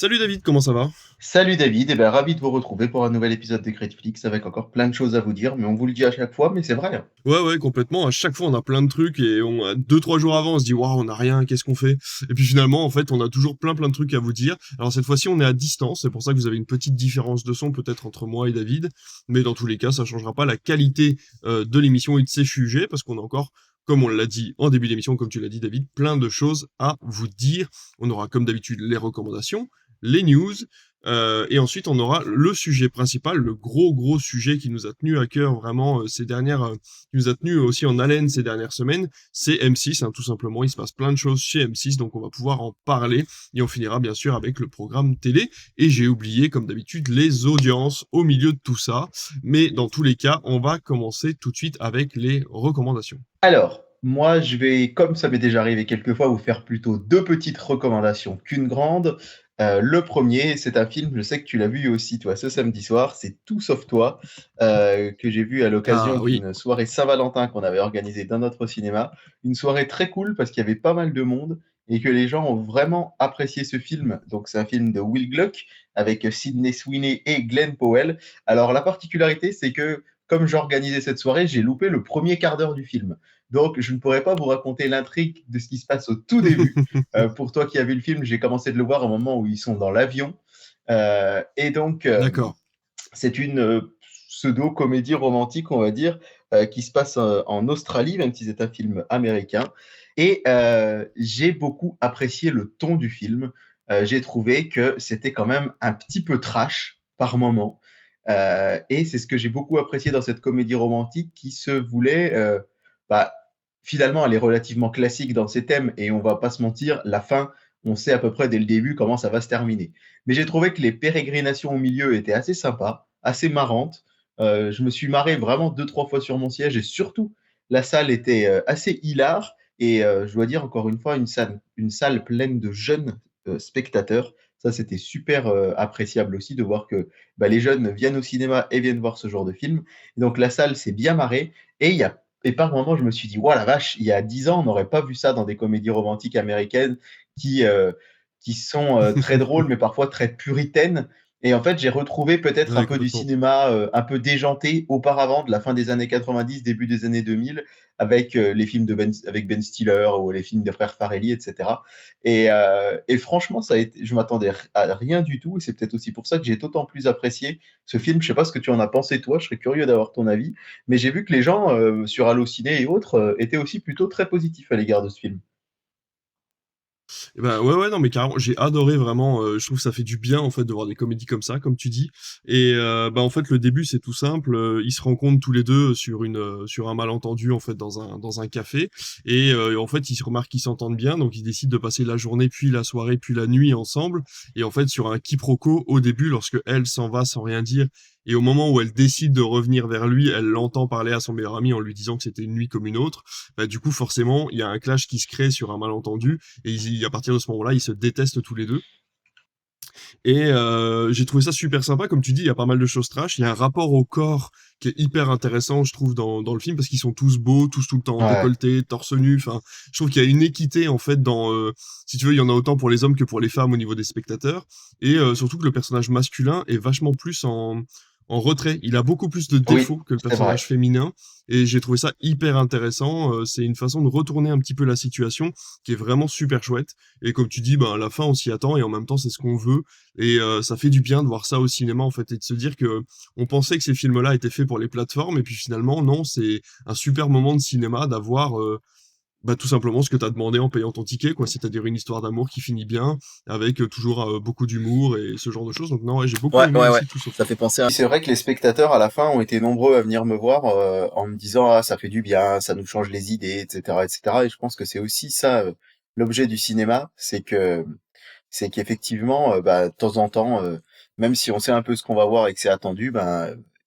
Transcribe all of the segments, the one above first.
Salut David, comment ça va? Salut David, ravi de vous retrouver pour un nouvel épisode de Gridflix avec encore plein de choses à vous dire, mais on vous le dit à chaque fois, mais c'est vrai, hein. Ouais, ouais, complètement. À chaque fois, on a plein de trucs et deux, trois jours avant, on se dit, waouh, on a rien, qu'est-ce qu'on fait? Et puis finalement, en fait, on a toujours plein de trucs à vous dire. Alors cette fois-ci, on est à distance, c'est pour ça que vous avez une petite différence de son peut-être entre moi et David. Mais dans tous les cas, ça changera pas la qualité de l'émission et de ses sujets parce qu'on a encore, comme on l'a dit en début d'émission, comme tu l'as dit David, plein de choses à vous dire. On aura comme d'habitude les recommandations, les news, et ensuite, on aura le sujet principal, le gros sujet qui nous a tenu à cœur vraiment qui nous a tenu aussi en haleine ces dernières semaines, c'est M6, hein, tout simplement. Il se passe plein de choses chez M6, donc on va pouvoir en parler. Et on finira bien sûr avec le programme télé. Et j'ai oublié, comme d'habitude, les audiences au milieu de tout ça. Mais dans tous les cas, on va commencer tout de suite avec les recommandations. Alors, moi je vais, comme ça m'est déjà arrivé quelques fois, vous faire plutôt deux petites recommandations qu'une grande. Le premier, c'est un film, je sais que tu l'as vu aussi toi ce samedi soir, c'est Tout sauf toi, que j'ai vu à l'occasion Ah oui, d'une soirée Saint-Valentin qu'on avait organisée dans notre cinéma. Une soirée très cool parce qu'il y avait pas mal de monde et que les gens ont vraiment apprécié ce film. Donc c'est un film de Will Gluck avec Sydney Sweeney et Glenn Powell. Alors la particularité, c'est que comme j'organisais cette soirée, j'ai loupé le premier quart d'heure du film. Donc, je ne pourrais pas vous raconter l'intrigue de ce qui se passe au tout début. Pour toi qui as vu le film, j'ai commencé de le voir au moment où ils sont dans l'avion. Et donc, d'accord. c'est une pseudo-comédie romantique, on va dire, qui se passe en Australie, même si c'est un film américain. Et j'ai beaucoup apprécié le ton du film. J'ai trouvé que c'était quand même un petit peu trash par moment. Et c'est ce que j'ai beaucoup apprécié dans cette comédie romantique qui se voulait, bah, finalement, elle est relativement classique dans ses thèmes et on va pas se mentir, la fin, on sait à peu près dès le début comment ça va se terminer. Mais j'ai trouvé que les pérégrinations au milieu étaient assez sympas, assez marrantes. Je me suis marré vraiment deux, trois fois sur mon siège et surtout, la salle était assez hilare. Et je dois dire encore une fois, une salle pleine de jeunes spectateurs. Ça, c'était super appréciable aussi de voir que les jeunes viennent au cinéma et viennent voir ce genre de film. Et donc la salle s'est bien marrée. Et par moments, je me suis dit, la vache, il y a 10 ans, on n'aurait pas vu ça dans des comédies romantiques américaines qui, euh, qui sont très drôles, mais parfois très puritaines. Et en fait, j'ai retrouvé peut-être un Ouais, peu du complètement. cinéma un peu déjanté auparavant, de la fin des années 90, début des années 2000, avec les films avec Ben Stiller ou les films des frères Farrelly, etc. Et franchement, je m'attendais à rien du tout. Et c'est peut-être aussi pour ça que j'ai d'autant plus apprécié ce film. Je sais pas ce que tu en as pensé, toi. Je serais curieux d'avoir ton avis. Mais j'ai vu que les gens sur Allociné et autres étaient aussi plutôt très positifs à l'égard de ce film. Et bah ouais, ouais, non, mais carrément, j'ai adoré vraiment. Je trouve que ça fait du bien en fait de voir des comédies comme ça, comme tu dis. Et bah en fait, le début c'est tout simple. Ils se rencontrent tous les deux sur un malentendu en fait dans un café. Et en fait, ils se remarquent qu'ils s'entendent bien, donc ils décident de passer la journée, puis la soirée, puis la nuit ensemble. Et en fait, sur un quiproquo au début, lorsque elle s'en va sans rien dire. Et au moment où elle décide de revenir vers lui, elle l'entend parler à son meilleur ami en lui disant que c'était une nuit comme une autre. Bah, du coup, forcément, il y a un clash qui se crée sur un malentendu. Et à partir de ce moment-là, ils se détestent tous les deux. Et j'ai trouvé ça super sympa. Comme tu dis, il y a pas mal de choses trash. Il y a un rapport au corps qui est hyper intéressant, je trouve, dans le film, parce qu'ils sont tous beaux, tous tout le temps Ouais. décolletés, torse nu. Enfin, je trouve qu'il y a une équité, en fait, si tu veux, il y en a autant pour les hommes que pour les femmes au niveau des spectateurs. Et surtout que le personnage masculin est vachement plus en retrait. Il a beaucoup plus de Oui, défauts que le c'est vrai. personnage féminin. Et j'ai trouvé ça hyper intéressant. C'est une façon de retourner un petit peu la situation qui est vraiment super chouette. Et comme tu dis, ben, à la fin, on s'y attend et en même temps, c'est ce qu'on veut. Et ça fait du bien de voir ça au cinéma, en fait, et de se dire que on pensait que ces films-là étaient faits pour les plateformes, et puis finalement, non, c'est un super moment de cinéma d'avoir bah, tout simplement ce que t'as demandé en payant ton ticket, quoi. C'est-à-dire une histoire d'amour qui finit bien, avec toujours beaucoup d'humour et ce genre de choses. Donc non, ouais, j'ai beaucoup Ouais, aimé ouais, ouais. aussi Tout sauf Ça toi. fait penser à. C'est vrai que les spectateurs à la fin ont été nombreux à venir me voir en me disant ah ça fait du bien, ça nous change les idées, etc., etc. Et je pense que c'est aussi ça l'objet du cinéma, c'est qu'effectivement de temps en temps, même si on sait un peu ce qu'on va voir et que c'est attendu,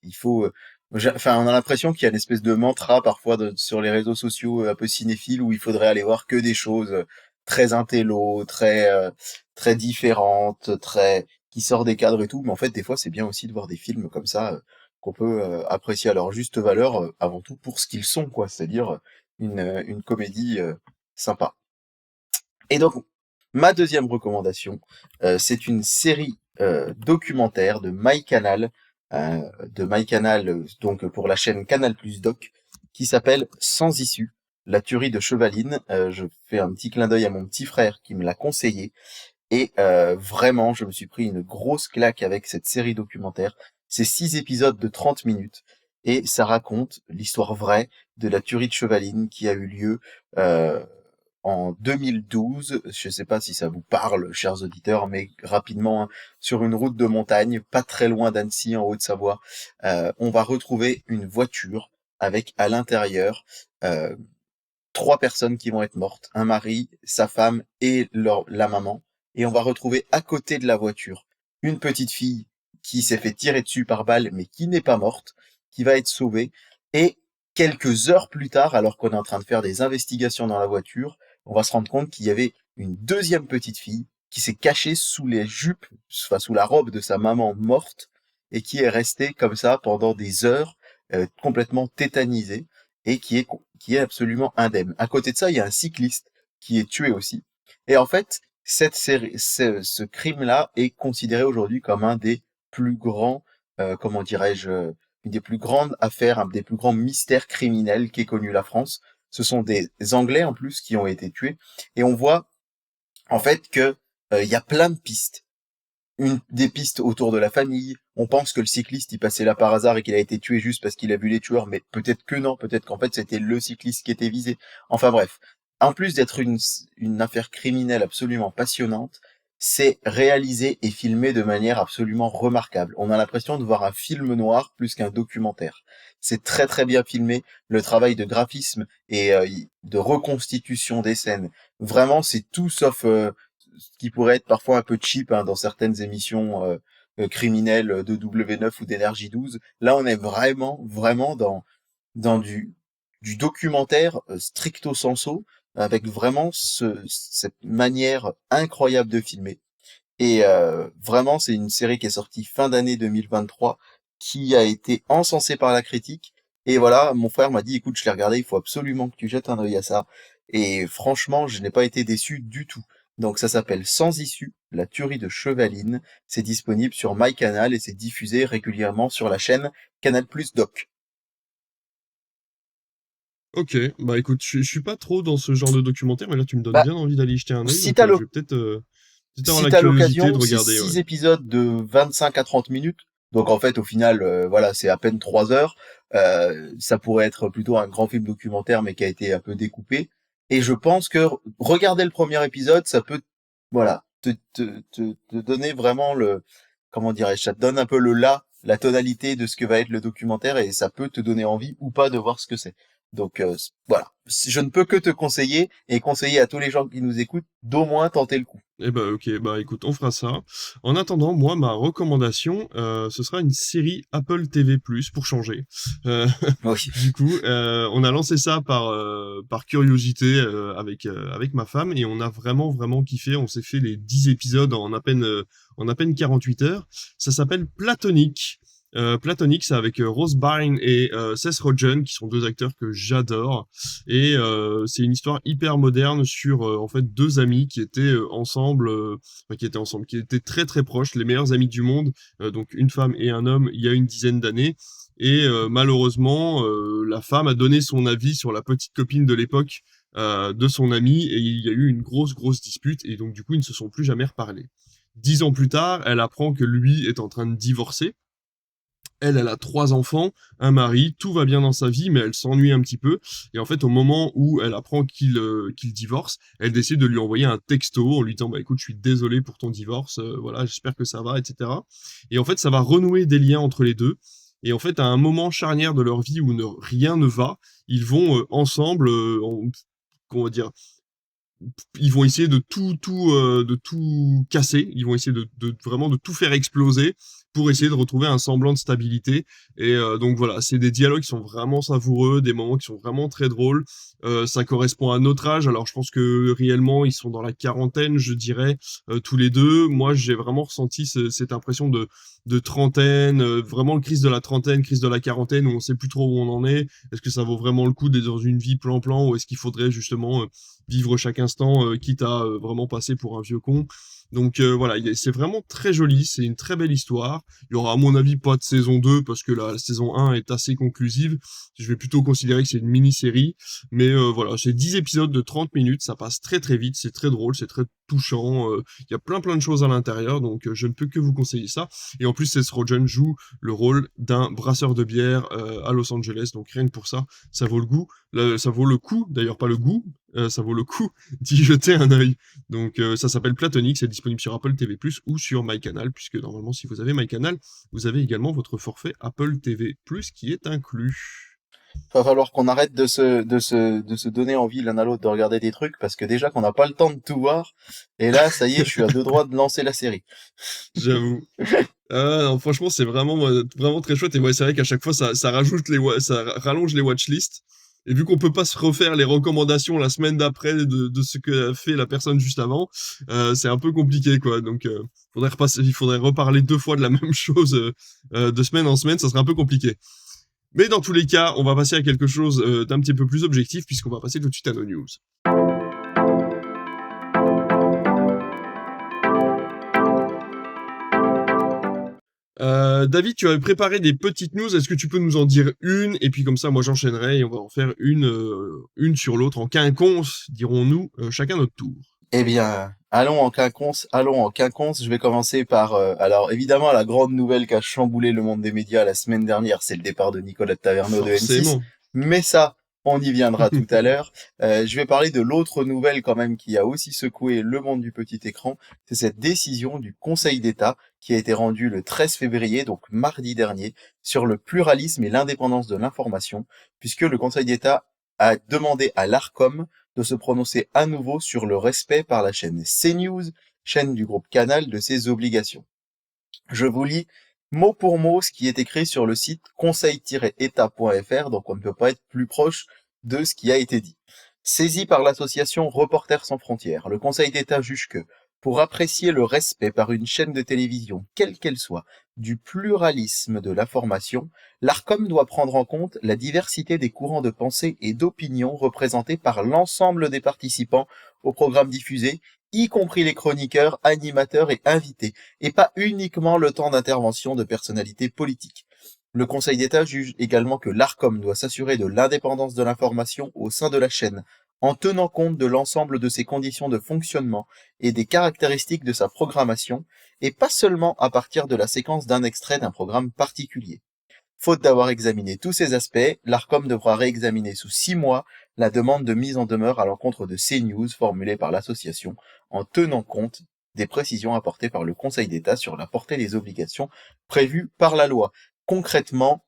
il faut. Enfin, on a l'impression qu'il y a une espèce de mantra parfois sur les réseaux sociaux un peu cinéphiles où il faudrait aller voir que des choses très intello, très différentes, très qui sort des cadres et tout. Mais en fait, des fois, c'est bien aussi de voir des films comme ça qu'on peut apprécier à leur juste valeur, avant tout pour ce qu'ils sont, quoi. C'est-à-dire une comédie sympa. Et donc, Ma deuxième recommandation, c'est une série documentaire de MyCanal, donc pour la chaîne Canal+ Doc, qui s'appelle Sans issue, la tuerie de Chevaline. Je fais un petit clin d'œil à mon petit frère qui me l'a conseillé. Et vraiment, je me suis pris une grosse claque avec cette série documentaire. C'est 6 épisodes de 30 minutes et ça raconte l'histoire vraie de la tuerie de Chevaline qui a eu lieu en 2012. Je ne sais pas si ça vous parle, chers auditeurs, mais rapidement, hein, sur une route de montagne, pas très loin d'Annecy, en Haute-Savoie, on va retrouver une voiture avec à l'intérieur 3 personnes qui vont être mortes, un mari, sa femme et la maman. Et on va retrouver à côté de la voiture une petite fille qui s'est fait tirer dessus par balle, mais qui n'est pas morte, qui va être sauvée. Et quelques heures plus tard, alors qu'on est en train de faire des investigations dans la voiture, on va se rendre compte qu'il y avait une deuxième petite fille qui s'est cachée sous les jupes, enfin sous la robe de sa maman morte, et qui est restée comme ça pendant des heures, complètement tétanisée, et qui est absolument indemne. À côté de ça, il y a un cycliste qui est tué aussi. Et en fait, cette série, ce crime-là est considéré aujourd'hui comme un des plus grands, comment dirais-je, une des plus grandes affaires, un des plus grands mystères criminels qu'ait connu la France. Ce sont des Anglais en plus qui ont été tués, et on voit en fait que il y a plein de pistes. Des pistes autour de la famille. On pense que le cycliste il passait là par hasard et qu'il a été tué juste parce qu'il a vu les tueurs, mais peut-être que non, peut-être qu'en fait c'était le cycliste qui était visé. Enfin bref, en plus d'être une affaire criminelle absolument passionnante, c'est réalisé et filmé de manière absolument remarquable. On a l'impression de voir un film noir plus qu'un documentaire. C'est très très bien filmé, le travail de graphisme et de reconstitution des scènes. Vraiment, c'est tout sauf ce qui pourrait être parfois un peu cheap, hein, dans certaines émissions criminelles de W9 ou d'énergie 12. Là, on est vraiment dans du documentaire stricto sensu, avec vraiment cette manière incroyable de filmer. Et vraiment, c'est une série qui est sortie fin d'année 2023, qui a été encensée par la critique. Et voilà, mon frère m'a dit, écoute, je l'ai regardé, il faut absolument que tu jettes un œil à ça. Et franchement, je n'ai pas été déçu du tout. Donc ça s'appelle Sans issue, la tuerie de Chevaline. C'est disponible sur MyCanal et c'est diffusé régulièrement sur la chaîne Canal+ Doc. Ok, bah écoute, je suis pas trop dans ce genre de documentaire, mais là tu me donnes Bah, bien envie d'aller y jeter un œil, si donc t'as je vais peut-être avoir si la t'as curiosité de l'occasion, c'est regarder, ouais. 6 épisodes de 25 à 30 minutes. Donc en fait, au final, voilà, c'est à peine 3 heures. Ça pourrait être plutôt un grand film documentaire, mais qui a été un peu découpé. Et je pense que regarder le premier épisode, ça peut, voilà, te donner vraiment comment dirais-je, ça te donne un peu la tonalité de ce que va être le documentaire, et ça peut te donner envie ou pas de voir ce que c'est. Donc voilà, je ne peux que te conseiller et conseiller à tous les gens qui nous écoutent d'au moins tenter le coup. Eh bah ok, bah écoute, on fera ça. En attendant, moi, ma recommandation, ce sera une série Apple TV+, pour changer. Euh, Oui. du coup, on a lancé ça par curiosité avec ma femme, et on a vraiment kiffé. On s'est fait les 10 épisodes en à peine 48 heures. Ça s'appelle Platonique. Platonic, c'est avec Rose Byrne et Seth Rogen, qui sont deux acteurs que j'adore. Et c'est une histoire hyper moderne sur en fait deux amis qui étaient ensemble, qui étaient très proches, les meilleurs amis du monde, donc une femme et un homme, il y a une dizaine d'années. Et malheureusement, la femme a donné son avis sur la petite copine de l'époque de son ami, et il y a eu une grosse dispute, et donc du coup ils ne se sont plus jamais reparlés. 10 ans plus tard, elle apprend que lui est en train de divorcer. Elle a 3 enfants, un mari, tout va bien dans sa vie, mais elle s'ennuie un petit peu. Et en fait, au moment où elle apprend qu'il divorce, elle décide de lui envoyer un texto en lui disant, bah écoute, je suis désolé pour ton divorce, voilà, j'espère que ça va, etc. Et en fait, ça va renouer des liens entre les deux. Et en fait, à un moment charnière de leur vie où rien ne va, ils vont ensemble, comment dire, ils vont essayer de tout casser. Ils vont essayer vraiment de tout faire exploser pour essayer de retrouver un semblant de stabilité. Et donc voilà, c'est des dialogues qui sont vraiment savoureux, des moments qui sont vraiment très drôles. ça correspond à notre âge. Alors je pense que réellement ils sont dans la quarantaine, je dirais, tous les deux. Moi j'ai vraiment ressenti cette impression de trentaine, vraiment le crise de la trentaine, crise de la quarantaine, où on sait plus trop où on en est. Est-ce que ça vaut vraiment le coup d'être dans une vie plan-plan, ou est-ce qu'il faudrait justement vivre chaque instant, quitte à vraiment passer pour un vieux con. Donc voilà, c'est vraiment très joli, c'est une très belle histoire. Il y aura à mon avis pas de saison 2 parce que la saison 1 est assez conclusive. Je vais plutôt considérer que c'est une mini-série. Mais voilà, c'est 10 épisodes de 30 minutes, ça passe très très vite, c'est très drôle, c'est très touchant. Il y a plein de choses à l'intérieur, donc je ne peux que vous conseiller ça. Et en plus, Seth Rogen joue le rôle d'un brasseur de bière à Los Angeles, donc rien que pour ça, ça vaut le goût. Ça vaut le coup, d'ailleurs pas le goût, ça vaut le coup d'y jeter un œil. Donc ça s'appelle Platonique, c'est disponible sur Apple TV+, ou sur MyCanal, puisque normalement si vous avez MyCanal, vous avez également votre forfait Apple TV+, qui est inclus. Va falloir qu'on arrête de se donner envie l'un à l'autre de regarder des trucs parce que déjà qu'on n'a pas le temps de tout voir. Et là, ça y est, je suis à deux doigts de lancer la série. J'avoue. Non, franchement, c'est vraiment très chouette. Et ouais, c'est vrai qu'à chaque fois, ça rallonge les watchlists. Et vu qu'on peut pas se refaire les recommandations la semaine d'après de ce que a fait la personne juste avant, c'est un peu compliqué, quoi. Donc, il faudrait reparler 2 fois de la même chose de semaine en semaine, ça serait un peu compliqué. Mais dans tous les cas, on va passer à quelque chose d'un petit peu plus objectif, puisqu'on va passer tout de suite à nos news. David, tu avais préparé des petites news. Est-ce que tu peux nous en dire une? Et puis comme ça, moi j'enchaînerai et on va en faire une sur l'autre en quinconce, dirons-nous, chacun notre tour. Eh bien, allons en quinconce, allons en quinconce. Je vais commencer par, alors évidemment, la grande nouvelle qui a chamboulé le monde des médias la semaine dernière, c'est le départ de Nicolas de Taverneau de M6. Forcément. Mais ça, on y viendra tout à l'heure. Je vais parler de l'autre nouvelle quand même qui a aussi secoué le monde du petit écran. C'est cette décision du Conseil d'État qui a été rendue le 13 février, donc mardi dernier, sur le pluralisme et l'indépendance de l'information, puisque le Conseil d'État a demandé à l'Arcom de se prononcer à nouveau sur le respect par la chaîne CNews, chaîne du groupe Canal, de ses obligations. Je vous lis mot pour mot ce qui est écrit sur le site conseil-état.fr, donc on ne peut pas être plus proche de ce qui a été dit. Saisi par l'association Reporters sans frontières, le Conseil d'État juge que, pour apprécier le respect par une chaîne de télévision, quelle qu'elle soit, du pluralisme de l'information, l'Arcom doit prendre en compte la diversité des courants de pensée et d'opinion représentés par l'ensemble des participants au programme diffusé, y compris les chroniqueurs, animateurs et invités, et pas uniquement le temps d'intervention de personnalités politiques. Le Conseil d'État juge également que l'Arcom doit s'assurer de l'indépendance de l'information au sein de la chaîne, en tenant compte de l'ensemble de ses conditions de fonctionnement et des caractéristiques de sa programmation, et pas seulement à partir de la séquence d'un extrait d'un programme particulier. Faute d'avoir examiné tous ces aspects, l'Arcom devra réexaminer sous 6 mois la demande de mise en demeure à l'encontre de CNews formulée par l'association, en tenant compte des précisions apportées par le Conseil d'État sur la portée des obligations prévues par la loi. Concrètement,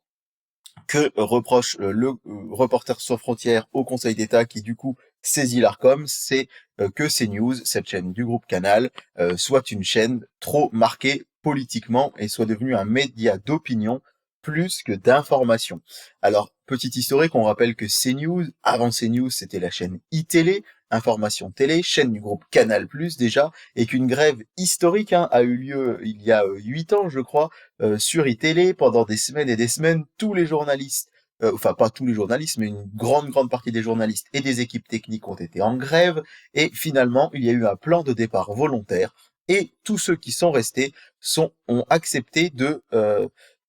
que reproche le Reporters sans frontières au Conseil d'État qui du coup saisit l'Arcom, c'est que CNews, cette chaîne du groupe Canal, soit une chaîne trop marquée politiquement et soit devenue un média d'opinion plus que d'information. Alors, petite historique, on rappelle que CNews, avant CNews, c'était la chaîne iTélé, Information Télé, chaîne du groupe Canal+, déjà, et qu'une grève historique a eu lieu il y a 8 ans, je crois, sur iTélé, pendant des semaines et des semaines, tous les journalistes, enfin pas tous les journalistes, mais une grande partie des journalistes et des équipes techniques ont été en grève, et finalement, il y a eu un plan de départ volontaire, et tous ceux qui sont restés ont accepté de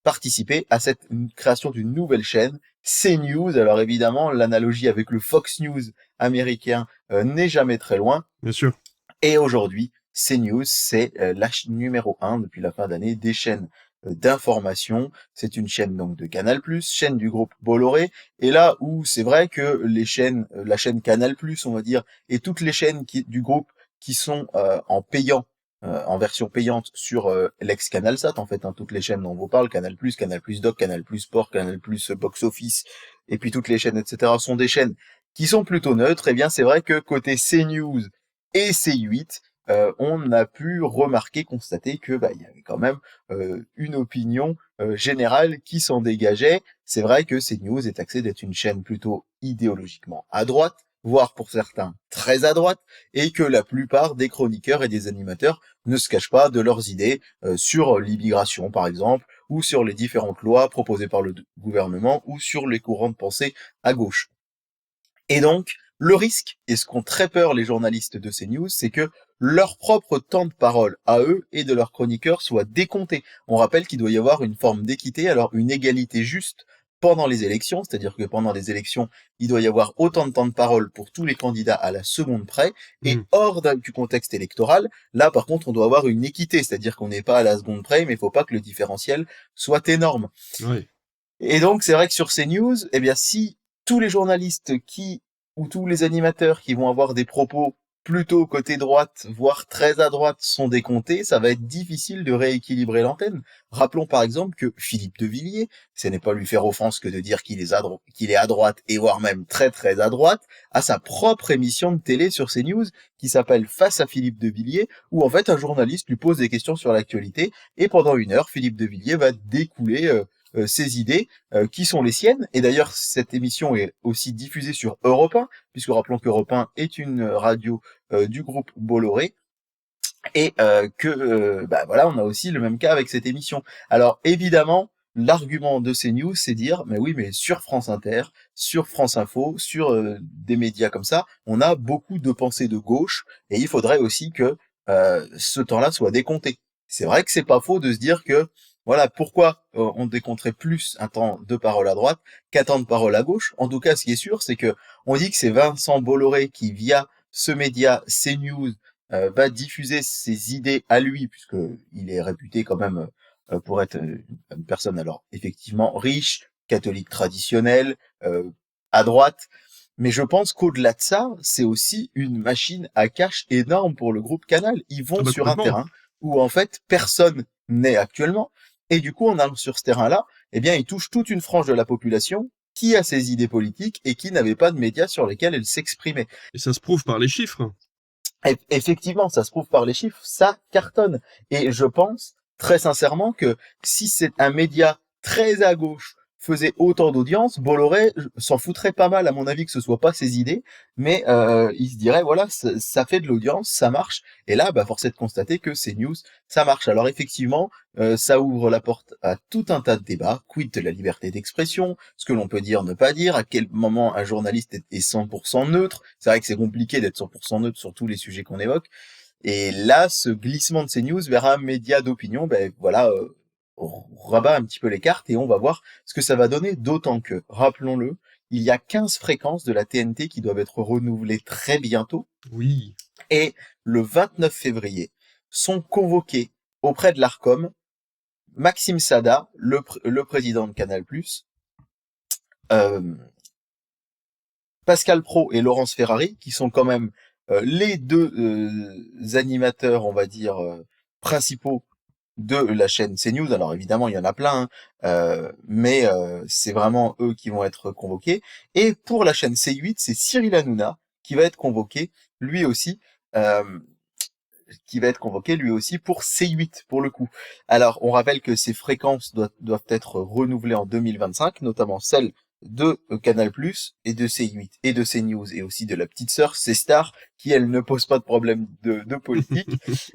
participer à cette création d'une nouvelle chaîne, CNews. Alors évidemment, l'analogie avec le Fox News américain n'est jamais très loin. Bien sûr. Et aujourd'hui, CNews, c'est la numéro 1 depuis la fin d'année des chaînes d'information. C'est une chaîne donc de Canal+, chaîne du groupe Bolloré. Et là où c'est vrai que les chaînes, la chaîne Canal+, on va dire, et toutes les chaînes du groupe qui sont en payant, en version payante sur l'ex-Canalsat, en fait, toutes les chaînes dont on vous parle, Canal+, Canal+, Doc, Canal+, Sport, Canal+, Box Office, et puis toutes les chaînes, etc., sont des chaînes qui sont plutôt neutres. Eh bien, c'est vrai que côté CNews et C8, on a pu constater que il y avait quand même une opinion générale qui s'en dégageait. C'est vrai que CNews est taxée d'être une chaîne plutôt idéologiquement à droite, voire pour certains très à droite, et que la plupart des chroniqueurs et des animateurs ne se cachent pas de leurs idées sur l'immigration par exemple, ou sur les différentes lois proposées par le gouvernement, ou sur les courants de pensée à gauche. Et donc, le risque, et ce qu'ont très peur les journalistes de CNews, c'est que leur propre temps de parole à eux et de leurs chroniqueurs soit décompté. On rappelle qu'il doit y avoir une forme d'équité, alors une égalité juste pendant les élections, c'est-à-dire que pendant les élections, il doit y avoir autant de temps de parole pour tous les candidats à la seconde près, et hors du contexte électoral, là par contre on doit avoir une équité, c'est-à-dire qu'on n'est pas à la seconde près, mais il faut pas que le différentiel soit énorme. Ouais. Et donc c'est vrai que sur CNews, eh bien si tous les journalistes ou tous les animateurs qui vont avoir des propos plutôt côté droite, voire très à droite, sont décomptés, ça va être difficile de rééquilibrer l'antenne. Rappelons par exemple que Philippe de Villiers, ce n'est pas lui faire offense que de dire qu'il est à droite et voire même très très à droite, a sa propre émission de télé sur CNews qui s'appelle Face à Philippe de Villiers, où en fait un journaliste lui pose des questions sur l'actualité et pendant 1 heure, Philippe de Villiers va découler ses idées qui sont les siennes. Et d'ailleurs, cette émission est aussi diffusée sur Europe 1, puisque rappelons qu'Europe 1 est une radio du groupe Bolloré. Et voilà, on a aussi le même cas avec cette émission. Alors évidemment, l'argument de CNews, c'est dire, mais oui, mais sur France Inter, sur France Info, sur des médias comme ça, on a beaucoup de pensées de gauche, et il faudrait aussi que ce temps-là soit décompté. C'est vrai que c'est pas faux de se dire que voilà, pourquoi on décompterait plus un temps de parole à droite qu'un temps de parole à gauche. En tout cas, ce qui est sûr, c'est que on dit que c'est Vincent Bolloré qui, via ce média CNews, va diffuser ses idées à lui, puisque il est réputé quand même pour être une personne alors effectivement riche, catholique traditionnelle, à droite. Mais je pense qu'au-delà de ça, c'est aussi une machine à cash énorme pour le groupe Canal. Ils vont sur un terrain où en fait personne n'est actuellement. Et du coup, en allant sur ce terrain-là, eh bien, ils touchent toute une frange de la population qui a ses idées politiques et qui n'avait pas de médias sur lesquels elle s'exprimait. Et ça se prouve par les chiffres. Effectivement, ça se prouve par les chiffres, ça cartonne. Et je pense très sincèrement que si c'est un média très à gauche faisait autant d'audience, Bolloré s'en foutrait pas mal, à mon avis, que ce soit pas ses idées, mais il se dirait, voilà, ça fait de l'audience, ça marche, et là, force est de constater que CNews, ça marche. Alors effectivement, ça ouvre la porte à tout un tas de débats, quid de la liberté d'expression, ce que l'on peut dire, ne pas dire, à quel moment un journaliste est 100% neutre, c'est vrai que c'est compliqué d'être 100% neutre sur tous les sujets qu'on évoque, et là, ce glissement de CNews vers un média d'opinion, voilà, on rabat un petit peu les cartes et on va voir ce que ça va donner, d'autant que, rappelons-le, il y a 15 fréquences de la TNT qui doivent être renouvelées très bientôt. Oui. Et le 29 février sont convoqués auprès de l'Arcom Maxime Sada, le président de Canal+, Pascal Praud et Laurence Ferrari, qui sont quand même les deux animateurs, on va dire, principaux de la chaîne CNews. Alors évidemment, il y en a plein, mais c'est vraiment eux qui vont être convoqués. Et pour la chaîne C8, c'est Cyril Hanouna qui va être convoqué, lui aussi, pour C8, pour le coup. Alors, on rappelle que ces fréquences doivent être renouvelées en 2025, notamment celles de Canal+, et de C8, et de CNews, et aussi de la petite sœur, C-Star, qui, elle, ne pose pas de problème de politique.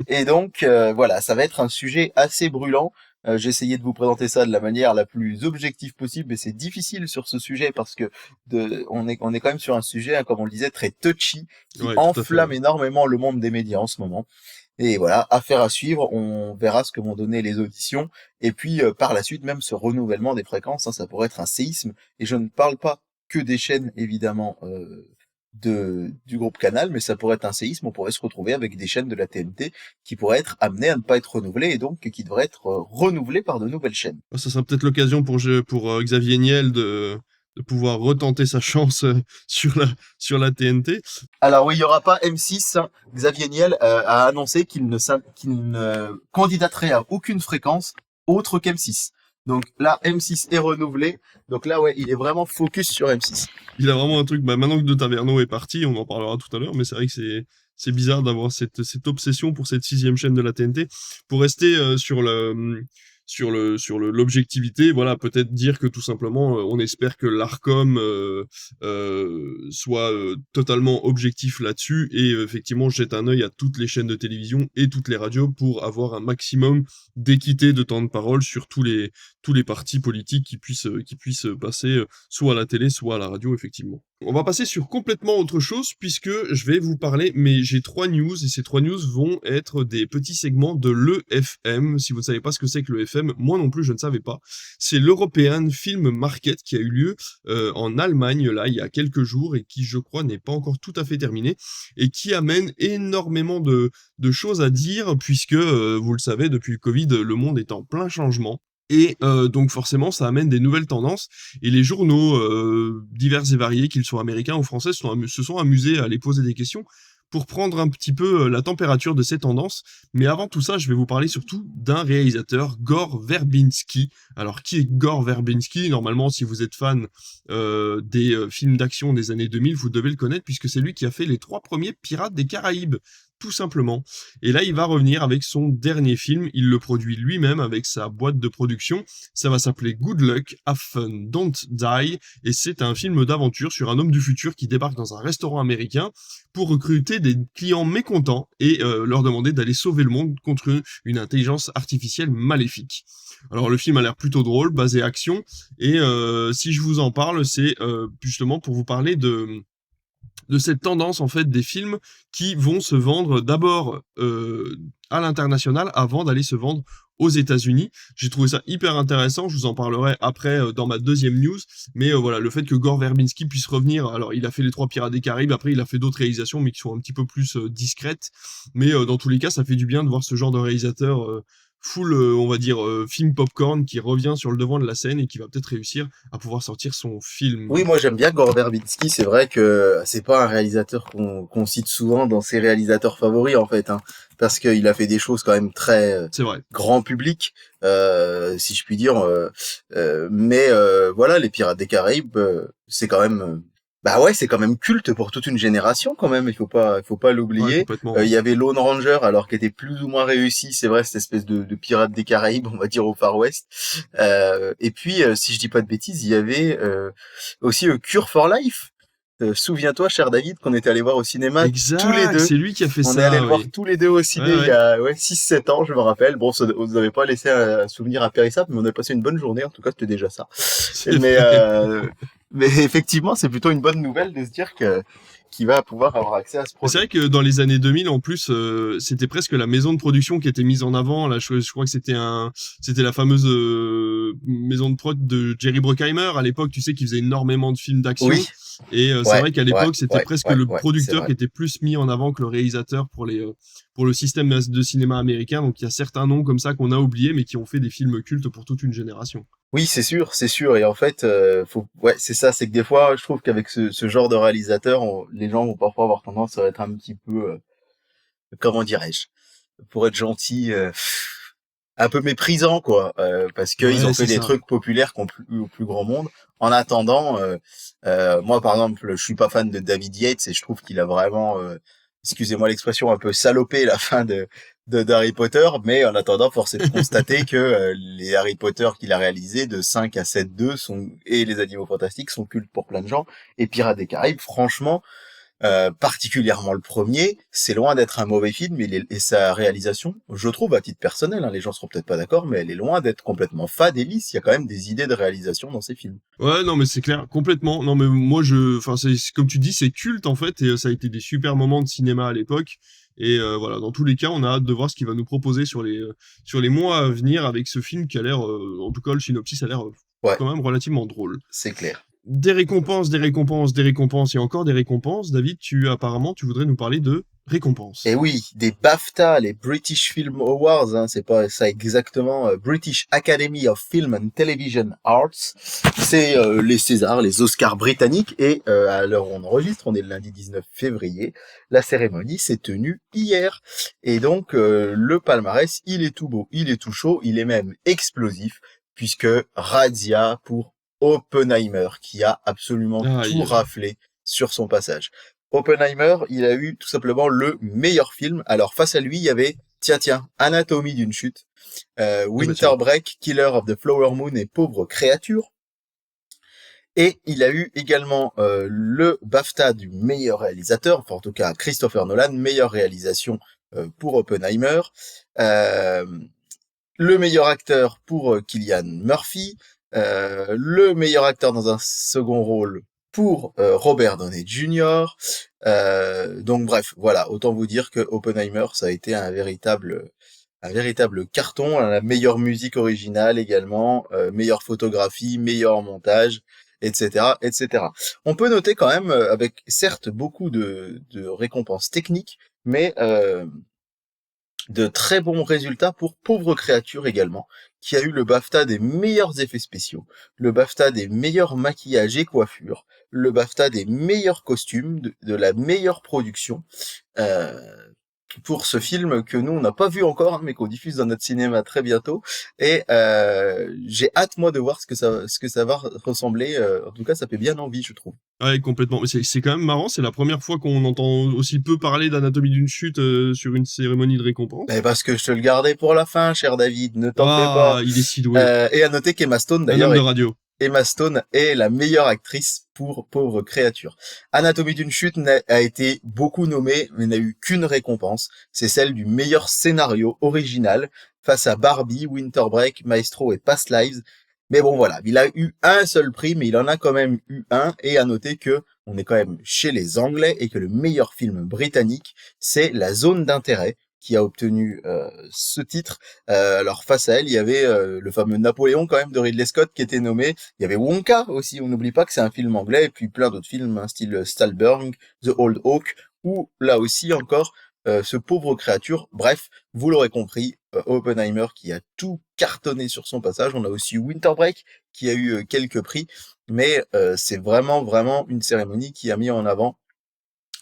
Et donc, voilà, ça va être un sujet assez brûlant. J'ai essayé de vous présenter ça de la manière la plus objective possible, mais c'est difficile sur ce sujet parce que on est quand même sur un sujet, hein, comme on le disait, très touchy, qui enflamme énormément le monde des médias en ce moment. Et voilà, affaire à suivre, on verra ce que vont donner les auditions, et puis par la suite, même ce renouvellement des fréquences, hein, ça pourrait être un séisme, et je ne parle pas que des chaînes, évidemment, du groupe Canal, mais ça pourrait être un séisme, on pourrait se retrouver avec des chaînes de la TNT qui pourraient être amenées à ne pas être renouvelées, et donc qui devraient être renouvelées par de nouvelles chaînes. Ça sera peut-être l'occasion pour Xavier Niel de pouvoir retenter sa chance sur la TNT. Alors oui, il y aura pas M6. Hein. Xavier Niel a annoncé qu'il ne candidaterait à aucune fréquence autre qu'M6. Donc là, M6 est renouvelé. Donc là, ouais, il est vraiment focus sur M6. Il a vraiment un truc. Maintenant que De Taverneau est parti, on en parlera tout à l'heure, mais c'est vrai que C'est bizarre d'avoir cette obsession pour cette 6e chaîne de la TNT. Pour rester l'objectivité, voilà, peut-être dire que tout simplement, on espère que l'Arcom soit totalement objectif là-dessus et effectivement jette un œil à toutes les chaînes de télévision et toutes les radios pour avoir un maximum d'équité de temps de parole sur tous les partis politiques qui puissent passer soit à la télé, soit à la radio, effectivement. On va passer sur complètement autre chose puisque je vais vous parler, mais j'ai 3 news et ces 3 news vont être des petits segments de l'EFM. Si vous ne savez pas ce que c'est que l'EFM, moi non plus je ne savais pas. C'est l'European Film Market qui a eu lieu en Allemagne là il y a quelques jours et qui je crois n'est pas encore tout à fait terminé et qui amène énormément de choses à dire puisque vous le savez depuis le Covid le monde est en plein changement. Et donc forcément, ça amène des nouvelles tendances. Et les journaux divers et variés, qu'ils soient américains ou français, se sont amusés à les poser des questions pour prendre un petit peu la température de ces tendances. Mais avant tout ça, je vais vous parler surtout d'un réalisateur, Gore Verbinski. Alors, qui est Gore Verbinski ? Normalement, si vous êtes fan des films d'action des années 2000, vous devez le connaître, puisque c'est lui qui a fait les 3 premiers Pirates des Caraïbes. Tout simplement. Et là, il va revenir avec son dernier film. Il le produit lui-même avec sa boîte de production. Ça va s'appeler Good Luck, Have Fun, Don't Die. Et c'est un film d'aventure sur un homme du futur qui débarque dans un restaurant américain pour recruter des clients mécontents et leur demander d'aller sauver le monde contre une intelligence artificielle maléfique. Alors le film a l'air plutôt drôle, basé action. Et si je vous en parle, c'est justement pour vous parler de cette tendance en fait des films qui vont se vendre d'abord à l'international avant d'aller se vendre aux États-Unis. J'ai trouvé ça hyper intéressant, je vous en parlerai après dans ma deuxième news, mais voilà, le fait que Gore Verbinski puisse revenir, alors il a fait les 3 Pirates des Caraïbes, après il a fait d'autres réalisations mais qui sont un petit peu plus discrètes, mais dans tous les cas ça fait du bien de voir ce genre de réalisateur full, on va dire, film popcorn qui revient sur le devant de la scène et qui va peut-être réussir à pouvoir sortir son film. Oui, moi j'aime bien Gore Verbinski. C'est vrai que c'est pas un réalisateur qu'on cite souvent dans ses réalisateurs favoris en fait, hein, parce qu'il a fait des choses quand même très C'est vrai. grand public, si je puis dire. Mais voilà, les Pirates des Caraïbes, c'est quand même bah ouais, c'est quand même culte pour toute une génération quand même. Il faut pas l'oublier. Ouais, complètement. Il y avait Lone Ranger, alors qui était plus ou moins réussi. C'est vrai, cette espèce de Pirates des Caraïbes, on va dire au Far West. Et puis, si je dis pas de bêtises, il y avait aussi Cure for Life. Souviens-toi, cher David, qu'on était allé voir au cinéma Exact, tous les deux. c'est lui qui a fait On ça. est allé le oui. voir tous les deux au ciné il y a 6-7 ans, je me rappelle. Bon, ça vous avez pas laissé un souvenir impérissable, mais on a passé une bonne journée. En tout cas, c'était déjà ça. Mais effectivement, c'est plutôt une bonne nouvelle de se dire qu'il va pouvoir avoir accès à ce projet. C'est vrai que dans les années 2000, en plus, c'était presque la maison de production qui était mise en avant. Là, je crois que c'était la fameuse maison de prod de Jerry Bruckheimer à l'époque. Tu sais, qui faisait énormément de films d'action. Oui. Et c'est vrai qu'à l'époque, c'était presque le c'est producteur vrai. qui était plus mis en avant que le réalisateur pour le système de cinéma américain. Donc il y a certains noms comme ça qu'on a oubliés, mais qui ont fait des films cultes pour toute une génération. Oui, c'est sûr. Et en fait, c'est ça, c'est que des fois, je trouve qu'avec ce genre de réalisateur, les gens vont parfois avoir tendance à être un petit peu, comment dirais-je, pour être gentil, un peu méprisant, quoi, parce qu'ils ont fait des trucs populaires qui ont plu au plus grand monde. En attendant, moi, par exemple, je suis pas fan de David Yates et je trouve qu'il a vraiment, excusez-moi l'expression, un peu salopé la fin d'Harry Potter, mais en attendant, force est de constater que les Harry Potter qu'il a réalisés de 5 à 7-2 et les Animaux Fantastiques sont cultes pour plein de gens. Et Pirates des Caraïbes, franchement, particulièrement le premier, c'est loin d'être un mauvais film, et sa réalisation, je trouve à titre personnel, hein, les gens seront peut-être pas d'accord, mais elle est loin d'être complètement fade et lisse. Il y a quand même des idées de réalisation dans ces films. Ouais, non, mais c'est clair, complètement. Non, mais moi, c'est comme tu dis, c'est culte en fait, et ça a été des super moments de cinéma à l'époque. Et voilà, dans tous les cas, on a hâte de voir ce qu'il va nous proposer sur les mois à venir avec ce film qui a l'air, en tout cas, le synopsis a l'air quand même relativement drôle. C'est clair. Des récompenses et encore des récompenses. David, tu voudrais nous parler de récompenses. Et oui, des BAFTA, les British Film Awards, hein, c'est pas ça exactement, British Academy of Film and Television Arts. C'est les Césars, les Oscars britanniques, et à l'heure où on enregistre, on est le lundi 19 février, la cérémonie s'est tenue hier. Et donc le palmarès, il est tout beau, il est tout chaud, il est même explosif, puisque razzia pour Oppenheimer, qui a absolument tout raflé sur son passage. Oppenheimer, il a eu tout simplement le meilleur film. Alors face à lui, il y avait, tiens, Anatomie d'une chute, Ah bah Winter tiens. Break, Killer of the Flower Moon et Pauvre créature. Et il a eu également le BAFTA du meilleur réalisateur, enfin en tout cas Christopher Nolan, meilleure réalisation pour Oppenheimer. Euh, le meilleur acteur pour Cillian Murphy, le meilleur acteur dans un second rôle pour Robert Downey Jr. Donc bref, voilà, autant vous dire que Oppenheimer, ça a été un véritable carton, la meilleure musique originale également, meilleure photographie, meilleur montage, etc., etc. On peut noter quand même, avec certes beaucoup de récompenses techniques, mais de très bons résultats pour Pauvre créature également, qui a eu le BAFTA des meilleurs effets spéciaux, le BAFTA des meilleurs maquillages et coiffures, le BAFTA des meilleurs costumes, de la meilleure production, euh, pour ce film que nous on n'a pas vu encore, hein, mais qu'on diffuse dans notre cinéma très bientôt. Et j'ai hâte moi de voir ce que ça va ressembler. En tout cas, ça fait bien envie, je trouve. Ouais, complètement. Mais c'est quand même marrant, c'est la première fois qu'on entend aussi peu parler d'Anatomie d'une chute sur une cérémonie de récompense. Mais parce que je te le gardais pour la fin, cher David, ne t'en fais pas. Ah, il est si doué. Et à noter qu'Emma Stone Un homme d'ailleurs de radio. Emma Stone est la meilleure actrice pour Pauvre créature. Anatomie d'une chute a été beaucoup nommée, mais n'a eu qu'une récompense. C'est celle du meilleur scénario original face à Barbie, Winter Break, Maestro et Past Lives. Mais bon voilà, il a eu un seul prix, mais il en a quand même eu un. Et à noter que on est quand même chez les Anglais et que le meilleur film britannique, c'est La Zone d'intérêt, qui a obtenu ce titre. Alors face à elle, il y avait le fameux Napoléon quand même de Ridley Scott qui était nommé. Il y avait Wonka aussi, on n'oublie pas que c'est un film anglais, et puis plein d'autres films, hein, style Stallburg, The Old Oak, ou là aussi encore ce pauvre créature. Bref, vous l'aurez compris, Oppenheimer qui a tout cartonné sur son passage. On a aussi Winter Break qui a eu quelques prix, mais c'est vraiment une cérémonie qui a mis en avant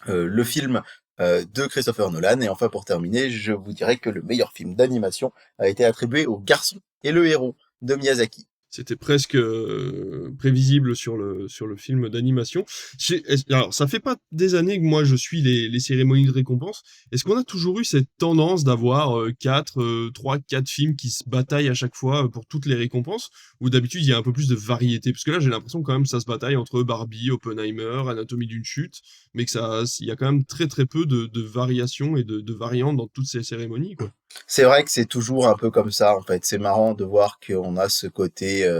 le film de Christopher Nolan. Et enfin, pour terminer, je vous dirais que le meilleur film d'animation a été attribué au Garçon et le héros de Miyazaki. C'était presque prévisible sur le film d'animation. Alors, ça fait pas des années que moi je suis les cérémonies de récompense. Est-ce qu'on a toujours eu cette tendance d'avoir 3, 4 films qui se bataillent à chaque fois pour toutes les récompenses? Ou d'habitude il y a un peu plus de variété? Parce que là j'ai l'impression que quand même ça se bataille entre Barbie, Oppenheimer, Anatomie d'une chute, mais que il y a quand même très peu de variations et de variantes dans toutes ces cérémonies, quoi. C'est vrai que c'est toujours un peu comme ça, en fait. C'est marrant de voir qu'on a ce côté,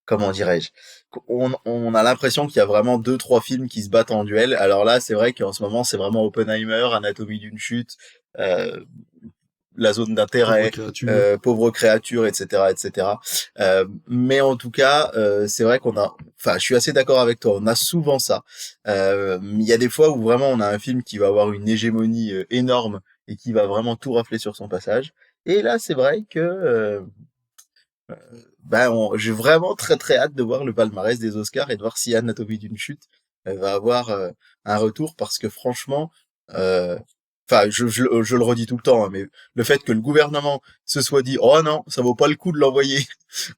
comment dirais-je, on a l'impression qu'il y a vraiment 2, 3 films qui se battent en duel. Alors là, c'est vrai qu'en ce moment, c'est vraiment Oppenheimer, Anatomie d'une chute, euh, La zone Pauvre d'intérêt, créature. Pauvre créature, etc., etc. Mais en tout cas, c'est vrai enfin, je suis assez d'accord avec toi. On a souvent ça. Il y a des fois où vraiment on a un film qui va avoir une hégémonie énorme et qui va vraiment tout rafler sur son passage. Et là, c'est vrai que j'ai vraiment très hâte de voir le palmarès des Oscars et de voir si Anatomie d'une chute va avoir un retour parce que franchement, euh, enfin, je le redis tout le temps, hein, mais le fait que le gouvernement se soit dit, oh non, ça vaut pas le coup de l'envoyer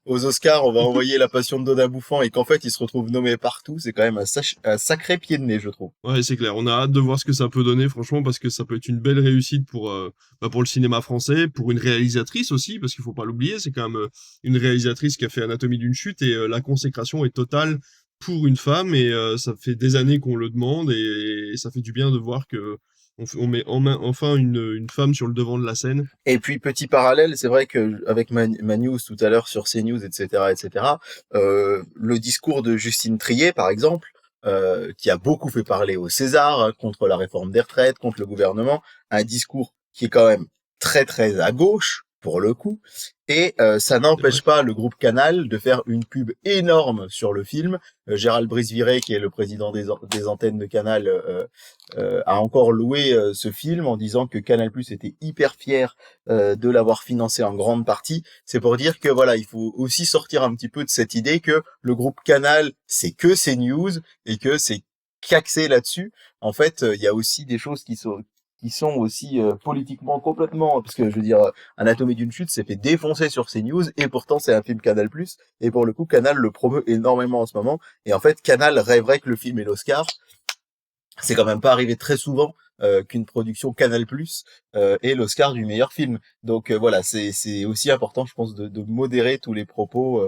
aux Oscars, on va envoyer La Passion de Dodin Bouffant et qu'en fait il se retrouve nommé partout, c'est quand même un sacré pied de nez, je trouve. Ouais, c'est clair. On a hâte de voir ce que ça peut donner, franchement, parce que ça peut être une belle réussite pour le cinéma français, pour une réalisatrice aussi, parce qu'il faut pas l'oublier, c'est quand même une réalisatrice qui a fait Anatomie d'une chute et la consécration est totale pour une femme et ça fait des années qu'on le demande et ça fait du bien de voir que on met enfin une femme sur le devant de la scène. Et puis petit parallèle, c'est vrai que avec ma news tout à l'heure sur CNews, etc., le discours de Justine Triet, par exemple, qui a beaucoup fait parler au César contre la réforme des retraites, contre le gouvernement, un discours qui est quand même très à gauche pour le coup, et ça C'est vrai. n'empêche pas le groupe Canal de faire une pub énorme sur le film. Gérald Brice-Viré, qui est le président des antennes de Canal, a encore loué ce film en disant que Canal+ était hyper fier de l'avoir financé en grande partie. C'est pour dire que voilà, il faut aussi sortir un petit peu de cette idée que le groupe Canal, c'est que CNews et que c'est qu'axé là-dessus. En fait, il y a aussi des choses qui sont aussi politiquement complètement, parce que je veux dire, Anatomie d'une chute s'est fait défoncer sur CNews et pourtant c'est un film Canal+, et pour le coup Canal le promeut énormément en ce moment, et en fait Canal rêverait que le film ait l'Oscar, c'est quand même pas arrivé très souvent qu'une production Canal+ ait l'Oscar du meilleur film. Donc voilà, c'est aussi important, je pense, de modérer tous les propos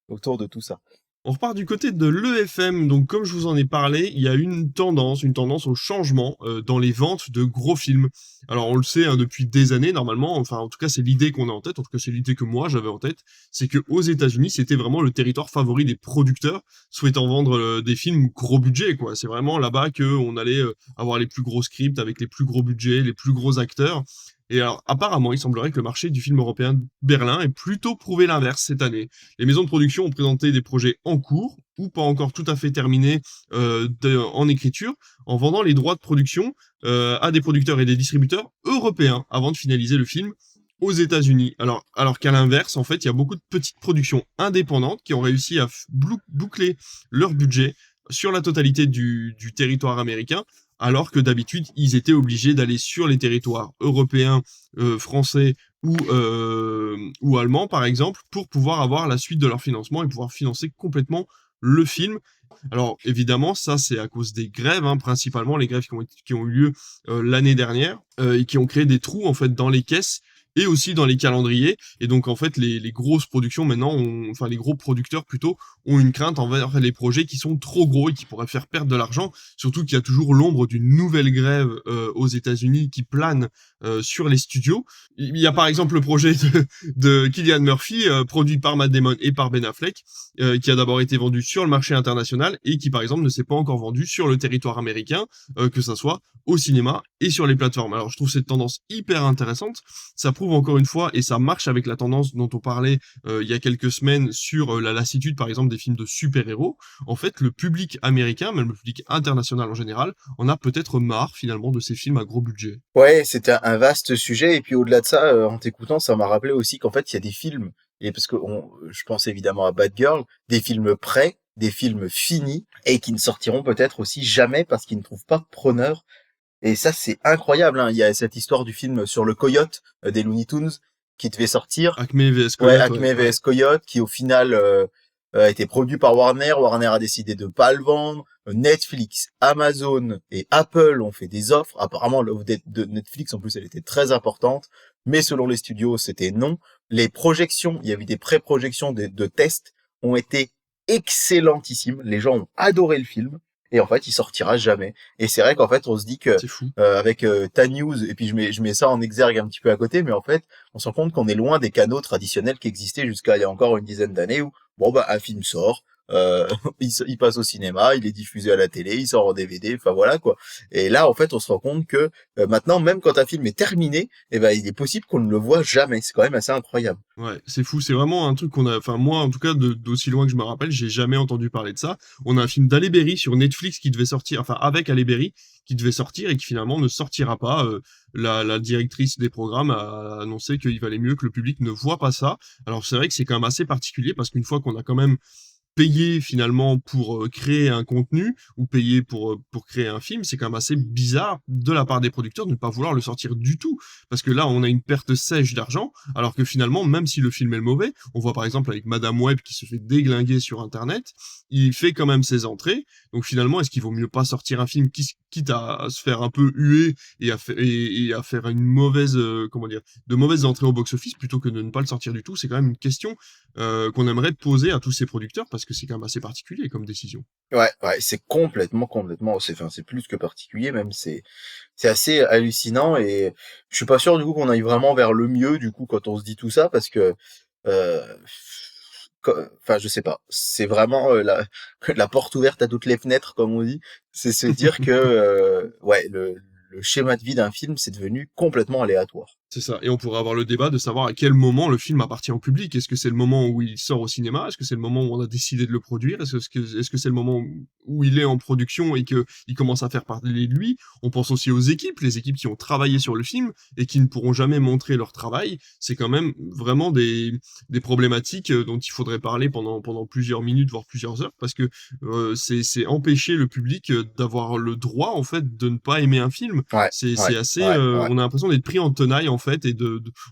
autour de tout ça. On repart du côté de l'EFM, donc comme je vous en ai parlé, il y a une tendance au changement dans les ventes de gros films. Alors on le sait hein, depuis des années normalement, enfin en tout cas c'est l'idée qu'on a en tête, en tout cas c'est l'idée que moi j'avais en tête, c'est que aux États-Unis c'était vraiment le territoire favori des producteurs souhaitant vendre des films gros budget quoi. C'est vraiment là-bas que on allait avoir les plus gros scripts avec les plus gros budgets, les plus gros acteurs. Et alors, apparemment, il semblerait que le marché du film européen de Berlin ait plutôt prouvé l'inverse cette année. Les maisons de production ont présenté des projets en cours, ou pas encore tout à fait terminés en écriture, en vendant les droits de production à des producteurs et des distributeurs européens avant de finaliser le film aux États-Unis. Alors qu'à l'inverse, en fait, il y a beaucoup de petites productions indépendantes qui ont réussi à boucler leur budget sur la totalité du territoire américain, alors que d'habitude, ils étaient obligés d'aller sur les territoires européens, français ou allemands, par exemple, pour pouvoir avoir la suite de leur financement et pouvoir financer complètement le film. Alors évidemment, ça c'est à cause des grèves, hein, principalement les grèves qui ont eu lieu l'année dernière et qui ont créé des trous en fait dans les caisses et aussi dans les calendriers. Et donc en fait, les grosses productions maintenant, enfin les gros producteurs plutôt, ont une crainte envers les projets qui sont trop gros et qui pourraient faire perdre de l'argent. Surtout qu'il y a toujours l'ombre d'une nouvelle grève aux États-Unis qui plane sur les studios. Il y a par exemple le projet de Cillian Murphy, produit par Matt Damon et par Ben Affleck, qui a d'abord été vendu sur le marché international et qui par exemple ne s'est pas encore vendu sur le territoire américain, que ça soit au cinéma et sur les plateformes. Alors je trouve cette tendance hyper intéressante. Ça prouve encore une fois, et ça marche avec la tendance dont on parlait il y a quelques semaines sur la lassitude par exemple des films de super-héros. En fait, le public américain, même le public international en général, en a peut-être marre finalement de ces films à gros budget. Ouais, c'était un vaste sujet. Et puis au-delà de ça, en t'écoutant, ça m'a rappelé aussi qu'en fait, il y a des films, et parce que je pense évidemment à Bad Girl, des films prêts, des films finis, et qui ne sortiront peut-être aussi jamais parce qu'ils ne trouvent pas de preneur. Et ça, c'est incroyable, hein. Il y a cette histoire du film sur le coyote des Looney Tunes qui devait sortir. Acme vs Ouais, Coyote, Acme vs Coyote, qui au final a été produit par Warner. Warner a décidé de pas le vendre. Netflix, Amazon et Apple ont fait des offres. Apparemment, l'offre de Netflix, en plus, elle était très importante. Mais selon les studios, c'était non. Les projections, il y avait des pré-projections de tests, ont été excellentissimes. Les gens ont adoré le film. Et en fait, il sortira jamais. Et c'est vrai qu'en fait, on se dit que c'est fou. avec Ta News, et puis je mets ça en exergue un petit peu à côté, mais en fait, on se rend compte qu'on est loin des canaux traditionnels qui existaient jusqu'à il y a encore une dizaine d'années où, bon bah, un film sort, euh, il passe au cinéma, il est diffusé à la télé, il sort en DVD, enfin voilà quoi. Et là, en fait, on se rend compte que maintenant, même quand un film est terminé, eh ben, il est possible qu'on ne le voit jamais. C'est quand même assez incroyable. Ouais, c'est fou, c'est vraiment un truc qu'on a, enfin moi en tout cas d'aussi loin que je me rappelle, j'ai jamais entendu parler de ça. On a un film d'Halle Berry sur Netflix qui devait sortir, enfin avec Halle Berry, qui devait sortir et qui finalement ne sortira pas. La directrice des programmes a annoncé qu'il valait mieux que le public ne voit pas ça. Alors c'est vrai que c'est quand même assez particulier parce qu'une fois qu'on a quand même payer finalement pour créer un contenu ou payer pour créer un film, c'est quand même assez bizarre de la part des producteurs de ne pas vouloir le sortir du tout. Parce que là, on a une perte sèche d'argent, alors que finalement, même si le film est mauvais, on voit par exemple avec Madame Web qui se fait déglinguer sur Internet, il fait quand même ses entrées. Donc finalement, est-ce qu'il vaut mieux pas sortir un film quitte à se faire un peu huer et à faire une mauvaise, comment dire, de mauvaises entrées au box-office plutôt que de ne pas le sortir du tout? C'est quand même une question qu'on aimerait poser à tous ces producteurs parce que c'est quand même assez particulier comme décision. Ouais, ouais, c'est complètement, enfin, c'est plus que particulier, même, c'est assez hallucinant et je suis pas sûr, du coup, qu'on aille vraiment vers le mieux, du coup, quand on se dit tout ça, parce que, euh, enfin, je sais pas, c'est vraiment la porte ouverte à toutes les fenêtres, comme on dit, c'est se dire que, ouais, le schéma de vie d'un film, c'est devenu complètement aléatoire. C'est ça. Et on pourrait avoir le débat de savoir à quel moment le film appartient au public. Est-ce que c'est le moment où il sort au cinéma? Est-ce que c'est le moment où on a décidé de le produire? Est-ce que c'est le moment où il est en production et que il commence à faire parler de lui? On pense aussi aux équipes, les équipes qui ont travaillé sur le film et qui ne pourront jamais montrer leur travail. C'est quand même vraiment des problématiques dont il faudrait parler pendant plusieurs minutes, voire plusieurs heures, parce que c'est empêcher le public d'avoir le droit, en fait, de ne pas aimer un film. Ouais, C'est ouais, assez, ouais, ouais. on a l'impression d'être pris en tenaille, en fait, et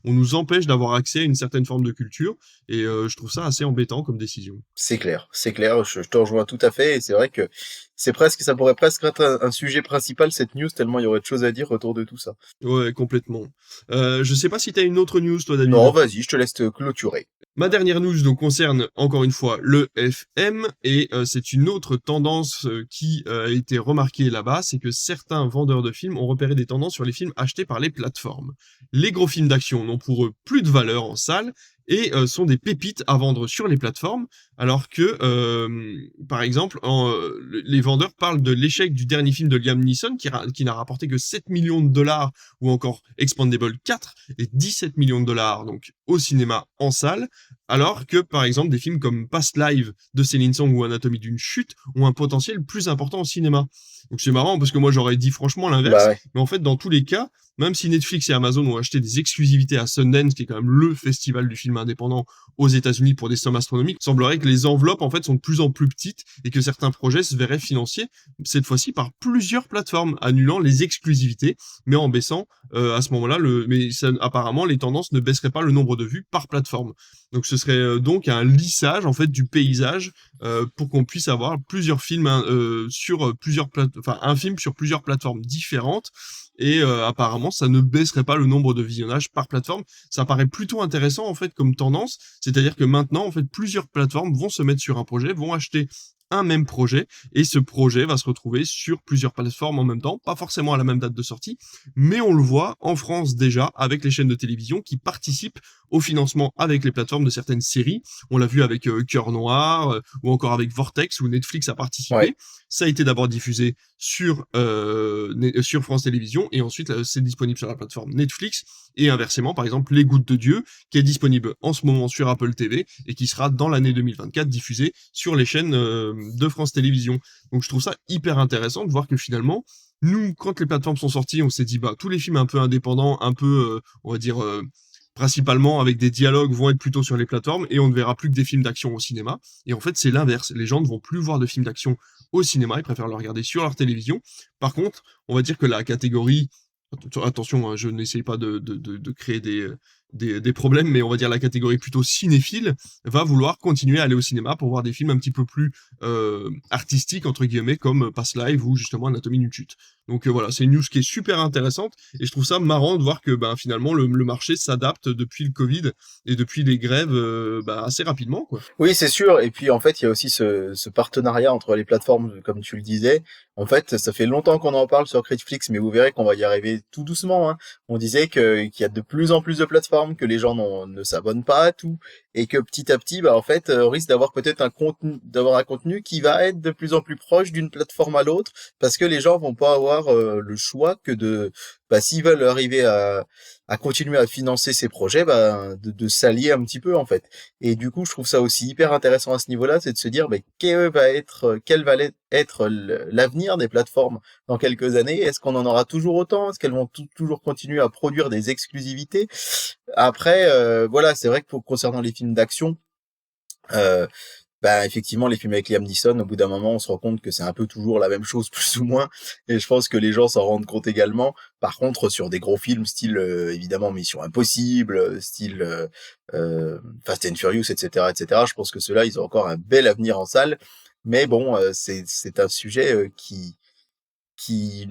on nous empêche d'avoir accès à une certaine forme de culture, et je trouve ça assez embêtant comme décision. C'est clair, je te rejoins tout à fait, et c'est vrai que ça pourrait presque être un sujet principal, cette news, tellement il y aurait de choses à dire autour de tout ça. Ouais, complètement. Je sais pas si t'as une autre news, toi, David. Non, vas-y, je te laisse te clôturer. Ma dernière news donc concerne encore une fois le FM, et c'est une autre tendance qui a été remarquée là-bas, c'est que certains vendeurs de films ont repéré des tendances sur les films achetés par les plateformes. Les gros films d'action n'ont pour eux plus de valeur en salle et sont des pépites à vendre sur les plateformes, alors que, par exemple, les vendeurs parlent de l'échec du dernier film de Liam Neeson qui n'a rapporté que 7 millions de dollars, ou encore Expandable 4 et 17 millions de dollars donc au cinéma en salle, alors que, par exemple, des films comme Past Live de Céline Song ou Anatomie d'une chute ont un potentiel plus important au cinéma. Donc c'est marrant parce que moi j'aurais dit franchement l'inverse, Bah ouais. mais en fait dans tous les cas, même si Netflix et Amazon ont acheté des exclusivités à Sundance, qui est quand même le festival du film indépendant aux États-Unis pour des sommes astronomiques, il semblerait que les enveloppes en fait sont de plus en plus petites et que certains projets se verraient financiers cette fois-ci par plusieurs plateformes, annulant les exclusivités, mais en baissant à ce moment-là apparemment les tendances ne baisseraient pas le nombre de vues par plateforme. Donc ce serait donc un lissage en fait du paysage pour qu'on puisse avoir plusieurs films sur plusieurs un film sur plusieurs plateformes différentes, et apparemment ça ne baisserait pas le nombre de visionnages par plateforme. Ça paraît plutôt intéressant en fait comme tendance, c'est-à-dire que maintenant en fait plusieurs plateformes vont se mettre sur un projet, vont acheter un même projet, et ce projet va se retrouver sur plusieurs plateformes en même temps, pas forcément à la même date de sortie, mais on le voit en France déjà avec les chaînes de télévision qui participent au financement avec les plateformes de certaines séries. On l'a vu avec Cœur Noir, ou encore avec Vortex, où Netflix a participé. Ouais. Ça a été d'abord diffusé sur France Télévisions, et ensuite c'est disponible sur la plateforme Netflix, et inversement, par exemple, Les Gouttes de Dieu, qui est disponible en ce moment sur Apple TV, et qui sera dans l'année 2024 diffusé sur les chaînes de France Télévisions. Donc je trouve ça hyper intéressant de voir que finalement, nous, quand les plateformes sont sorties, on s'est dit, bah, tous les films un peu indépendants, un peu, on va dire, principalement avec des dialogues, vont être plutôt sur les plateformes, et on ne verra plus que des films d'action au cinéma. Et en fait, c'est l'inverse. Les gens ne vont plus voir de films d'action au cinéma, ils préfèrent le regarder sur leur télévision. Par contre, on va dire que la catégorie, attention, hein, je n'essaye pas de créer des problèmes, mais on va dire la catégorie plutôt cinéphile va vouloir continuer à aller au cinéma pour voir des films un petit peu plus artistiques, entre guillemets, comme Past Live ou justement Anatomie d'une chute. Donc voilà, c'est une news qui est super intéressante, et je trouve ça marrant de voir que finalement le marché s'adapte depuis le Covid et depuis les grèves assez rapidement, quoi. Oui, c'est sûr. Et puis, en fait, il y a aussi ce partenariat entre les plateformes, comme tu le disais. En fait, ça fait longtemps qu'on en parle sur Netflix, mais vous verrez qu'on va y arriver tout doucement, hein. On disait qu'il y a de plus en plus de plateformes, que les gens ne s'abonnent pas à tout, et que petit à petit, en fait, on risque d'avoir peut-être d'avoir un contenu qui va être de plus en plus proche d'une plateforme à l'autre, parce que les gens vont pas avoir le choix que s'ils veulent arriver à continuer à financer ces projets, de s'allier un petit peu, en fait. Et du coup, je trouve ça aussi hyper intéressant à ce niveau-là, c'est de se dire, quel va être l'avenir des plateformes dans quelques années? Est-ce qu'on en aura toujours autant? Est-ce qu'elles vont toujours continuer à produire des exclusivités? Après, voilà, c'est vrai que concernant les films d'action, euh, effectivement, les films avec Liam Neeson, au bout d'un moment, on se rend compte que c'est un peu toujours la même chose, plus ou moins, et je pense que les gens s'en rendent compte également. Par contre, sur des gros films, style, évidemment, Mission Impossible, style Fast and Furious, etc., je pense que ceux-là, ils ont encore un bel avenir en salle, mais bon, c'est un sujet qui,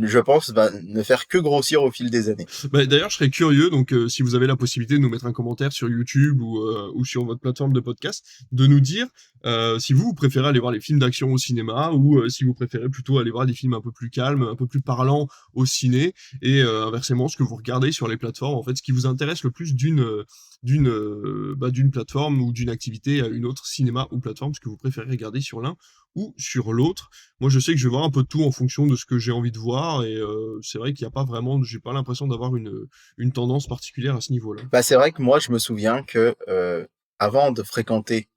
je pense, va ne faire que grossir au fil des années. D'ailleurs, je serais curieux, donc si vous avez la possibilité de nous mettre un commentaire sur YouTube ou sur votre plateforme de podcast, de nous dire si vous préférez aller voir les films d'action au cinéma, ou si vous préférez plutôt aller voir des films un peu plus calmes, un peu plus parlants au ciné, et inversement, ce que vous regardez sur les plateformes, en fait, ce qui vous intéresse le plus d'une plateforme ou d'une activité à une autre, cinéma ou plateforme, ce que vous préférez regarder sur l'un ou sur l'autre. Moi, je sais que je vais voir un peu de tout en fonction de ce que j'ai envie de voir, et c'est vrai qu'il n'y a pas vraiment, j'ai pas l'impression d'avoir une tendance particulière à ce niveau-là. C'est vrai que moi, je me souviens que avant de fréquenter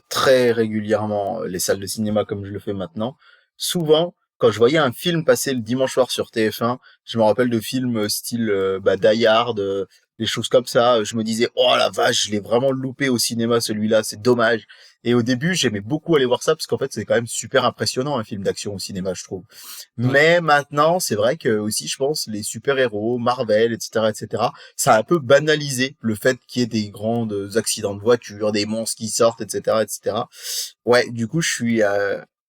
très régulièrement les salles de cinéma comme je le fais maintenant, souvent, quand je voyais un film passer le dimanche soir sur TF1, je me rappelle de films style Die Hard, des choses comme ça, je me disais oh la vache, je l'ai vraiment loupé au cinéma celui-là, c'est dommage. Et au début, j'aimais beaucoup aller voir ça parce qu'en fait, c'est quand même super impressionnant un film d'action au cinéma, je trouve. Ouais. Mais maintenant, c'est vrai que aussi, je pense, les super-héros, Marvel, etc., ça a un peu banalisé le fait qu'il y ait des grands accidents de voiture, des monstres qui sortent, etc. Ouais, du coup, je suis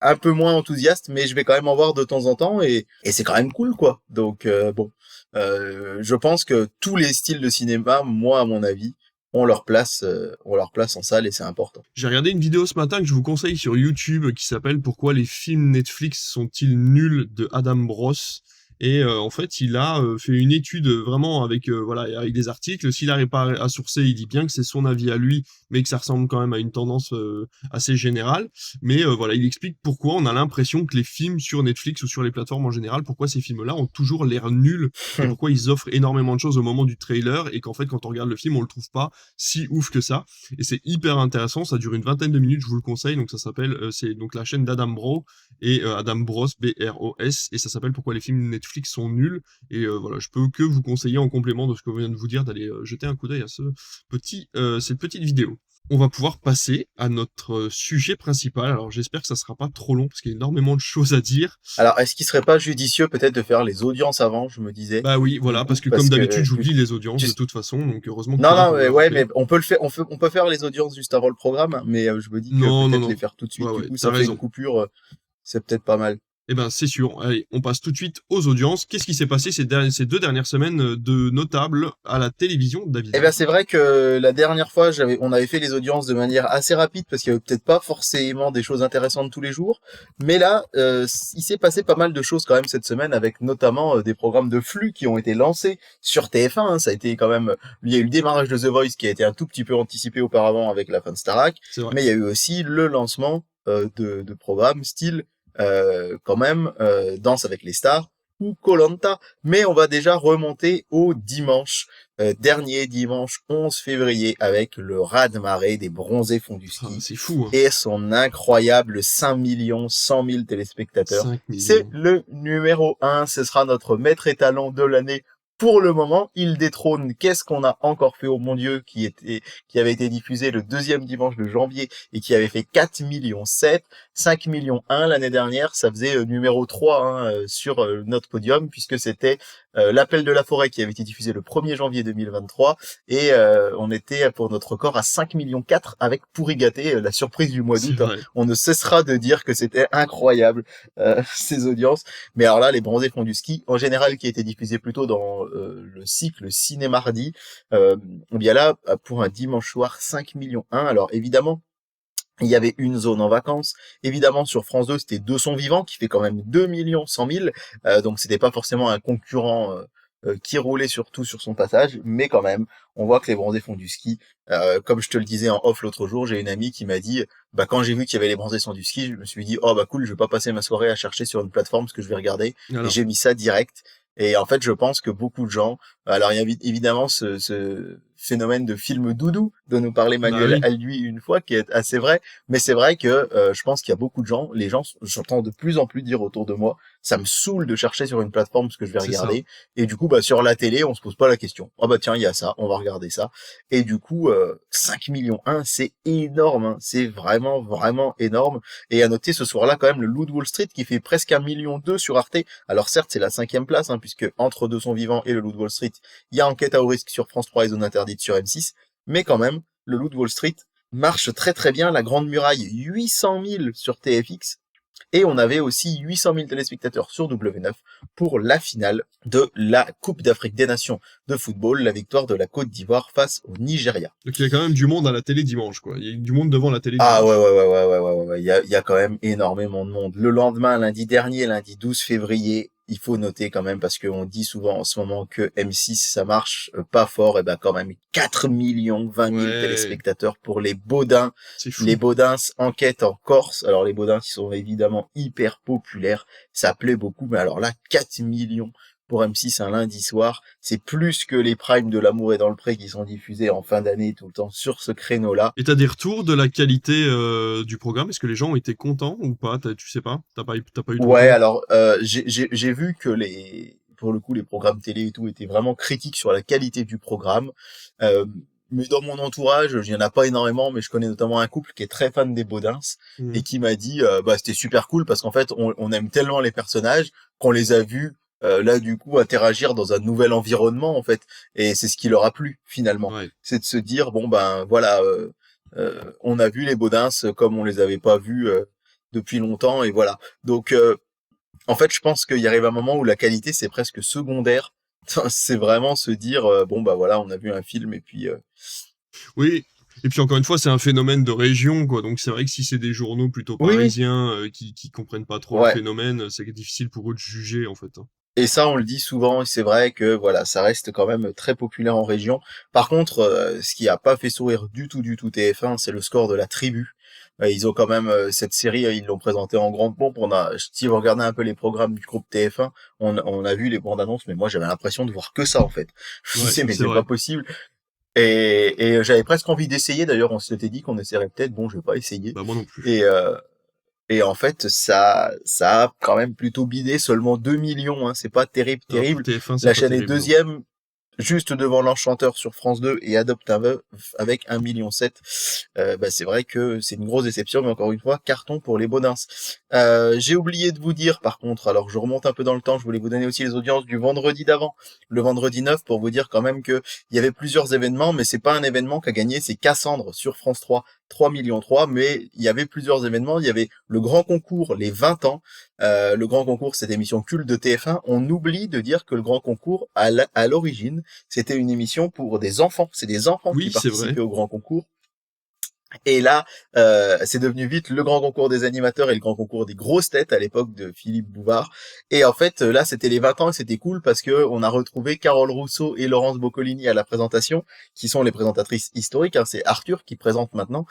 un peu moins enthousiaste, mais je vais quand même en voir de temps en temps et c'est quand même cool, quoi. Donc bon, je pense que tous les styles de cinéma, moi, à mon avis, ont leur place en salle et c'est important. J'ai regardé une vidéo ce matin que je vous conseille sur YouTube qui s'appelle Pourquoi les films Netflix sont-ils nuls de Adam Bros. Et en fait, il a fait une étude vraiment avec voilà, avec des articles. S'il n'arrive pas à sourcer, il dit bien que c'est son avis à lui, mais que ça ressemble quand même à une tendance assez générale. Mais voilà, il explique pourquoi on a l'impression que les films sur Netflix ou sur les plateformes en général, pourquoi ces films-là ont toujours l'air nuls et pourquoi ils offrent énormément de choses au moment du trailer et qu'en fait, quand on regarde le film, on le trouve pas si ouf que ça. Et c'est hyper intéressant. Ça dure une vingtaine de minutes, je vous le conseille. Donc ça s'appelle, c'est donc la chaîne d'Adam Bro et Adam Bros, B-R-O-S, et ça s'appelle Pourquoi les films Netflix sont nuls. Et voilà, je peux que vous conseiller en complément de ce que je viens de vous dire d'aller jeter un coup d'œil à cette petite vidéo. On va pouvoir passer à notre sujet principal. Alors j'espère que ça sera pas trop long parce qu'il y a énormément de choses à dire. Alors, est-ce qu'il serait pas judicieux peut-être de faire les audiences avant, je me disais, Bah oui, du voilà, coup, parce que comme d'habitude, j'oublie les audiences tu- de toute façon, donc heureusement que non, t'es là non, pour me mais le ouais, rappeler. mais on peut le faire, on peut faire les audiences juste avant le programme, mais je me dis que Non, non, peut-être les non. faire tout de suite, Ouais, du ouais, coup, t'as ça fait une raison. coupure, c'est peut-être pas mal. Eh ben, c'est sûr. Allez, on passe tout de suite aux audiences. Qu'est-ce qui s'est passé ces 2 dernières semaines de notables à la télévision, Eh David? ben, c'est vrai que la dernière fois, on avait fait les audiences de manière assez rapide parce qu'il y avait peut-être pas forcément des choses intéressantes tous les jours. Mais là, il s'est passé pas mal de choses quand même cette semaine avec notamment des programmes de flux qui ont été lancés sur TF1, hein. Ça a été quand même, il y a eu le démarrage de The Voice qui a été un tout petit peu anticipé auparavant avec la fin de Starac, C'est vrai. mais il y a eu aussi le lancement de programmes style quand même Danse avec les stars ou koh. Mais on va déjà remonter au dimanche, dernier dimanche 11 février avec le raz-de-marée des bronzés fonds du Ah, ski c'est fou, hein. et son incroyable 5 100 000 téléspectateurs. 5 C'est millions. le numéro un, ce sera notre maître étalon de l'année. Pour le moment, il détrône Qu'est-ce qu'on a encore fait au mon Dieu qui avait été diffusé le deuxième dimanche de janvier et qui avait fait 4 millions 7, 5 millions 1 l'année dernière, ça faisait numéro 3 hein, sur notre podium puisque c'était L'appel de la forêt qui avait été diffusé le 1er janvier 2023 et on était pour notre record à 5 millions 4 avec Pourri gâté, la surprise du mois C'est d'août, hein. vrai. On ne cessera de dire que c'était incroyable ces audiences. Mais alors là, les bronzés font du ski, en général, qui a été diffusé plutôt dans le cycle Ciné-Mardi, bien là, pour un dimanche soir, 5 millions 1. Alors évidemment, il y avait une zone en vacances. Évidemment, sur France 2, c'était Deux sont vivants, qui fait quand même 2 100 000. Donc, c'était pas forcément un concurrent qui roulait surtout sur son passage. Mais quand même, on voit que les bronzés font du ski. Comme je te le disais en off l'autre jour, j'ai une amie qui m'a dit, bah, quand j'ai vu qu'il y avait les bronzés font du ski, je me suis dit, oh, bah, cool, je vais pas passer ma soirée à chercher sur une plateforme ce que je vais regarder. Et Alors, j'ai mis ça direct. Et en fait, je pense que beaucoup de gens, alors il y a évidemment ce phénomène de film doudou dont nous parlait bah Manuel oui. Alduy une fois, qui est assez vrai, mais c'est vrai que je pense qu'il y a beaucoup de gens, les gens, j'entends de plus en plus dire autour de moi, ça me saoule de chercher sur une plateforme ce que je vais C'est ça. regarder, et du coup, bah sur la télé, on se pose pas la question. Ah bah tiens, il y a ça, on va regarder ça, et du coup, 5 millions 1, c'est énorme, hein. C'est vraiment, vraiment énorme, et à noter ce soir-là quand même le Loup de Wall Street qui fait presque 1 million 2 sur Arte, alors certes c'est la 5e place, hein, puisque entre Deux sont vivants et le Loup de Wall Street, il y a Enquête à haut risque sur France 3 et Zone interdite sur M6, mais quand même, le Loup de Wall Street marche très très bien. La Grande Muraille, 800 000 sur TFX. Et on avait aussi 800 000 téléspectateurs sur W9 pour la finale de la Coupe d'Afrique des Nations de football, la victoire de la Côte d'Ivoire face au Nigeria. Donc il y a quand même du monde à la télé dimanche, quoi. Il y a du monde devant la télé Ah ouais, dimanche. ouais, ouais, ouais, ouais, ouais, ouais. Il y a quand même énormément de monde. Le lendemain, lundi dernier, lundi 12 février, il faut noter quand même, parce qu'on dit souvent en ce moment que M6, ça marche pas fort, et ben quand même 4 millions 20 000 Ouais, téléspectateurs pour les Baudins. c'est Les fou. Baudins enquêtent en Corse. Alors les Baudins, qui sont évidemment hyper populaires, ça plaît beaucoup, mais alors là, 4 millions pour M6 un lundi soir. C'est plus que les primes de L'amour est dans le pré qui sont diffusés en fin d'année tout le temps sur ce créneau-là. Et t'as des retours de la qualité du programme? Est-ce que les gens ont été contents ou pas? Tu sais pas? T'as pas eu de Ouais, retour? alors j'ai vu que pour le coup les programmes télé et tout étaient vraiment critiques sur la qualité du programme. Euh, mais dans mon entourage, il y en a pas énormément, mais je connais notamment un couple qui est très fan des Baudins et Mhm. qui m'a dit bah c'était super cool parce qu'en fait on aime tellement les personnages qu'on les a vus là du coup interagir dans un nouvel environnement en fait, et c'est ce qui leur a plu finalement. Ouais. C'est de se dire bon ben voilà, on a vu les Baudins comme on les avait pas vus depuis longtemps, et voilà. Donc en fait, je pense qu'il arrive un moment où la qualité c'est presque secondaire. C'est vraiment se dire bon bah voilà, on a vu un film et puis Oui. Et puis encore une fois, c'est un phénomène de région, quoi. Donc c'est vrai que si c'est des journaux plutôt oui oui parisiens qui comprennent pas trop le ouais. phénomène, c'est difficile pour eux de juger en fait, hein. Et ça, on le dit souvent, et c'est vrai que voilà, ça reste quand même très populaire en région. Par contre, ce qui a pas fait sourire du tout TF1, c'est le score de La Tribu. Ils ont quand même cette série, ils l'ont présentée en grande pompe. Si vous regardez un peu les programmes du groupe TF1, on a vu les bandes annonces, mais moi j'avais l'impression de voir que ça en fait. Je me Ouais, disais mais c'est c'est pas vrai. possible. Et j'avais presque envie d'essayer. D'ailleurs, on s'était dit qu'on essaierait peut-être. Bon, je vais pas essayer. Bah moi non plus. Et et en fait, ça a quand même plutôt bidé, seulement 2 millions, hein. C'est pas terrible, Alors pour terrible. TF1, c'est La pas chaîne est terrible, non. deuxième, juste devant l'Enchanteur sur France 2 et Adopte un veuf avec 1,7 million. Bah, c'est vrai que c'est une grosse déception, mais encore une fois, carton pour les Baudins. J'ai oublié de vous dire, par contre, alors je remonte un peu dans le temps, je voulais vous donner aussi les audiences du vendredi d'avant, le vendredi 9, pour vous dire quand même que il y avait plusieurs événements, mais c'est pas un événement qu'a gagné, c'est Cassandre sur France 3, 3 millions 3, mais il y avait plusieurs événements, il y avait le grand concours, les 20 ans, le grand concours, cette émission culte de TF1, on oublie de dire que le grand concours, à l'origine, c'était une émission pour des enfants, c'est des enfants qui Oui, c'est vrai. participaient au grand concours. Et là, c'est devenu vite le grand concours des animateurs et le grand concours des grosses têtes à l'époque de Philippe Bouvard. Et en fait, là, c'était les 20 ans et c'était cool parce que on a retrouvé Carole Rousseau et Laurence Boccolini à la présentation, qui sont les présentatrices historiques, hein. C'est Arthur qui présente maintenant.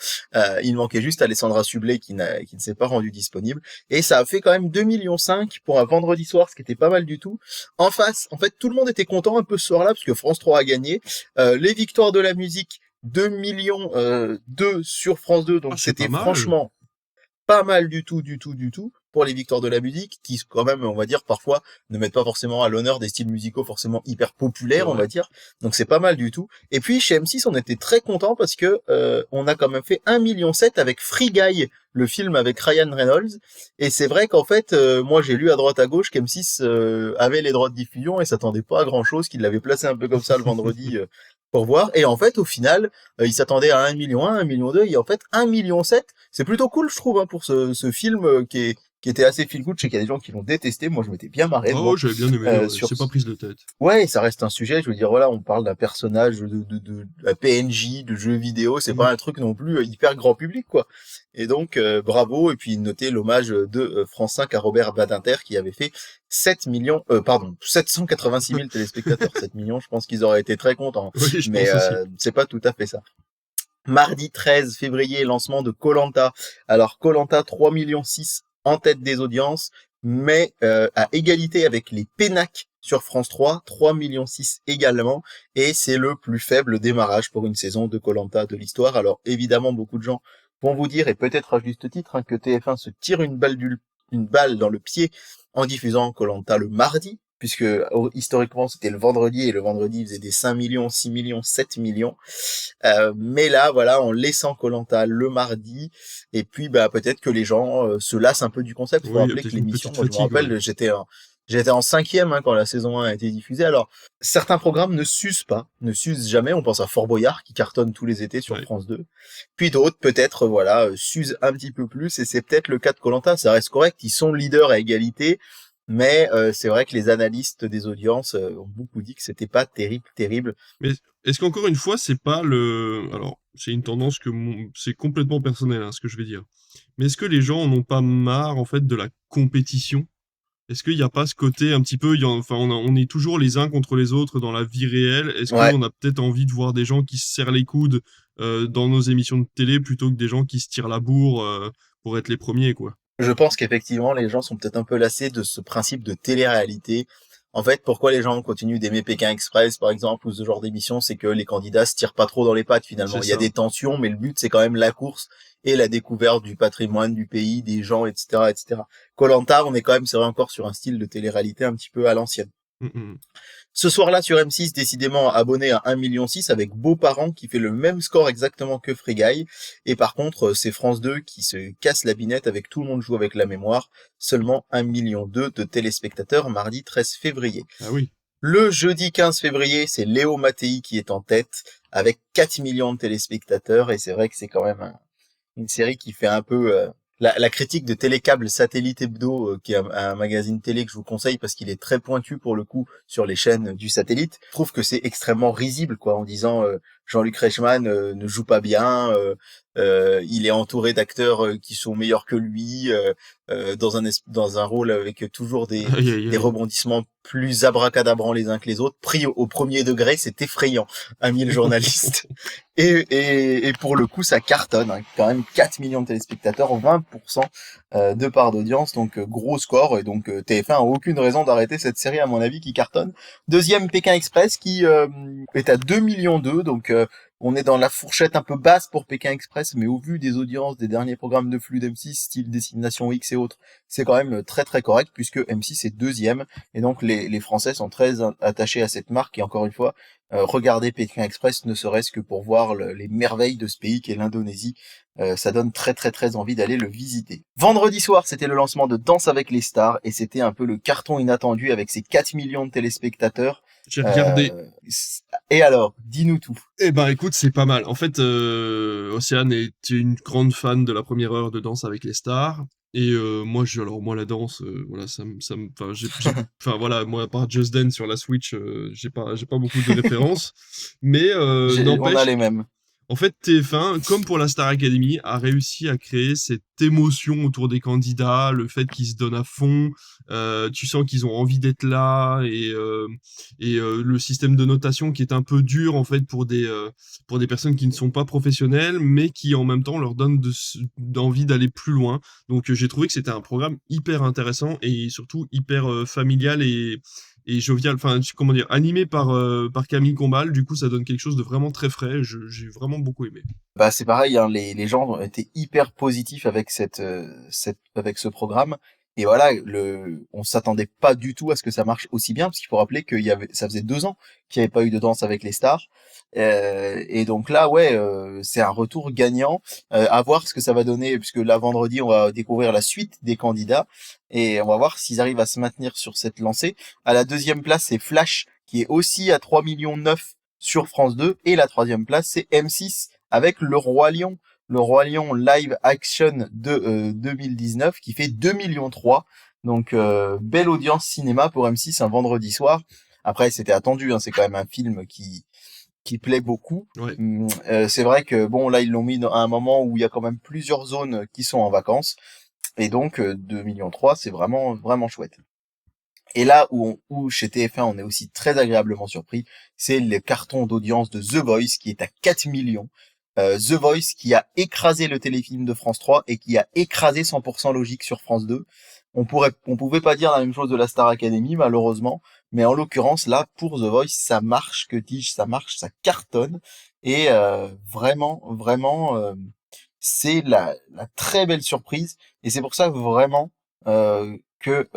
Il manquait juste Alessandra Sublet qui ne s'est pas rendue disponible. Et ça a fait quand même 2,5 millions pour un vendredi soir, ce qui était pas mal du tout. En face, en fait, tout le monde était content un peu ce soir-là parce que France 3 a gagné. Les victoires de la musique, 2 millions 2 sur France 2, Ah, donc c'est pas c'était mal. franchement pas mal du tout pour les victoires de la musique, qui quand même, on va dire, parfois ne mettent pas forcément à l'honneur des styles musicaux forcément hyper C'est populaires, on vrai. va dire. Donc c'est pas mal du tout. Et puis chez M6, on était très content parce que on a quand même fait 1,7 million avec Free Guy, le film avec Ryan Reynolds. Et c'est vrai qu'en fait, moi j'ai lu à droite à gauche qu'M6 avait les droits de diffusion et s'attendait pas à grand chose, qu'il l'avait placé un peu comme ça le vendredi pour voir. Et en fait, au final, il s'attendait à 1,1 million, 1,2 million, et en fait 1,7 million, c'est plutôt cool, je trouve, hein, pour ce film qui était assez feel good. Je sais qu'il y a des gens qui l'ont détesté. Moi, je m'étais bien marré Oh, devant. j'avais bien aimé, ouais. Sur C'est pas prise de tête. Ouais, ça reste un sujet. Je veux dire, voilà, on parle d'un personnage de la PNJ, de jeux vidéo. C'est pas Mhm. un truc non plus hyper grand public, quoi. Et donc, bravo. Et puis, notez l'hommage de France 5 à Robert Badinter qui avait fait 7 millions, pardon, 786 000 téléspectateurs. 7 millions, je pense qu'ils auraient été très contents. Oui, je Mais pense aussi. c'est pas tout à fait ça. Mardi 13 février, lancement de koh. Alors koh 3 millions 6 en tête des audiences, mais à égalité avec les Pénac sur France 3, 3 millions 6 également, et c'est le plus faible démarrage pour une saison de koh de l'histoire. Alors évidemment, beaucoup de gens vont vous dire, et peut-être à juste titre, hein, que TF1 se tire une balle dans le pied en diffusant koh le mardi, puisque historiquement c'était le vendredi, et le vendredi il faisait des 5 millions, 6 millions, 7 millions. Mais là, voilà, en laissant koh le mardi, et puis bah peut-être que les gens se lassent un peu du concept. Faut Oui, il y a rappeler que peut-être une l'émission, petite moi je me fatigue, ouais. rappelle, j'étais en cinquième hein, quand la saison 1 a été diffusée. Alors certains programmes ne s'usent pas, ne s'usent jamais. On pense à Fort Boyard qui cartonne tous les étés sur Ouais. France 2. Puis d'autres peut-être voilà s'usent un petit peu plus, et c'est peut-être le cas de koh. Ça reste correct, ils sont leaders à égalité. Mais c'est vrai que les analystes des audiences ont beaucoup dit que c'était pas terrible, terrible. Mais est-ce qu'encore une fois, c'est pas le... Alors, c'est une tendance c'est complètement personnel, hein, ce que je vais dire. Mais est-ce que les gens en ont pas marre, en fait, de la compétition? Est-ce qu'il n'y a pas ce côté un petit peu... Enfin, on est toujours les uns contre les autres dans la vie réelle. Est-ce Ouais. qu'on a peut-être envie de voir des gens qui se serrent les coudes dans nos émissions de télé plutôt que des gens qui se tirent la bourre pour être les premiers, quoi? Je pense qu'effectivement, les gens sont peut-être un peu lassés de ce principe de télé-réalité. En fait, pourquoi les gens continuent d'aimer Pékin Express, par exemple, ou ce genre d'émission, c'est que les candidats se tirent pas trop dans les pattes, finalement. C'est Il y a ça. des tensions, mais le but, c'est quand même la course et la découverte du patrimoine du pays, des gens, etc., etc. Koh-Lanta, on est quand même, c'est vrai, encore sur un style de télé-réalité un petit peu à l'ancienne. Mm. Ce soir-là, sur M6, décidément abonné à 1,6 million avec Beaux-Parents qui fait le même score exactement que Free Guy. Et par contre, c'est France 2 qui se casse la binette avec Tout le monde joue avec la mémoire. Seulement 1,2 million de téléspectateurs mardi 13 février. Ah oui. Le jeudi 15 février, c'est Léo Mattei qui est en tête avec 4 millions de téléspectateurs. Et c'est vrai que c'est quand même une série qui fait un peu... La critique de Télécable Satellite Hebdo, qui est un magazine télé que je vous conseille parce qu'il est très pointu pour le coup sur les chaînes du satellite, trouve que c'est extrêmement risible, quoi, en disant Jean-Luc Reichmann ne joue pas bien, il est entouré d'acteurs qui sont meilleurs que lui, dans un rôle avec toujours Aïe, aïe, des aïe. rebondissements plus abracadabrants les uns que les autres. Pris au premier degré, c'est effrayant, ami le journaliste. Et pour le coup, ça cartonne, hein. Quand même 4 millions de téléspectateurs, 20% de part d'audience, donc gros score. Et donc TF1 a aucune raison d'arrêter cette série, à mon avis, qui cartonne. Deuxième, Pékin Express, qui est à 2,2 millions, donc on est dans la fourchette un peu basse pour Pékin Express, mais au vu des audiences des derniers programmes de flux d'M6, style Destination X et autres, c'est quand même très très correct, puisque M6 est deuxième, et donc les Français sont très attachés à cette marque, et encore une fois, regardez Pékin Express, ne serait-ce que pour voir les merveilles de ce pays qu'est l'Indonésie. Ça donne très très très envie d'aller le visiter. Vendredi soir, c'était le lancement de Danse avec les stars, et c'était un peu le carton inattendu avec ses 4 millions de téléspectateurs. J'ai regardé. Et alors, dis-nous tout. Eh ben écoute, c'est pas mal. En fait, Océane est une grande fan de la première heure de Danse avec les stars. Et moi la danse, voilà, enfin voilà, moi à part Just Dance sur la Switch, j'ai pas beaucoup de références. Mais On a n'empêche, les mêmes. en fait, TF1, comme pour la Star Academy, a réussi à créer cette émotion autour des candidats, le fait qu'ils se donnent à fond, tu sens qu'ils ont envie d'être là, et le système de notation qui est un peu dur en fait pour des personnes qui ne sont pas professionnelles, mais qui en même temps leur donne d'envie d'aller plus loin. Donc j'ai trouvé que c'était un programme hyper intéressant et surtout hyper familial et jovial, enfin comment dire, animé par Camille Combal. Du coup, ça donne quelque chose de vraiment très frais. J'ai vraiment beaucoup aimé. Bah c'est pareil, hein, les gens ont été hyper positifs avec avec ce programme. Et voilà, on s'attendait pas du tout à ce que ça marche aussi bien, parce qu'il faut rappeler ça faisait 2 ans qu'il n'y avait pas eu de Danse avec les stars. Et donc là, ouais, c'est un retour gagnant. À voir ce que ça va donner, puisque là vendredi, on va découvrir la suite des candidats et on va voir s'ils arrivent à se maintenir sur cette lancée. À la deuxième place, c'est Flash, qui est aussi à 3,9 millions sur France 2, et la troisième place, c'est M6 avec Le Roi Lion. Le Roi Lion live action de 2019 qui fait 2,3 millions. Donc belle audience cinéma pour M6 un vendredi soir. Après c'était attendu, hein, c'est quand même un film qui plaît beaucoup. Ouais. C'est vrai que bon là ils l'ont mis à un moment où il y a quand même plusieurs zones qui sont en vacances, et donc 2,3 millions, c'est vraiment vraiment chouette. Et là où chez TF1 on est aussi très agréablement surpris, c'est le carton d'audience de The Voice qui est à 4 millions. The Voice qui a écrasé le téléfilm de France 3 et qui a écrasé 100% Logique sur France 2. On pouvait pas dire la même chose de la Star Academy, malheureusement, mais en l'occurrence là pour The Voice ça marche, que dis-je, ça marche, ça cartonne, et vraiment vraiment c'est la très belle surprise, et c'est pour ça vraiment que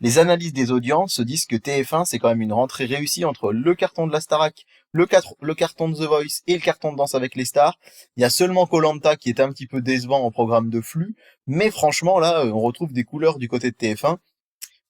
les analyses des audiences se disent que TF1, c'est quand même une rentrée réussie entre le carton de la Starac, le carton de The Voice et le carton de Danse avec les stars. Il y a seulement Koh-Lanta qui est un petit peu décevant en programme de flux, mais franchement, là, on retrouve des couleurs du côté de TF1.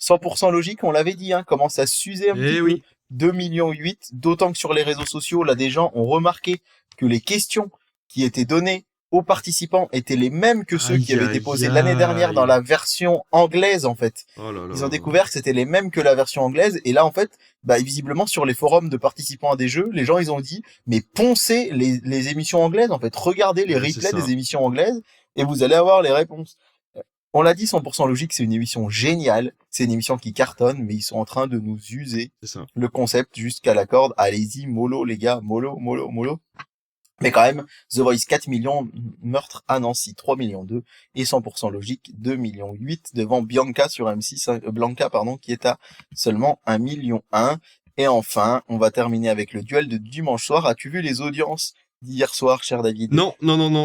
100% Logique, on l'avait dit, hein, commence à s'user un petit Eh peu. oui. 2,8 millions, d'autant que sur les réseaux sociaux, là, des gens ont remarqué que les questions qui étaient données aux participants étaient les mêmes que ceux qui Aïe, avaient été aïe, posés l'année dernière dans aïe. la version anglaise, en fait. Oh là Ils ont là. découvert que c'était les mêmes que la version anglaise, et là, en fait, bah, visiblement, sur les forums de participants à des jeux, les gens, ils ont dit, mais poncez les émissions anglaises, en fait, regardez les Ouais, c'est replays ça. des émissions anglaises, et vous allez avoir les réponses. On l'a dit, 100% Logique, c'est une émission géniale, c'est une émission qui cartonne, mais ils sont en train de nous user C'est ça. le concept jusqu'à la corde. Allez-y, mollo, les gars, mollo, mollo, mollo. Mais quand même, The Voice 4 millions, Meurtre à Nancy 3 millions 2 et 100% logique 2 millions 8 devant Bianca sur M6, Blanca pardon, qui est à seulement 1 million 1. Et enfin, on va terminer avec le duel de dimanche soir. As-tu vu les audiences d'hier soir, cher David? Non,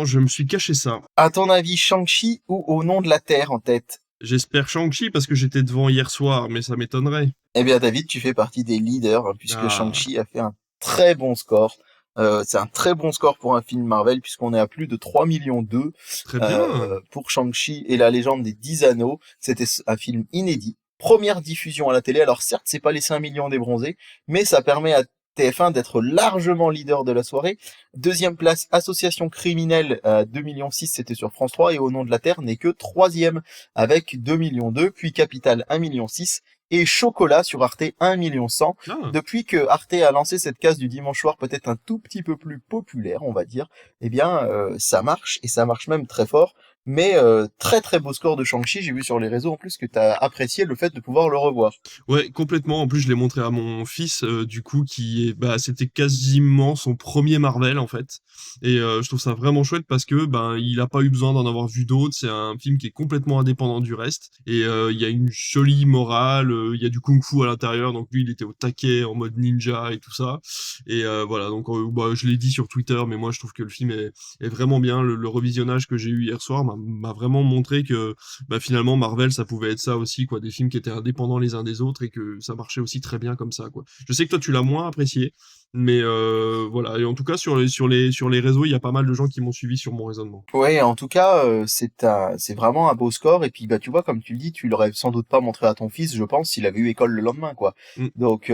je me suis caché ça. À ton avis, Shang-Chi ou Au nom de la Terre en tête? J'espère Shang-Chi parce que j'étais devant hier soir, mais ça m'étonnerait. Eh bien, David, tu fais partie des leaders, hein, puisque Ah, Shang-Chi a fait un très bon score. C'est un très bon score pour un film Marvel, puisqu'on est à plus de 3 millions 2 très bien. pour Shang-Chi et la légende des 10 anneaux. C'était un film inédit. Première diffusion à la télé. Alors certes, c'est pas les 5 millions des bronzés, mais ça permet à TF1 d'être largement leader de la soirée. Deuxième place, Association criminelle, 2 millions 6, c'était sur France 3, et Au nom de la Terre n'est que troisième, avec 2 millions 2, puis Capital 1 million 6, et Chocolat sur Arte 1 million 100. Ah. Depuis que Arte a lancé cette case du dimanche soir peut-être un tout petit peu plus populaire, on va dire, eh bien ça marche, et ça marche même très fort. Mais très très beau score de Shang-Chi, j'ai vu sur les réseaux en plus que t'as apprécié le fait de pouvoir le revoir. Ouais, complètement. En plus, je l'ai montré à mon fils, du coup, c'était quasiment son premier Marvel, en fait. Et je trouve ça vraiment chouette parce que, il a pas eu besoin d'en avoir vu d'autres. C'est un film qui est complètement indépendant du reste. Et il y a une jolie morale, il y a du kung-fu à l'intérieur. Donc lui, il était au taquet, en mode ninja et tout ça. Et voilà, donc je l'ai dit sur Twitter, mais moi, je trouve que le film est vraiment bien. Le revisionnage que j'ai eu hier soir m'a vraiment montré que finalement Marvel ça pouvait être ça aussi, quoi, des films qui étaient indépendants les uns des autres et que ça marchait aussi très bien comme ça, quoi. Je sais que toi tu l'as moins apprécié, mais voilà, et en tout cas sur les réseaux il y a pas mal de gens qui m'ont suivi sur mon raisonnement. Ouais, en tout cas, c'est vraiment un beau score. Et puis, bah, tu vois, comme tu le dis, tu l'aurais sans doute pas montré à ton fils, je pense, s'il avait eu école le lendemain, quoi. Mm. Donc,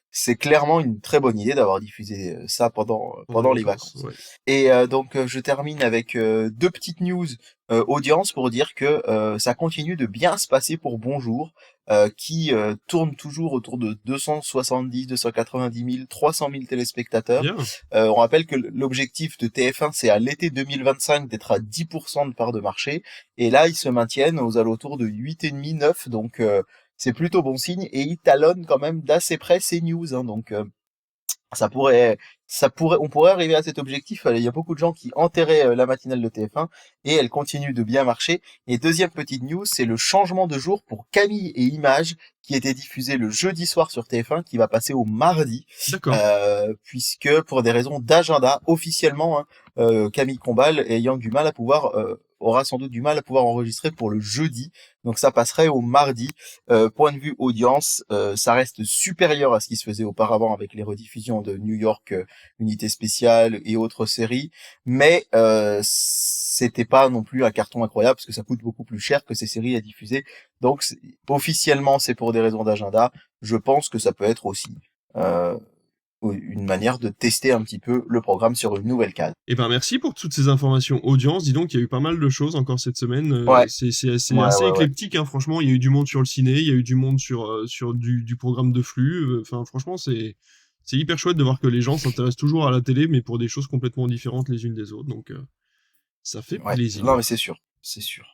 c'est clairement une très bonne idée d'avoir diffusé ça pendant les vacances. Ouais. Et donc, je termine avec deux petites news audience pour dire que ça continue de bien se passer pour Bonjour, qui tourne toujours autour de 270, 290 000, 300 000 téléspectateurs. Bien. On rappelle que l'objectif de TF1, c'est à l'été 2025 d'être à 10% de part de marché. Et là, ils se maintiennent aux alentours de 8,5, 9. Donc, c'est plutôt bon signe. Et ils talonnent quand même d'assez près ces news. Hein, donc, on pourrait arriver à cet objectif. Il y a beaucoup de gens qui enterraient la matinale de TF1 et elle continue de bien marcher. Et deuxième petite news, c'est le changement de jour pour Camille et Images qui était diffusé le jeudi soir sur TF1 qui va passer au mardi. D'accord. Puisque pour des raisons d'agenda, officiellement, Camille Combal ayant du mal à pouvoir aura sans doute du mal à pouvoir enregistrer pour le jeudi, donc ça passerait au mardi. Point de vue audience, ça reste supérieur à ce qui se faisait auparavant avec les rediffusions de New York, Unité spéciale et autres séries, mais c'était pas non plus un carton incroyable parce que ça coûte beaucoup plus cher que ces séries à diffuser. Donc officiellement c'est pour des raisons d'agenda. Je pense que ça peut être aussi une manière de tester un petit peu le programme sur une nouvelle case. Et merci pour toutes ces informations audience. Dis donc, il y a eu pas mal de choses encore cette semaine. Ouais. C'est assez éclectique, hein, franchement. Il y a eu du monde sur le ciné, il y a eu du monde sur du programme de flux. Enfin, franchement, c'est hyper chouette de voir que les gens s'intéressent toujours à la télé, mais pour des choses complètement différentes les unes des autres. Donc, ça fait plaisir. Non, mais c'est sûr, c'est sûr.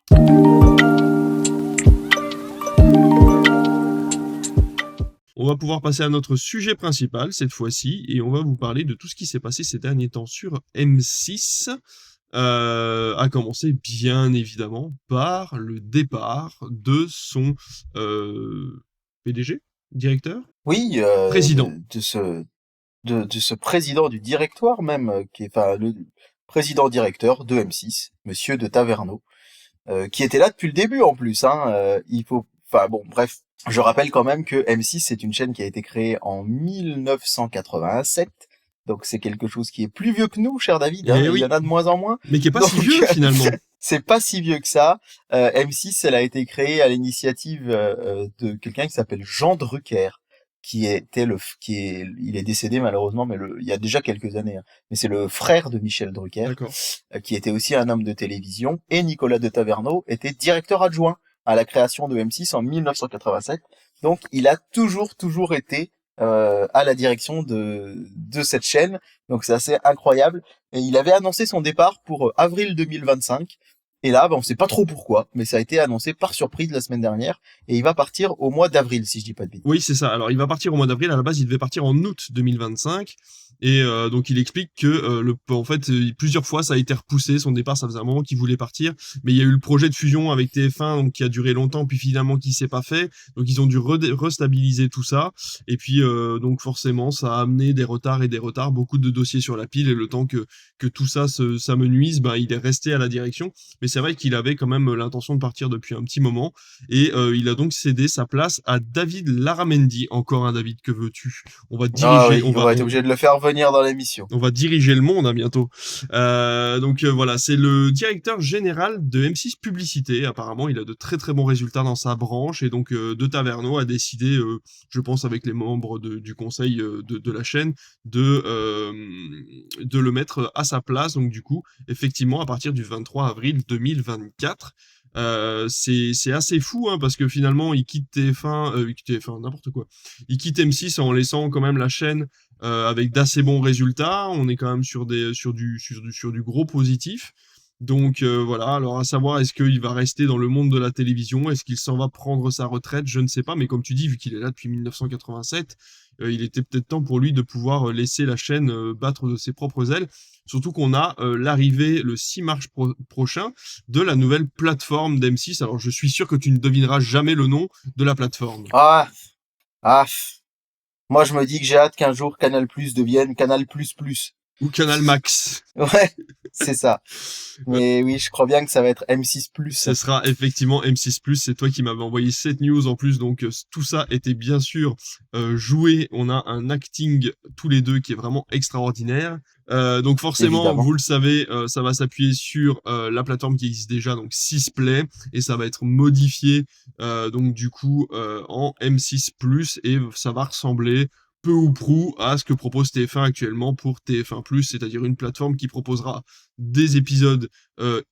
On va pouvoir passer à notre sujet principal cette fois-ci, et on va vous parler de tout ce qui s'est passé ces derniers temps sur M6, à commencer bien évidemment par le départ de son PDG, directeur, oui, président, de ce président du directoire même, qui est le président directeur de M6, Monsieur de Taverneau, qui était là depuis le début en plus. Bref. Je rappelle quand même que M6, c'est une chaîne qui a été créée en 1987. Donc c'est quelque chose qui est plus vieux que nous, cher David. Hein, oui. Il y en a de moins en moins. Mais qui est pas si vieux finalement. C'est pas si vieux que ça. M6, elle a été créée à l'initiative de quelqu'un qui s'appelle Jean Drucker, il est décédé malheureusement, mais il y a déjà quelques années. Hein, mais c'est le frère de Michel Drucker, qui était aussi un homme de télévision. Et Nicolas de Taverneau était directeur adjoint à la création de M6 en 1987. Donc, il a toujours été à la direction de cette chaîne. Donc, c'est assez incroyable. Et il avait annoncé son départ pour avril 2025. Et là, on sait pas trop pourquoi, mais ça a été annoncé par surprise la semaine dernière, et il va partir au mois d'avril, si je dis pas de bêtises. Oui, c'est ça. Alors, il va partir au mois d'avril. À la base, il devait partir en août 2025. Et donc, il explique que en fait, plusieurs fois, ça a été repoussé. Son départ, ça faisait un moment qu'il voulait partir. Mais il y a eu le projet de fusion avec TF1, donc qui a duré longtemps, puis finalement qui s'est pas fait. Donc, ils ont dû restabiliser tout ça. Et puis, donc forcément, ça a amené des retards, beaucoup de dossiers sur la pile. Et le temps que tout ça s'amenuise, il est resté à la direction. Mais c'est vrai qu'il avait quand même l'intention de partir depuis un petit moment. Et il a donc cédé sa place à David Larramendy. Encore un David, que veux-tu? On va diriger, on va être obligé de le faire venir dans l'émission. On va diriger le monde bientôt. Donc voilà, c'est le directeur général de M6 Publicité. Apparemment, il a de très très bons résultats dans sa branche. Et donc, De Taverneau a décidé, je pense avec les membres du conseil de la chaîne, de le mettre à sa place. Donc du coup, effectivement, à partir du 23 avril 2024, c'est assez fou, hein, parce que finalement il quitte TF1, n'importe quoi. Il quitte M6 en laissant quand même la chaîne avec d'assez bons résultats. On est quand même sur du gros positif. Donc voilà, alors à savoir, est-ce qu'il va rester dans le monde de la télévision? Est-ce qu'il s'en va prendre sa retraite? Je ne sais pas, mais comme tu dis, vu qu'il est là depuis 1987, il était peut-être temps pour lui de pouvoir laisser la chaîne battre de ses propres ailes. Surtout qu'on a l'arrivée le 6 mars prochain de la nouvelle plateforme d'M6. Alors je suis sûr que tu ne devineras jamais le nom de la plateforme. Ah, moi je me dis que j'ai hâte qu'un jour Canal+ devienne Canal++. Ou Canal Max. Ouais, c'est ça. Mais oui, je crois bien que ça va être M6+. Ce sera effectivement M6+. C'est toi qui m'avais envoyé cette news en plus, donc tout ça était bien sûr joué. On a un acting tous les deux qui est vraiment extraordinaire. Donc forcément, Évidemment. vous le savez, ça va s'appuyer sur la plateforme qui existe déjà, donc 6play, et ça va être modifié donc du coup en M6+, et ça va ressembler peu ou prou à ce que propose TF1 actuellement pour TF1+, c'est-à-dire une plateforme qui proposera des épisodes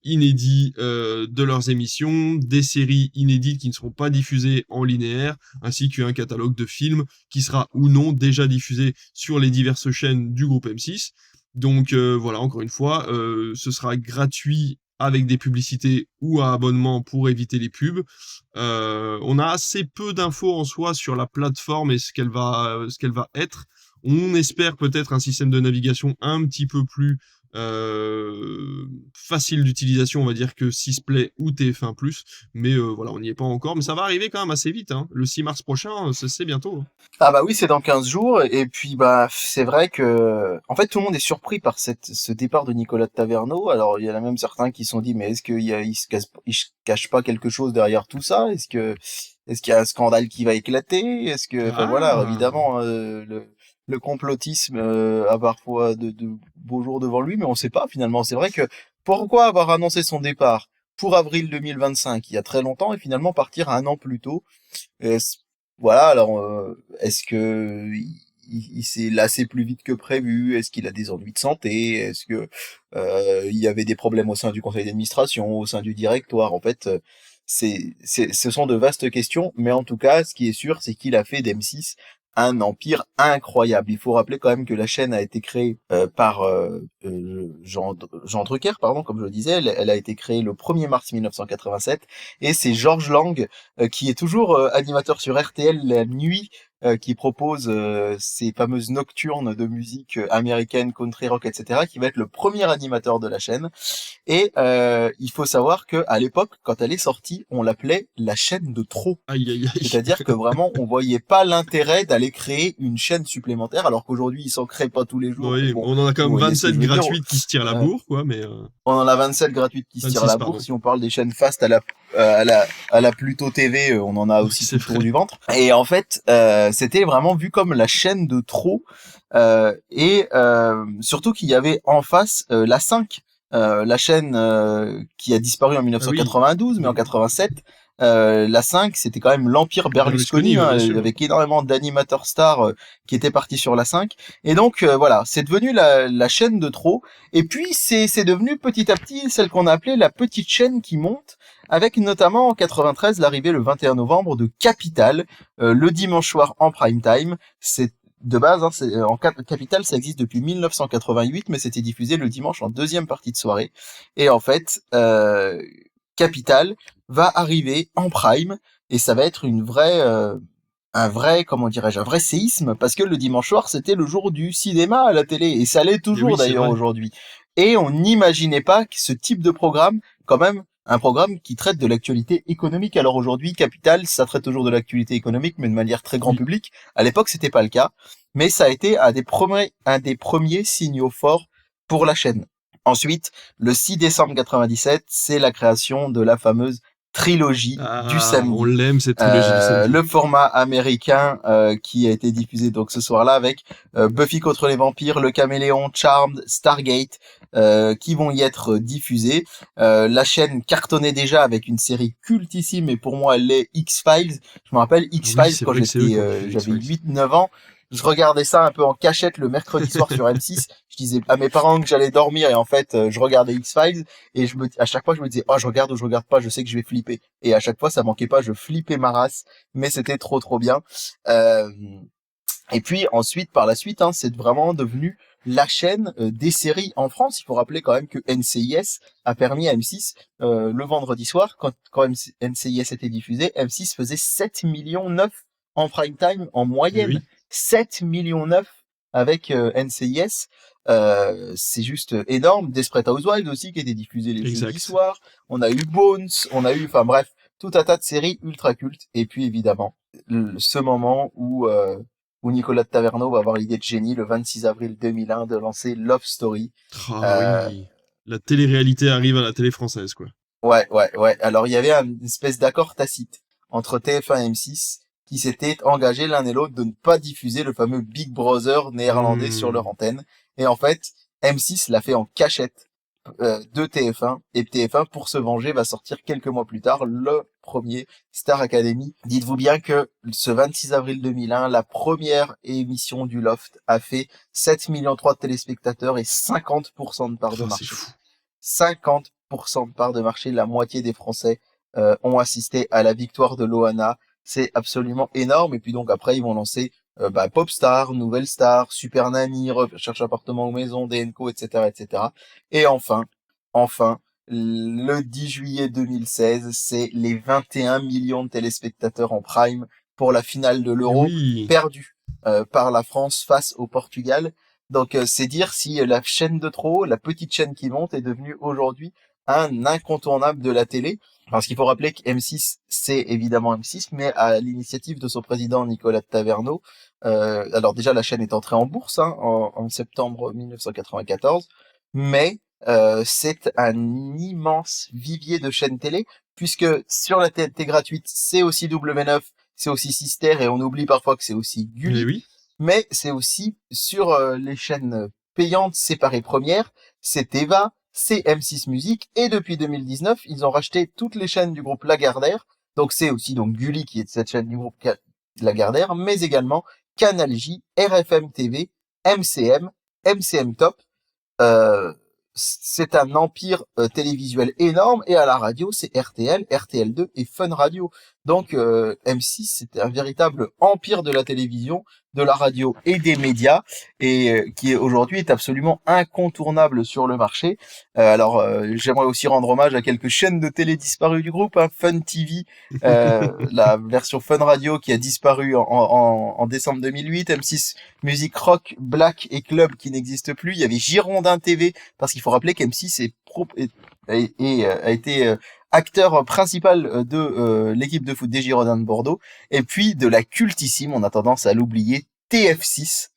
inédits de leurs émissions, des séries inédites qui ne seront pas diffusées en linéaire, ainsi qu'un catalogue de films qui sera ou non déjà diffusé sur les diverses chaînes du groupe M6. Donc voilà, encore une fois, ce sera gratuit avec des publicités ou à abonnement pour éviter les pubs. On a assez peu d'infos en soi sur la plateforme et ce qu'elle va être. On espère peut-être un système de navigation un petit peu plus facile d'utilisation, on va dire, que 6play ou TF1+, mais voilà, on n'y est pas encore, mais ça va arriver quand même assez vite, hein. Le 6 mars prochain, c'est bientôt. Ah bah oui, c'est dans 15 jours, et puis c'est vrai que, en fait, tout le monde est surpris par ce départ de Nicolas de Taverneau. Alors, il y en a même certains qui se sont dit, mais est-ce il se cache pas quelque chose derrière tout ça? Est-ce qu'il y a un scandale qui va éclater? Enfin voilà, évidemment, le complotisme a parfois de beaux jours devant lui, mais on sait pas finalement. C'est vrai que pourquoi avoir annoncé son départ pour avril 2025, il y a très longtemps, et finalement partir un an plus tôt? Voilà, alors est-ce que il s'est lassé plus vite que prévu? Est-ce qu'il a des ennuis de santé? Est-ce que il y avait des problèmes au sein du conseil d'administration, au sein du directoire? En fait, ce sont de vastes questions, mais en tout cas, ce qui est sûr, c'est qu'il a fait d'M6 un empire incroyable. Il faut rappeler quand même que la chaîne a été créée par Jean Drucker, pardon, comme je le disais. Elle a été créée le 1er mars 1987, et c'est Georges Lang qui est toujours animateur sur RTL la nuit, qui propose ces fameuses nocturnes de musique américaine, country rock, etc., qui va être le premier animateur de la chaîne. Et il faut savoir que à l'époque, quand elle est sortie, on l'appelait la chaîne de trop. Aïe, aïe, aïe. C'est-à-dire que vraiment, on voyait pas l'intérêt d'aller créer une chaîne supplémentaire, alors qu'aujourd'hui, ils s'en créent pas tous les jours. Oui, Bon, on en a quand même vous voyez 27 ce que je veux dire. gratuites qui se tirent la bourre, quoi, mais... On en a 27 gratuites qui se tirent 26, la pardon. bourre. Si on parle des chaînes fast à la Pluto TV, on en a aussi C'est tout le tour vrai. du ventre. Et en fait, c'était vraiment vu comme la chaîne de trop, et surtout qu'il y avait en face la 5, la chaîne qui a disparu en 1992, mais en 87. La 5, c'était quand même l'empire Berlusconi, Berlusconi, bien sûr. avec énormément d'animateurs stars qui étaient partis sur la 5. Et donc voilà, c'est devenu la chaîne de trop. Et puis c'est devenu petit à petit celle qu'on a appelée la petite chaîne qui monte, avec notamment en 93 l'arrivée le 21 novembre de Capital, le dimanche soir en prime time. de base, hein, Capital, ça existe depuis 1988, mais c'était diffusé le dimanche en deuxième partie de soirée. Et en fait, Capital va arriver en prime et ça va être un vrai, comment dirais-je, un vrai séisme parce que le dimanche soir, c'était le jour du cinéma à la télé et ça l'est Et toujours oui, c'est d'ailleurs vrai. aujourd'hui. Et on n'imaginait pas que ce type de programme, quand même, un programme qui traite de l'actualité économique. Alors aujourd'hui, Capital, ça traite toujours de l'actualité économique, mais de manière très grand Oui. public. À l'époque, c'était pas le cas, mais ça a été un des premiers signaux forts pour la chaîne. Ensuite, le 6 décembre 97, c'est la création de la fameuse trilogie du Ah, on samedi. l'aime cette trilogie du samedi. Le format américain qui a été diffusé donc ce soir-là avec Buffy contre les vampires, Le Caméléon, Charmed, Stargate qui vont y être diffusés. La chaîne cartonnait déjà avec une série cultissime et pour moi elle l'est, X-Files. Je me rappelle Ah oui, X-Files c'est quand vrai que c'est eux qui ont diffusé j'avais X-Files. 8-9 ans. Je regardais ça un peu en cachette le mercredi soir sur M6. Je disais à mes parents que j'allais dormir et en fait je regardais X-Files et à chaque fois je me disais oh je regarde ou je regarde pas, je sais que je vais flipper. Et à chaque fois ça manquait pas, je flippais ma race, mais c'était trop bien. Euh, et puis ensuite par la suite, hein, c'est vraiment devenu la chaîne des séries en France. Il faut rappeler quand même que NCIS a permis à M6 le vendredi soir quand NCIS était diffusé, M6 faisait 7 millions 9 en prime time en Et moyenne. oui, 7 millions 9 avec NCIS. C'est juste énorme. Desperate Housewives aussi qui était diffusé les jeudis exact. soirs. On a eu Bones, enfin bref, tout un tas de séries ultra cultes. Et puis évidemment, ce moment où Nicolas de Taverneau va avoir l'idée de génie le 26 avril 2001 de lancer Love Story. Ah Euh, oui. La télé-réalité arrive à la télé française, quoi. ouais. Alors il y avait une espèce d'accord tacite entre TF1 et M6 qui s'étaient engagés l'un et l'autre de ne pas diffuser le fameux Big Brother néerlandais sur leur Hmm. antenne. Et en fait, M6 l'a fait en cachette de TF1 et TF1 pour se venger va sortir quelques mois plus tard le premier Star Academy. Dites-vous bien que ce 26 avril 2001, la première émission du Loft a fait 7 millions 3 de téléspectateurs et 50% de part de Ah, c'est marché. fou. 50% de part de marché, la moitié des Français ont assisté à la victoire de Loana. C'est absolument énorme. Et puis donc après, ils vont lancer Popstar, Nouvelle Star, Super Nanny, Recherche appartement ou maison, DNCO, etc., etc. Et enfin, le 10 juillet 2016, c'est les 21 millions de téléspectateurs en prime pour la finale de Et l'Euro, oui. perdue par la France face au Portugal. Donc c'est dire si la chaîne de trop, la petite chaîne qui monte, est devenue aujourd'hui un incontournable de la télé. Parce qu'il faut rappeler que M6, c'est évidemment M6, mais à l'initiative de son président Nicolas de Taverneau. Alors déjà, la chaîne est entrée en bourse en septembre 1994, mais c'est un immense vivier de chaînes télé, puisque sur la TNT gratuite, c'est aussi W9, c'est aussi Sister, et on oublie parfois que c'est aussi Et Gulli, oui. mais c'est aussi sur les chaînes payantes séparées premières, c'est Eva, c'est M6 Musique, et depuis 2019, ils ont racheté toutes les chaînes du groupe Lagardère, donc c'est aussi donc Gulli qui est de cette chaîne du groupe Lagardère, mais également Canal J, RFM TV, MCM, MCM Top, euh, c'est un empire télévisuel énorme et à la radio c'est RTL, RTL2 et Fun Radio. Donc M6 c'est un véritable empire de la télévision, de la radio et des médias et qui aujourd'hui est absolument incontournable sur le marché. J'aimerais aussi rendre hommage à quelques chaînes de télé disparues du groupe, hein, Fun TV, la version Fun Radio qui a disparu en décembre 2008, M6 Musique Rock, Black et Club qui n'existe plus. Il y avait Girondin TV, parce qu'il faut rappeler qu'M6 a été acteur principal de l'équipe de foot des Girondins de Bordeaux, et puis de la cultissime, on a tendance à l'oublier, TF6.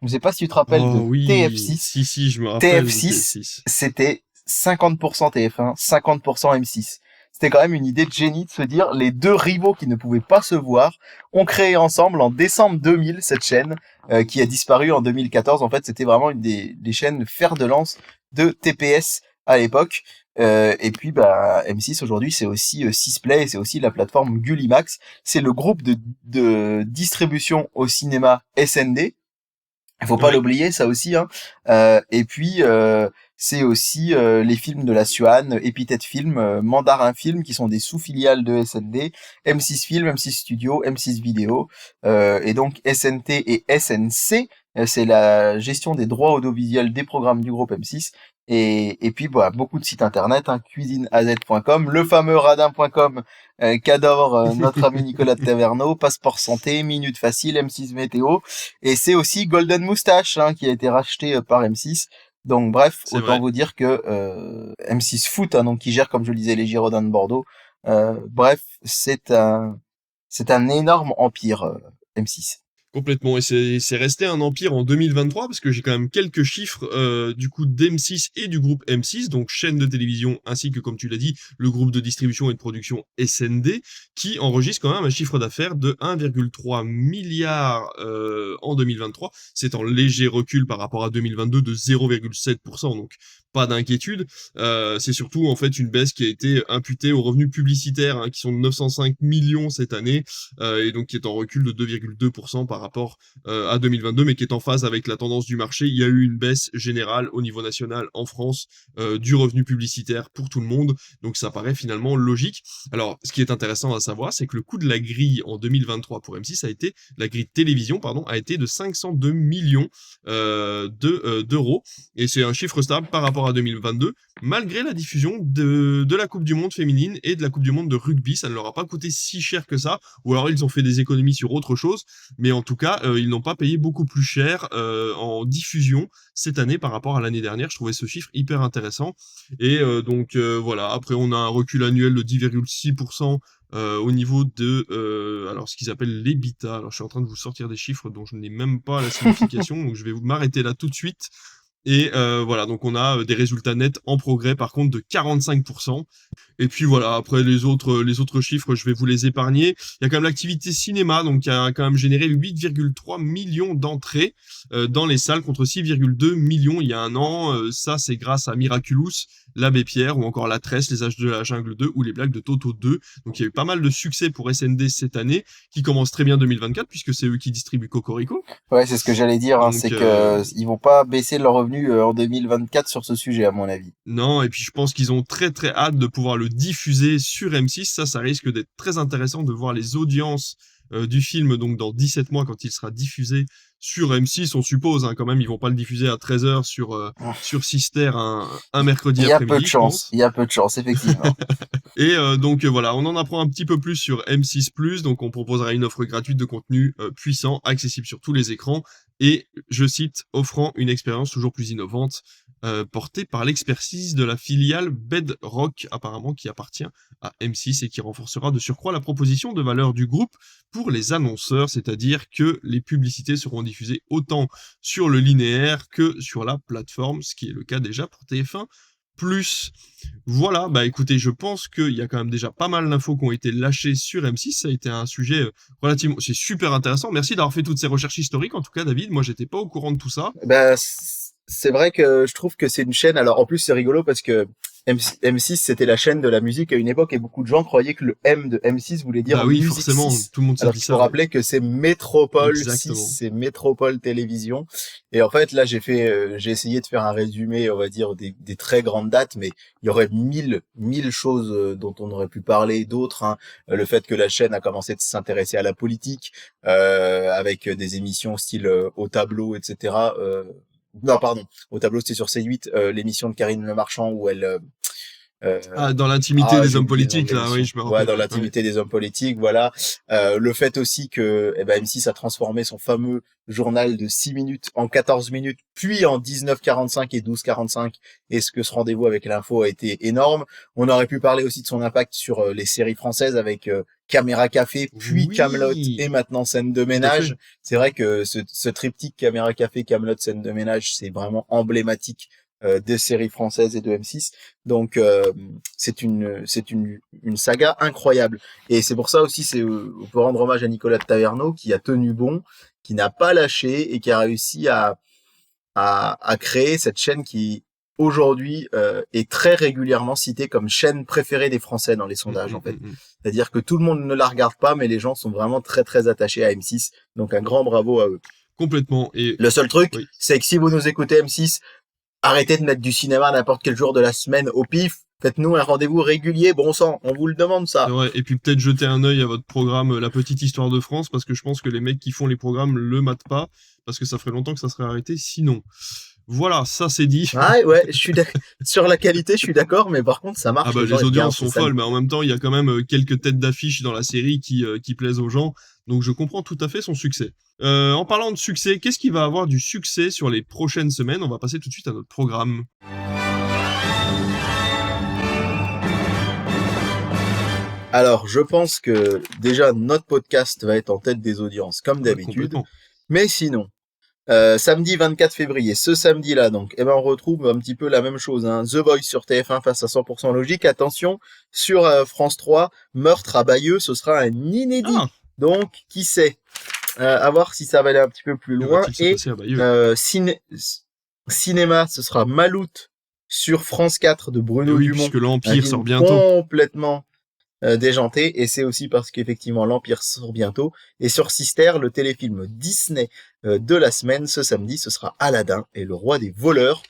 Je ne sais pas si tu te rappelles Oh de oui. TF6. Si, je me rappelle de TF6, TF6. c'était 50% TF1, 50% M6. C'était quand même une idée de génie de se dire les deux rivaux qui ne pouvaient pas se voir ont créé ensemble en décembre 2000 cette chaîne qui a disparu en 2014. En fait, c'était vraiment une des chaînes fer de lance de TPS à l'époque. Et puis M6 aujourd'hui c'est aussi Sisplay et c'est aussi la plateforme Gullimax. C'est le groupe de distribution au cinéma SND. Il faut pas Oui. l'oublier, ça aussi, hein. Et puis c'est aussi les films de la Suan, Epithet Film, Mandarin Film, qui sont des sous-filiales de SND, M6 Film, M6 Studio, M6 Vidéo, et donc SNT et SNC, c'est la gestion des droits audiovisuels des programmes du groupe M6. Et puis voilà, beaucoup de sites internet, hein, cuisineaz.com, le fameux radin.com qu'adore notre ami Nicolas de Taverneau, Passeport Santé, Minute Facile, M6 Météo, et c'est aussi Golden Moustache, hein, qui a été racheté par M6. Donc bref, C'est autant vrai. vous dire que M6 Foot, hein, donc qui gère, comme je le disais, les Girondins de Bordeaux. Bref, c'est un énorme empire, M6. Complètement, et c'est resté un empire en 2023 parce que j'ai quand même quelques chiffres du coup d'M6 et du groupe M6, donc chaîne de télévision ainsi que, comme tu l'as dit, le groupe de distribution et de production SND, qui enregistre quand même un chiffre d'affaires de 1,3 milliard en 2023. C'est en léger recul par rapport à 2022 de 0,7%, donc pas d'inquiétude. C'est surtout en fait une baisse qui a été imputée aux revenus publicitaires, hein, qui sont de 905 millions cette année, et donc qui est en recul de 2,2% par rapport à 2022, mais qui est en phase avec la tendance du marché. Il y a eu une baisse générale au niveau national en France du revenu publicitaire pour tout le monde, donc ça paraît finalement logique. Alors, ce qui est intéressant à savoir, c'est que le coût de la grille en 2023 pour M6 la grille de télévision, pardon, a été de 502 millions d'euros, et c'est un chiffre stable par rapport à 2022, malgré la diffusion de la Coupe du Monde féminine et de la Coupe du Monde de rugby. Ça ne leur a pas coûté si cher que ça, ou alors ils ont fait des économies sur autre chose, mais en tout cas, ils n'ont pas payé beaucoup plus cher en diffusion cette année par rapport à l'année dernière. Je trouvais ce chiffre hyper intéressant. Et donc voilà, après on a un recul annuel de 10,6% au niveau de alors ce qu'ils appellent l'EBITDA. Alors je suis en train de vous sortir des chiffres dont je n'ai même pas la signification, donc je vais m'arrêter là tout de suite. Et voilà, donc on a des résultats nets en progrès par contre de 45%. Et puis voilà, après les autres chiffres, je vais vous les épargner. Il y a quand même l'activité cinéma, donc qui a quand même généré 8,3 millions d'entrées dans les salles contre 6,2 millions il y a un an. Ça, c'est grâce à Miraculous, l'Abbé Pierre ou encore La Tresse, Les Âges de la Jungle 2 ou Les Blagues de Toto 2. Donc il y a eu pas mal de succès pour SND cette année, qui commence très bien 2024 puisque c'est eux qui distribuent Cocorico. Ouais, c'est ce que j'allais dire, hein, Donc c'est que ils vont pas baisser leurs revenus en 2024 sur ce sujet, à mon avis. non, et puis je pense qu'ils ont très très hâte de pouvoir le diffuser sur M6. Ça risque d'être très intéressant de voir les audiences du film donc dans 17 mois quand il sera diffusé sur M6, on suppose, hein, quand même, ils vont pas le diffuser à 13h sur Sister un mercredi Il y a après-midi, peu de chance, il y a peu de chance, effectivement. Et donc voilà, on en apprend un petit peu plus sur M6+, donc on proposera une offre gratuite de contenu puissant, accessible sur tous les écrans, et, je cite, offrant une expérience toujours plus innovante, portée par l'expertise de la filiale Bedrock, apparemment, qui appartient à M6 et qui renforcera de surcroît la proposition de valeur du groupe pour les annonceurs, c'est-à-dire que les publicités seront diffusées autant sur le linéaire que sur la plateforme, ce qui est le cas déjà pour TF1+. Voilà, bah écoutez, je pense qu'il y a quand même déjà pas mal d'infos qui ont été lâchées sur M6. Ça a été un sujet relativement... C'est super intéressant. Merci d'avoir fait toutes ces recherches historiques, en tout cas, David. Moi, j'étais pas au courant de tout ça. Bah, c'est vrai que je trouve que c'est une chaîne. Alors en plus c'est rigolo parce que M6 c'était la chaîne de la musique à une époque et beaucoup de gens croyaient que le M de M6 voulait dire Bah oui, Musique forcément, 6. tout le monde s'est Alors dit qu'il ça. faut rappeler que c'est Métropole Exactement. 6, c'est Métropole Télévision. Et en fait là j'ai essayé de faire un résumé, on va dire des très grandes dates, mais il y aurait mille choses dont on aurait pu parler, d'autres. Hein. Le fait que la chaîne a commencé à s'intéresser à la politique avec des émissions style Au Tableau, etc. Non, pardon. Au Tableau, c'était sur C8, l'émission de Karine Le Marchand où elle... Dans l'intimité des j'ai hommes oublié le nom politiques, de là, oui, l'émission. je me Ouais, rappelle. dans l'intimité des hommes politiques, voilà. Le fait aussi que M6 a transformé son fameux journal de 6 minutes en 14 minutes, puis en 19h45 et 12h45. Et ce que ce rendez-vous avec l'info a été énorme. On aurait pu parler aussi de son impact sur les séries françaises avec Caméra Café, puis Oui, Kaamelott et maintenant Scène de ménage. C'est vrai que ce triptyque Caméra Café, Kaamelott, Scène de ménage, c'est vraiment emblématique des séries françaises et de M6. Donc c'est une saga incroyable. Et c'est pour ça aussi on peut rendre hommage à Nicolas de Taverneau qui a tenu bon, qui n'a pas lâché et qui a réussi à créer cette chaîne qui aujourd'hui est très régulièrement citée comme chaîne préférée des Français dans les sondages en fait. C'est-à-dire que tout le monde ne la regarde pas, mais les gens sont vraiment très très attachés à M6. Donc un grand bravo à eux. Complètement. Et le seul truc, c'est que si vous nous écoutez M6, arrêtez de mettre du cinéma à n'importe quel jour de la semaine au pif. Faites-nous un rendez-vous régulier, bon sang, on vous le demande ça. C'est vrai. Et puis peut-être jeter un œil à votre programme La Petite Histoire de France, parce que je pense que les mecs qui font les programmes le matent pas, parce que ça ferait longtemps que ça serait arrêté sinon. Voilà, ça c'est dit. Ah ouais, sur la qualité, je suis d'accord, mais par contre, ça marche. Ah bah les gens les aiment bien, audiences sont c'est ça. folles, mais en même temps, il y a quand même quelques têtes d'affiche dans la série qui plaisent aux gens, donc je comprends tout à fait son succès. En parlant de succès, qu'est-ce qui va avoir du succès sur les prochaines semaines? On va passer tout de suite à notre programme. Alors, je pense que déjà notre podcast va être en tête des audiences comme d'habitude, Complètement. mais sinon, samedi 24 février, ce samedi-là, donc, on retrouve un petit peu la même chose, hein. The Voice sur TF1 face à 100% logique. Attention, sur France 3, Meurtre à Bayeux, ce sera un inédit. Ah, Donc, qui sait, à voir si ça va aller un petit peu plus que loin. va-t-il se Et passer à Bayeux? cinéma, ce sera Maloute sur France 4 de Eh Bruno oui, Dumont. puisque Un l'Empire film sort bientôt. complètement déjanté, et c'est aussi parce qu'effectivement l'Empire sort bientôt. Et sur Sister, le téléfilm Disney de la semaine, ce samedi, ce sera Aladdin et le roi des voleurs,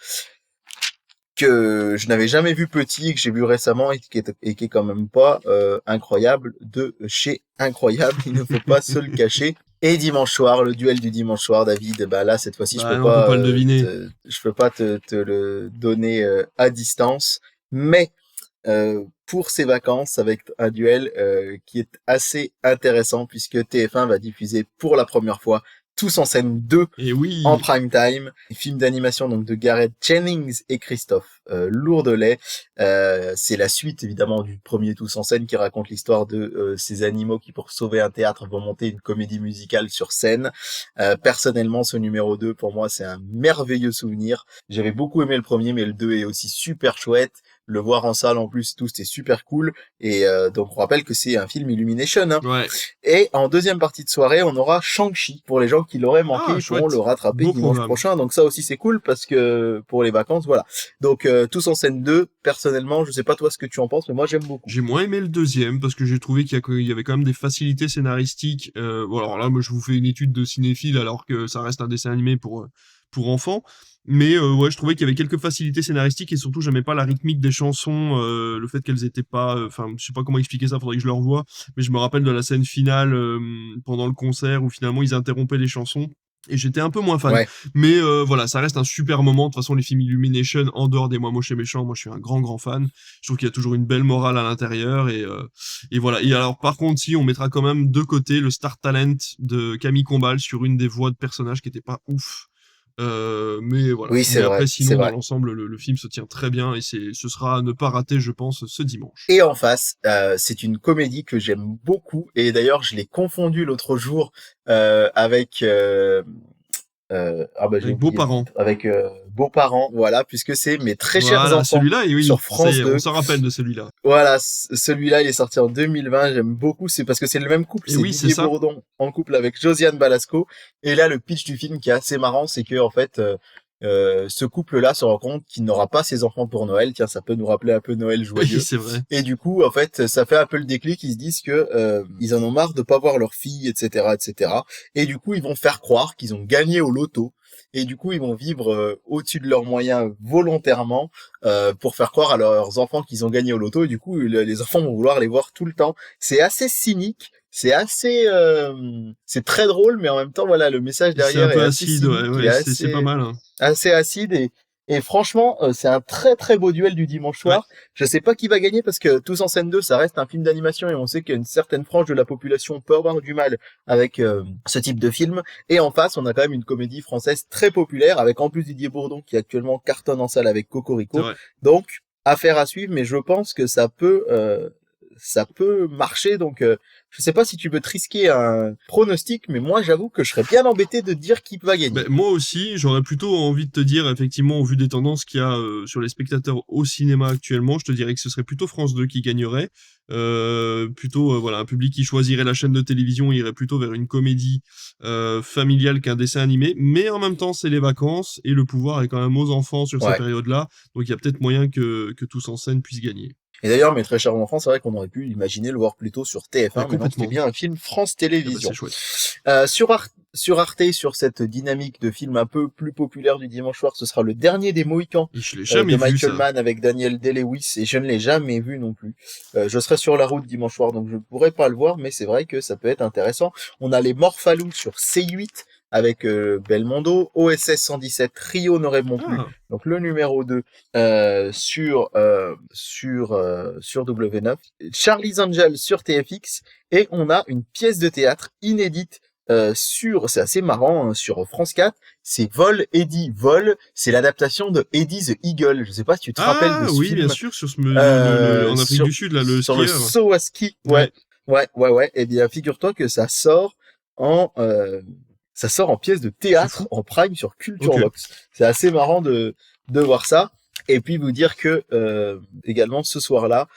que je n'avais jamais vu petit, que j'ai vu récemment et qui est quand même pas incroyable, de chez Incroyable, il ne faut pas se le cacher. Et dimanche soir, le duel du dimanche soir, David, bah là cette fois-ci Bah je peux non, on peut pas le deviner. je peux pas te le donner à distance, mais pour ses vacances avec un duel qui est assez intéressant, puisque TF1 va diffuser pour la première fois Tous en scène 2 Et oui, en prime time, film d'animation donc de Gareth Jennings et Christophe Lourdelet. C'est la suite évidemment du premier Tous en scène, qui raconte l'histoire de ces animaux qui, pour sauver un théâtre, vont monter une comédie musicale sur scène. Personnellement, ce numéro 2 pour moi c'est un merveilleux souvenir. J'avais beaucoup aimé le premier, mais le 2 est aussi super chouette. Le voir en salle en plus, tout c'était super cool. Et donc on rappelle que c'est un film Illumination, hein. ouais. Et en deuxième partie de soirée, on aura Shang-Chi. Pour les gens qui l'auraient manqué, Ah, ils pourront chouette. le rattraper Beau dimanche programme. prochain. Donc ça aussi c'est cool, parce que pour les vacances, voilà. Donc Tous en scène 2, personnellement, je sais pas toi ce que tu en penses, mais moi j'aime beaucoup. J'ai moins aimé le deuxième parce que j'ai trouvé qu'il y avait quand même des facilités scénaristiques. Bon, alors là, moi, je vous fais une étude de cinéphile alors que ça reste un dessin animé pour enfants. Mais ouais, je trouvais qu'il y avait quelques facilités scénaristiques et surtout, j'aimais pas la rythmique des chansons, le fait qu'elles étaient pas... Enfin, je sais pas comment expliquer ça, faudrait que je le revoie. Mais je me rappelle de la scène finale pendant le concert où finalement ils interrompaient les chansons. Et j'étais un peu moins fan. Ouais. Mais voilà, ça reste un super moment. De toute façon, les films Illumination, en dehors des Moi Moche et Méchant, moi je suis un grand fan. Je trouve qu'il y a toujours une belle morale à l'intérieur. Et voilà. Et alors, par contre, si, on mettra quand même de côté le star talent de Camille Combal sur une des voix de personnages qui était pas ouf. Mais voilà. Oui, c'est Mais vrai, après, c'est sinon, vrai. dans l'ensemble, le film se tient très bien et ce sera à ne pas rater, je pense, ce dimanche. Et en face, c'est une comédie que j'aime beaucoup. Et d'ailleurs, je l'ai confondu l'autre jour avec j'ai Avec oublié le Beaux-parents. titre. Avec Beaux-parents, voilà, puisque c'est Mes très chers Voilà, enfants celui-là, et oui, sur ça France y est, 2. on s'en rappelle de celui-là. Voilà, celui-là, il est sorti en 2020. J'aime beaucoup. C'est parce que c'est le même couple. Et C'est oui, c'est Didier ça. Bourdon en couple avec Josiane Balasco. Et là, le pitch du film qui est assez marrant, c'est que en fait, ce couple-là se rend compte qu'il n'aura pas ses enfants pour Noël. Tiens, ça peut nous rappeler un peu Noël Oui, joyeux. c'est vrai. Et du coup, en fait, ça fait un peu le déclic. Ils se disent que ils en ont marre de pas voir leur fille, etc., etc. Et du coup, ils vont faire croire qu'ils ont gagné au loto. Et du coup, ils vont vivre au-dessus de leurs moyens volontairement pour faire croire à leurs enfants qu'ils ont gagné au loto. Et du coup, les enfants vont vouloir les voir tout le temps. C'est assez cynique. C'est assez, c'est très drôle, mais en même temps, voilà, le message C'est un derrière est peu assez acide, cynique, ouais, et c'est pas mal. Hein. assez acide, et franchement, c'est un très très beau duel du dimanche soir. Je sais pas qui va gagner, parce que Tous en scène 2, ça reste un film d'animation, et on sait qu'une certaine frange de la population peut avoir du mal avec ce type de film. Et en face, on a quand même une comédie française très populaire, avec en plus Didier Bourdon qui actuellement cartonne en salle avec Cocorico. Donc, affaire à suivre, mais je pense que ça peut marcher. Donc je sais pas si tu veux te risquer un pronostic, mais moi j'avoue que je serais bien embêté de dire qui va gagner. Ben, moi aussi, j'aurais plutôt envie de te dire, effectivement, au vu des tendances qu'il y a sur les spectateurs au cinéma actuellement, je te dirais que ce serait plutôt France 2 qui gagnerait. Plutôt voilà, un public qui choisirait la chaîne de télévision irait plutôt vers une comédie familiale qu'un dessin animé, mais en même temps c'est les vacances et le pouvoir est quand même aux enfants sur ces périodes-là, donc il y a peut-être moyen que Tous en scène puisse gagner. Et d'ailleurs, Mes très chers enfants, c'est vrai qu'on aurait pu imaginer le voir plutôt sur TF1, mais non, c'était bien un film France Télévisions. Ah bah, c'est chouette. sur Arte, sur cette dynamique de film un peu plus populaire du dimanche soir, ce sera Le Dernier des Mohicans Et je l'ai de jamais vu, Michael ça. Mann avec Daniel Day-Lewis, et je ne l'ai jamais vu non plus. Je serai sur la route dimanche soir, donc je ne pourrai pas le voir, mais c'est vrai que ça peut être intéressant. On a les Morphalous sur C8 avec Belmondo, OSS 117, Rio ne rêvons plus, Ah, donc le numéro 2 sur W9, Charlie's Angel sur TFX, et on a une pièce de théâtre inédite c'est assez marrant, hein, sur France 4, c'est Vol Eddie Vol, c'est l'adaptation de Eddie the Eagle. Je sais pas si tu te rappelles de ce oui, film. bien sûr, sur en Afrique Sur du Sud, là, le sur le skieur. Sawaski. Ouais. Ouais. Eh bien, figure-toi que en ça sort en pièce de C'est théâtre fou. en prime sur Culture Ok. Box. C'est assez marrant de voir ça. Et puis vous dire que également ce soir-là,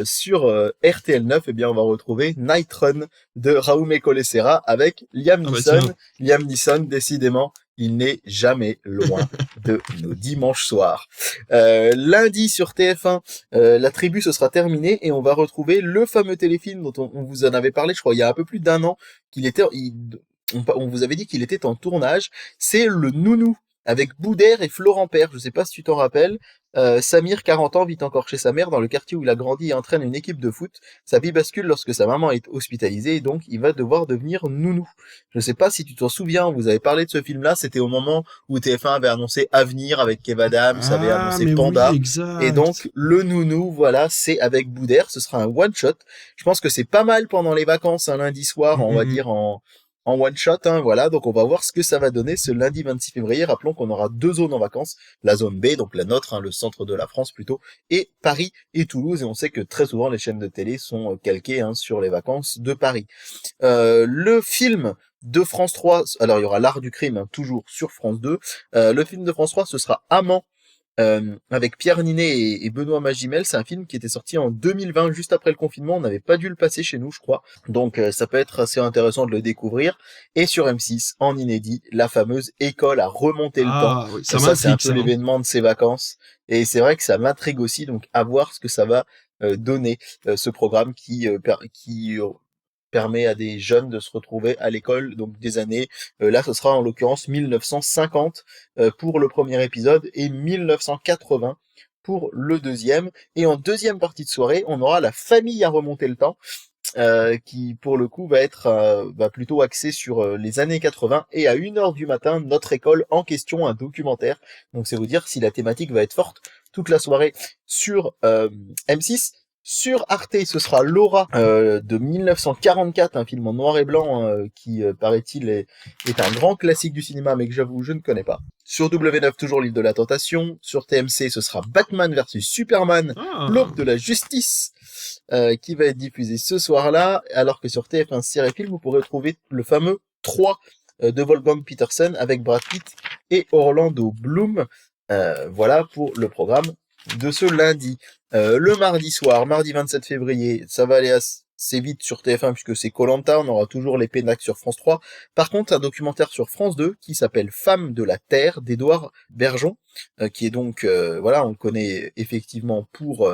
sur RTL 9, eh bien on va retrouver Night Run de Raume Colessera avec Liam Ah bah Neeson. tiens. Liam Neeson, décidément, il n'est jamais loin de nos dimanches soirs. Lundi sur TF1, la tribu ce sera terminé et on va retrouver le fameux téléfilm dont on vous en avait parlé, je crois, il y a un peu plus d'1 an, on vous avait dit qu'il était en tournage. C'est le Nounou avec Boudère et Florent Père. Je sais pas si tu t'en rappelles. Samir, 40 ans, vit encore chez sa mère dans le quartier où il a grandi et entraîne une équipe de foot. Sa vie bascule lorsque sa maman est hospitalisée et donc il va devoir devenir nounou. Je sais pas si tu t'en souviens, vous avez parlé de ce film-là, c'était au moment où TF1 avait annoncé Avenir avec Kev Adams, avait Ah, annoncé mais oui, Panda. Et exact. donc, le nounou, voilà, c'est avec Boudère, ce sera un one-shot. Je pense que c'est pas mal pendant les vacances, un lundi soir, on va dire en one shot, hein, voilà. Donc on va voir ce que ça va donner ce lundi 26 février. Rappelons qu'on aura 2 zones en vacances, la zone B, donc la nôtre, hein, le centre de la France plutôt, et Paris et Toulouse. Et on sait que très souvent les chaînes de télé sont calquées, hein, sur les vacances de Paris. Le film de France 3, alors il y aura L'Art du crime, hein, toujours sur France 2. Le film de France 3, ce sera Amant. Avec Pierre Ninet et Benoît Magimel, c'est un film qui était sorti en 2020, juste après le confinement. On n'avait pas dû le passer chez nous, je crois. Donc ça peut être assez intéressant de le découvrir. Et sur M6, en inédit, la fameuse École à remonter le temps. Ah, oui, ça Ça, c'est un m'intrigue, peu ça. Hein. l'événement de ces vacances. Et c'est vrai que ça m'intrigue aussi, donc à voir ce que ça va donner, ce programme qui permet à des jeunes de se retrouver à l'école, donc des années. Là, ce sera en l'occurrence 1950 pour le premier épisode et 1980 pour le deuxième. Et en deuxième partie de soirée, on aura La famille à remonter le temps, qui pour le coup va plutôt axé sur les années 80. Et à 1h du matin, Notre école en question, un documentaire. Donc c'est vous dire si la thématique va être forte toute la soirée sur M6. Sur Arte, ce sera Laura de 1944, un film en noir et blanc, qui, paraît-il, est un grand classique du cinéma, mais que j'avoue, je ne connais pas. Sur W9, toujours l'île de la tentation. Sur TMC, ce sera Batman versus Superman, Ah. l'aube de la justice, qui va être diffusé ce soir-là, alors que sur TF1 Série Film, vous pourrez trouver le fameux 3 de Wolfgang Petersen avec Brad Pitt et Orlando Bloom. Voilà pour le programme de ce lundi. Le mardi soir, mardi 27 février, ça va aller assez vite sur TF1 puisque c'est Koh-Lanta, on aura toujours les Pénacs sur France 3. Par contre, un documentaire sur France 2 qui s'appelle Femmes de la Terre d'Édouard Bergeon, qui est donc, voilà, on le connaît effectivement pour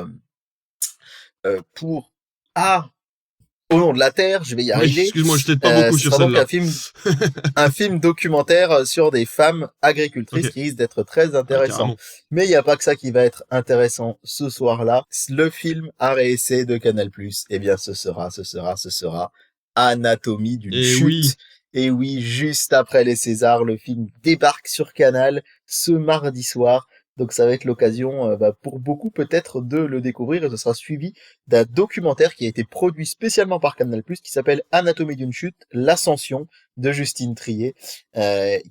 Au nom de la Terre, je vais y Oui, arriver. excuse-moi, je t'aide pas beaucoup Ce sur sera donc celle-là. un film documentaire sur des femmes agricultrices, Ok. qui risque d'être très Ah, intéressant. carrément. Mais il n'y a pas que ça qui va être intéressant ce soir-là. Le film art et essai de Canal+, eh bien ce sera Anatomie d'une Et chute. oui. Et oui, juste après les Césars, le film débarque sur Canal ce mardi soir. Donc ça va être l'occasion, pour beaucoup peut-être, de le découvrir, et ce sera suivi d'un documentaire qui a été produit spécialement par Canal+, qui s'appelle Anatomie d'une chute, l'ascension de Justine Triet,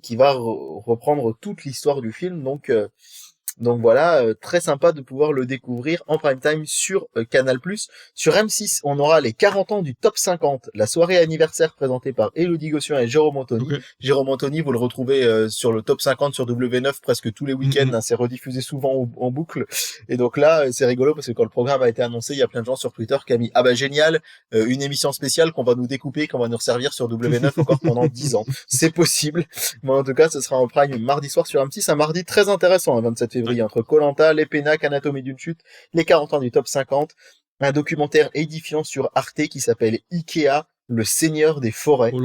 qui va reprendre toute l'histoire du film. Donc voilà, très sympa de pouvoir le découvrir en prime time sur Canal+. Sur M6, on aura les 40 ans du Top 50, la soirée anniversaire présentée par Élodie Gossuin et Jérôme Anthony. Ok. Jérôme Anthony, vous le retrouvez sur le Top 50 sur W9 presque tous les week-ends, hein, c'est rediffusé souvent en boucle. Et donc là, c'est rigolo parce que quand le programme a été annoncé, il y a plein de gens sur Twitter qui a mis « Ah bah génial, une émission spéciale qu'on va nous découper, qu'on va nous resservir sur W9 encore pendant 10 ans. » C'est possible. Mais en tout cas, ce sera en prime mardi soir sur M6, un mardi très intéressant, le 27 février, entre Koh-Lanta, les Pénacs, Anatomie d'une chute, les 40 ans du Top 50, un documentaire édifiant sur Arte qui s'appelle Ikea, Le Seigneur des Forêts, Oh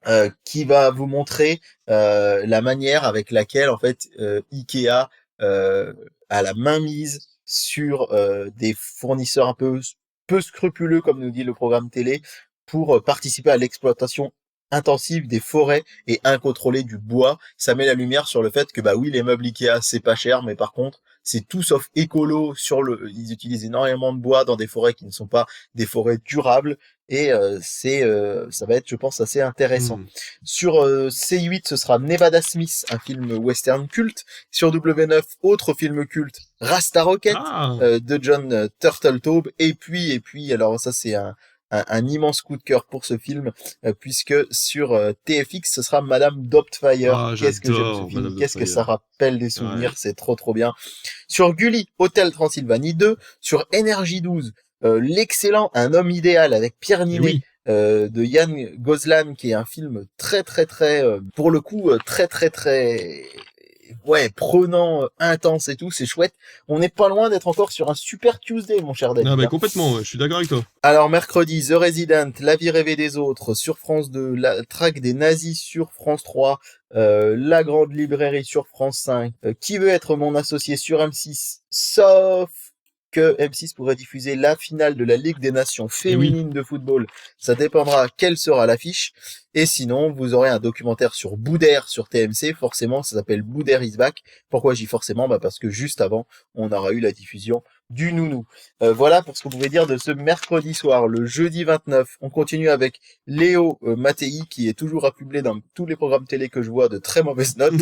là. qui va vous montrer la manière avec laquelle en fait Ikea a la main mise sur des fournisseurs un peu scrupuleux, comme nous dit le programme télé, pour participer à l'exploitation intensive des forêts et incontrôlée du bois. Ça met la lumière sur le fait que bah oui, les meubles Ikea c'est pas cher, mais par contre c'est tout sauf écolo. Ils utilisent énormément de bois dans des forêts qui ne sont pas des forêts durables. Et ça va être, je pense, assez intéressant. Hmm. Sur C8, ce sera Nevada Smith, un film western culte. Sur W9, autre film culte, Rasta Rocket Ah. de John Turteltaub. Et puis, alors ça c'est un immense coup de cœur pour ce film, puisque sur TFX, ce sera Madame Doubtfire. Ah, Qu'est-ce que j'aime ce j'adore film, Madame qu'est-ce que Doubtfire. ça rappelle des souvenirs, Ouais. c'est trop bien. Sur Gulli, Hôtel Transylvanie 2, sur Énergie 12, l'excellent Un homme idéal avec Pierre Et Ninet, oui. de Yann Gozlan, qui est un film très pour le coup très ouais, prenant, intense et tout, c'est chouette. On n'est pas loin d'être encore sur un Super Tuesday, mon cher David. Ah bah hein. complètement, ouais, je suis d'accord avec toi. Alors mercredi, The Resident, La vie rêvée des autres sur France 2, La traque des nazis sur France 3, La grande librairie sur France 5, Qui veut être mon associé sur M6, sauf que M6 pourrait diffuser la finale de la Ligue des Nations Et oui. féminine de football. Ça dépendra quelle sera l'affiche. Et sinon, vous aurez un documentaire sur Boudère sur TMC. Forcément, ça s'appelle Boudère is back. Pourquoi je dis forcément? Bah parce que juste avant, on aura eu la diffusion du Nounou. Voilà pour ce qu'on pouvait dire de ce mercredi soir. Le jeudi 29, on continue avec Léo Mattei, qui est toujours affublé dans tous les programmes télé que je vois de très mauvaises notes.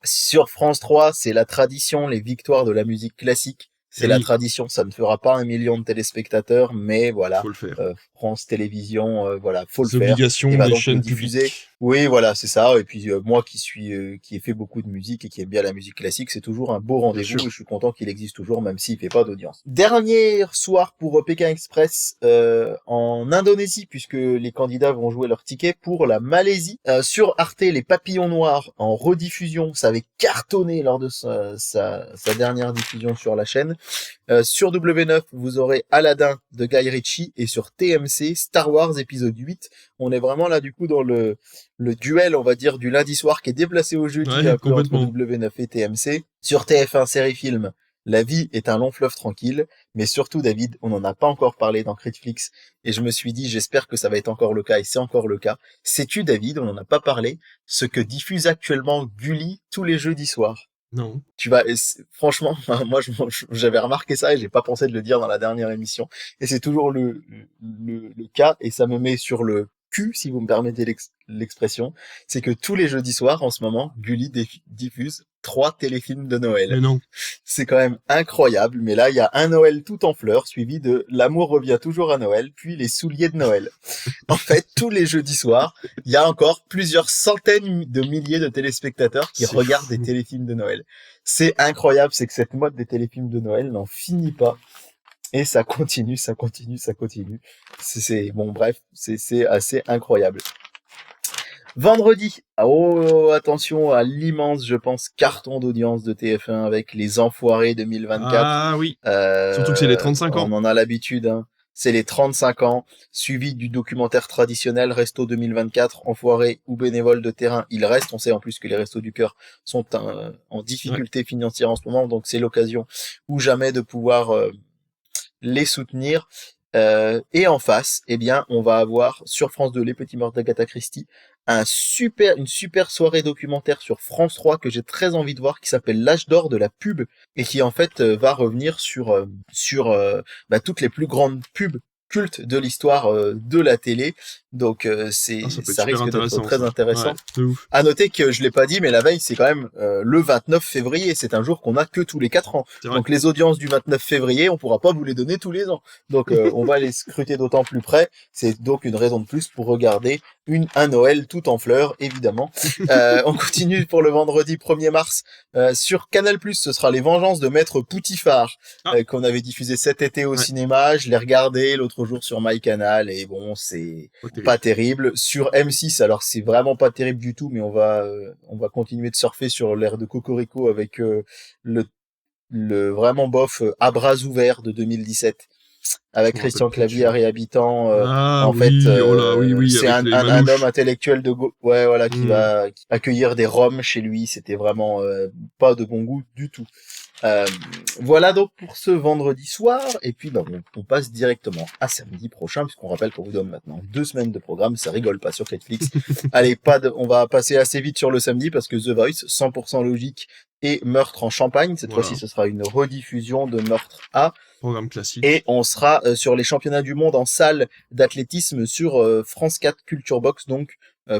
Sur France 3, c'est la tradition, les victoires de la musique classique. C'est Eh la oui. tradition, ça ne fera pas 1 million de téléspectateurs, mais voilà, Faut le faire. France Télévisions, voilà, faut le Les faire. obligations Et va des donc le chaînes diffuser. publiques. Oui, voilà, c'est ça. Et puis moi qui ai fait beaucoup de musique et qui aime bien la musique classique, c'est toujours un beau Bien rendez-vous sûr. et je suis content qu'il existe toujours, même s'il fait pas d'audience. Dernier soir pour Pékin Express en Indonésie, puisque les candidats vont jouer leur ticket pour la Malaisie. Sur Arte, Les Papillons Noirs en rediffusion, ça avait cartonné lors de sa dernière diffusion sur la chaîne. Sur W9, vous aurez Aladdin de Guy Ritchie et sur TMC, Star Wars épisode 8. On est vraiment là du coup dans le duel, on va dire, du lundi soir qui est déplacé au jeudi Ouais, un peu entre complètement. W9 et TMC. Sur TF1 série film, La vie est un long fleuve tranquille. Mais surtout, David, on n'en a pas encore parlé dans Critflix et je me suis dit, j'espère que ça va être encore le cas et c'est encore le cas. Sais-tu, David, on n'en a pas parlé, ce que diffuse actuellement Gulli tous les jeudis soirs? Non. Franchement, moi j'avais remarqué ça et j'ai pas pensé de le dire dans la dernière émission. Et c'est toujours le cas et ça me met sur le cul, si vous me permettez l'expression. C'est que tous les jeudis soirs, en ce moment, Gulli diffuse 3 téléfilms de Noël. Mais non. C'est quand même incroyable, mais là, il y a un Noël tout en fleurs, suivi de L'amour revient toujours à Noël, puis Les souliers de Noël. En fait, tous les jeudis soirs, il y a encore plusieurs centaines de milliers de téléspectateurs qui C'est regardent fou. des téléfilms de Noël. C'est incroyable, c'est que cette mode des téléfilms de Noël n'en finit pas. Et ça continue. Bon, bref, c'est assez incroyable. Vendredi, oh, attention à l'immense, je pense, carton d'audience de TF1 avec Les Enfoirés 2024. Ah oui. Surtout que c'est les 35 ans. On en a l'habitude, hein. C'est les 35 ans, suivi du documentaire traditionnel Resto 2024, Enfoirés ou bénévoles de terrain. Il reste, on sait en plus que les Restos du Cœur sont en difficulté financière en ce moment, donc c'est l'occasion ou jamais de pouvoir les soutenir. Et en face, eh bien, on va avoir sur France 2 Les Petits Morts d'Agatha Christie, une super soirée documentaire sur France 3 que j'ai très envie de voir, qui s'appelle L'âge d'or de la pub et qui en fait va revenir sur toutes les plus grandes pubs cultes de l'histoire de la télé. Donc Ça peut être ça super risque d'être intéressant. très ça. intéressant. Ouais, de ouf. À noter que je l'ai pas dit, mais la veille c'est quand même le 29 février. C'est un jour qu'on a que tous les 4 ans. C'est vrai. Donc les audiences du 29 février, on pourra pas vous les donner tous les ans. Donc on va les scruter d'autant plus près. C'est donc une raison de plus pour regarder un Noël tout en fleurs, évidemment. On continue pour le vendredi 1er mars. Sur Canal+, ce sera Les Vengeances de Maître Poutifard, qu'on avait diffusé cet été au cinéma. Je l'ai regardé l'autre jour sur MyCanal et bon, c'est pas terrible. Sur M6, alors c'est vraiment pas terrible du tout, mais on va continuer de surfer sur l'air de Cocorico avec le vraiment bof À bras ouverts de 2017. avec Je me Christian rappelle plus du Clavier, Habitant. Ah En fait, oui, oh là, oui, c'est avec les un homme manouches. intellectuel ouais, voilà, qui Hmm. va accueillir des Roms chez lui. C'était vraiment pas de bon goût du tout. Voilà donc pour ce vendredi soir. Et puis, bah, on passe directement à samedi prochain, puisqu'on rappelle qu'on vous donne maintenant 2 semaines de programme. Ça rigole pas sur Netflix. Allez, on va passer assez vite sur le samedi parce que The Voice, 100% logique et Meurtre en Champagne. Cette Voilà. fois-ci, ce sera une rediffusion de Meurtre A. Programme classique. Et on sera sur les championnats du monde en salle d'athlétisme sur France 4 Culture Box, donc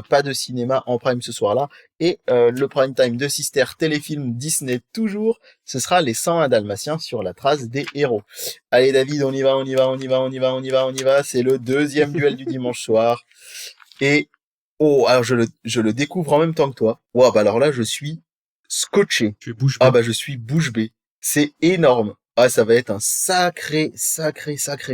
pas de cinéma en prime ce soir-là. Et le prime time de Sister, téléfilm Disney toujours, ce sera les 101 Dalmatiens sur la trace des héros. Allez David, on y va, on y va, on y va, on y va, on y va, on y va. C'est le deuxième duel du dimanche soir. Et oh, alors je le découvre en même temps que toi. Wow, bah alors là je suis scotché. Tu es bouche Ah bée. bah je suis bouche bée. C'est énorme. Ah, ça va être un sacré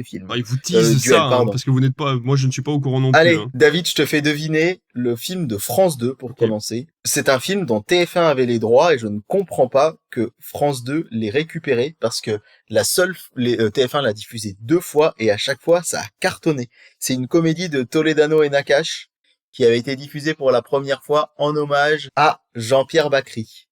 film. Ah, il vous tease Duel, ça, hein, pardon. parce que vous n'êtes pas, moi je ne suis pas au courant non plus. Allez, Hein. David, je te fais deviner le film de France 2 pour Ok. commencer. C'est un film dont TF1 avait les droits et je ne comprends pas que France 2 l'ait récupéré parce que TF1 l'a diffusé 2 fois et à chaque fois ça a cartonné. C'est une comédie de Toledano et Nakache qui avait été diffusée pour la première fois en hommage à Jean-Pierre Bacry.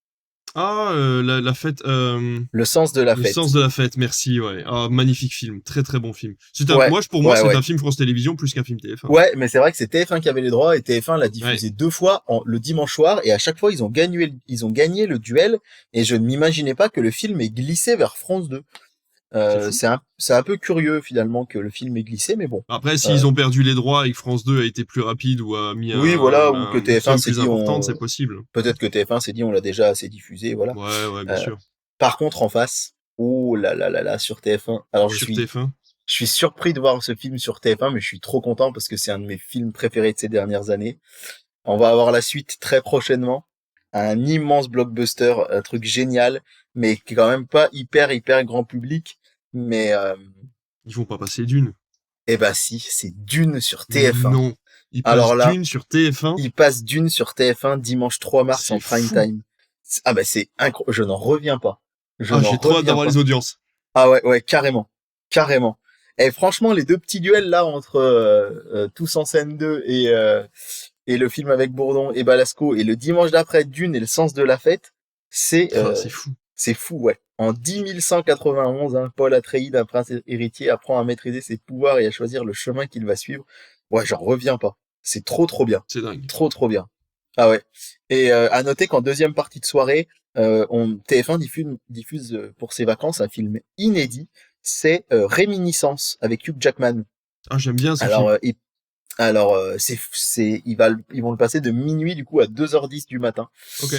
Ah, la fête. Le sens de la Le fête. sens de la fête, merci, ouais. Ah, magnifique film, très très bon film. Ouais, Pour moi, c'est ouais. un film France Télévisions plus qu'un film TF1. Ouais, mais c'est vrai que c'est TF1 qui avait les droits et TF1 l'a diffusé 2 fois le dimanche soir et à chaque fois ils ont gagné le duel et je ne m'imaginais pas que le film ait glissé vers France 2. C'est un peu curieux finalement que le film ait glissé, mais bon. Après, s'ils ont perdu les droits et que France 2 a été plus rapide ou a mis ou que TF1 s'est plus dit importante, c'est possible. Peut-être que TF1 s'est dit on l'a déjà assez diffusé, voilà. Ouais, bien sûr. Par contre, en face, oh là là là là, sur TF1. Alors TF1. Je suis surpris de voir ce film sur TF1, mais je suis trop content parce que c'est un de mes films préférés de ces dernières années. On va avoir la suite très prochainement. Un immense blockbuster, un truc génial, mais qui est quand même pas hyper grand public. Mais ils vont pas passer Dune. Eh ben si, c'est Dune sur TF1. Non, ils passent Dune sur TF1. Ils passent Dune sur TF1 dimanche 3 mars en prime time. Ah bah c'est incroyable, je n'en reviens pas. J'ai trop hâte d'avoir les audiences. Ah ouais, carrément. Et franchement, les 2 petits duels là entre Tous en scène 2 et le film avec Bourdon et Balasco et le dimanche d'après Dune et le sens de la fête, c'est fou. C'est fou, ouais. En 10191, Paul Atreides, un prince héritier, apprend à maîtriser ses pouvoirs et à choisir le chemin qu'il va suivre. Ouais, j'en reviens pas. C'est trop bien. C'est dingue. Trop bien. Ah ouais. Et à noter qu'en deuxième partie de soirée, TF1 diffuse pour ses vacances un film inédit. C'est Réminiscence avec Hugh Jackman. Ah, j'aime bien ce film. Ils vont le passer de minuit du coup à 2h10 du matin. Ok.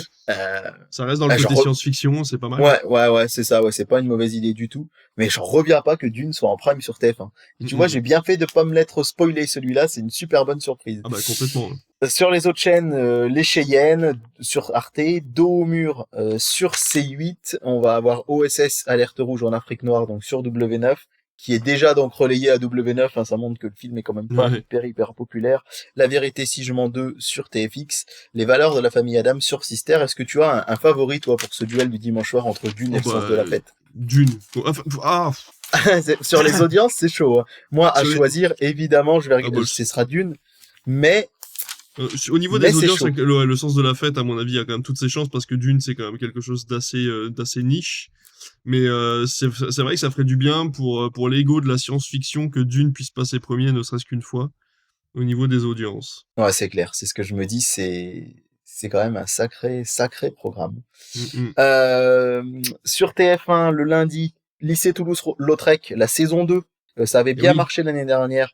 Ça reste dans le côté science-fiction, c'est pas mal. Ouais, c'est ça, ouais, c'est pas une mauvaise idée du tout. Mais j'en reviens pas que Dune soit en prime sur TF1. Et tu vois, j'ai bien fait de pas me l'être spoilé celui-là, c'est une super bonne surprise. Ah bah complètement. Sur les autres chaînes, Les Cheyennes sur Arte, Dos au mur sur C8, on va avoir OSS Alerte Rouge en Afrique Noire donc sur W9. Qui est déjà donc relayé à W9, ça montre que le film est quand même pas hyper populaire. La vérité si je mens 2 sur TFX, Les valeurs de la famille Adam sur Sister. Est-ce que tu as un favori toi pour ce duel du dimanche soir entre Dune et le sens de la fête? Dune. Sur les audiences, c'est chaud. Hein. Moi, à choisir, évidemment, ce sera Dune, mais au niveau des audiences, le sens de la fête, à mon avis, il y a quand même toutes ses chances parce que Dune, c'est quand même quelque chose d'assez niche. Mais c'est vrai que ça ferait du bien pour l'ego de la science-fiction que Dune puisse passer premier, ne serait-ce qu'une fois, au niveau des audiences. Ouais, c'est clair. C'est ce que je me dis. C'est quand même un sacré programme. Sur TF1, le lundi, Lycée Toulouse-Lautrec, la saison 2. Ça avait bien marché l'année dernière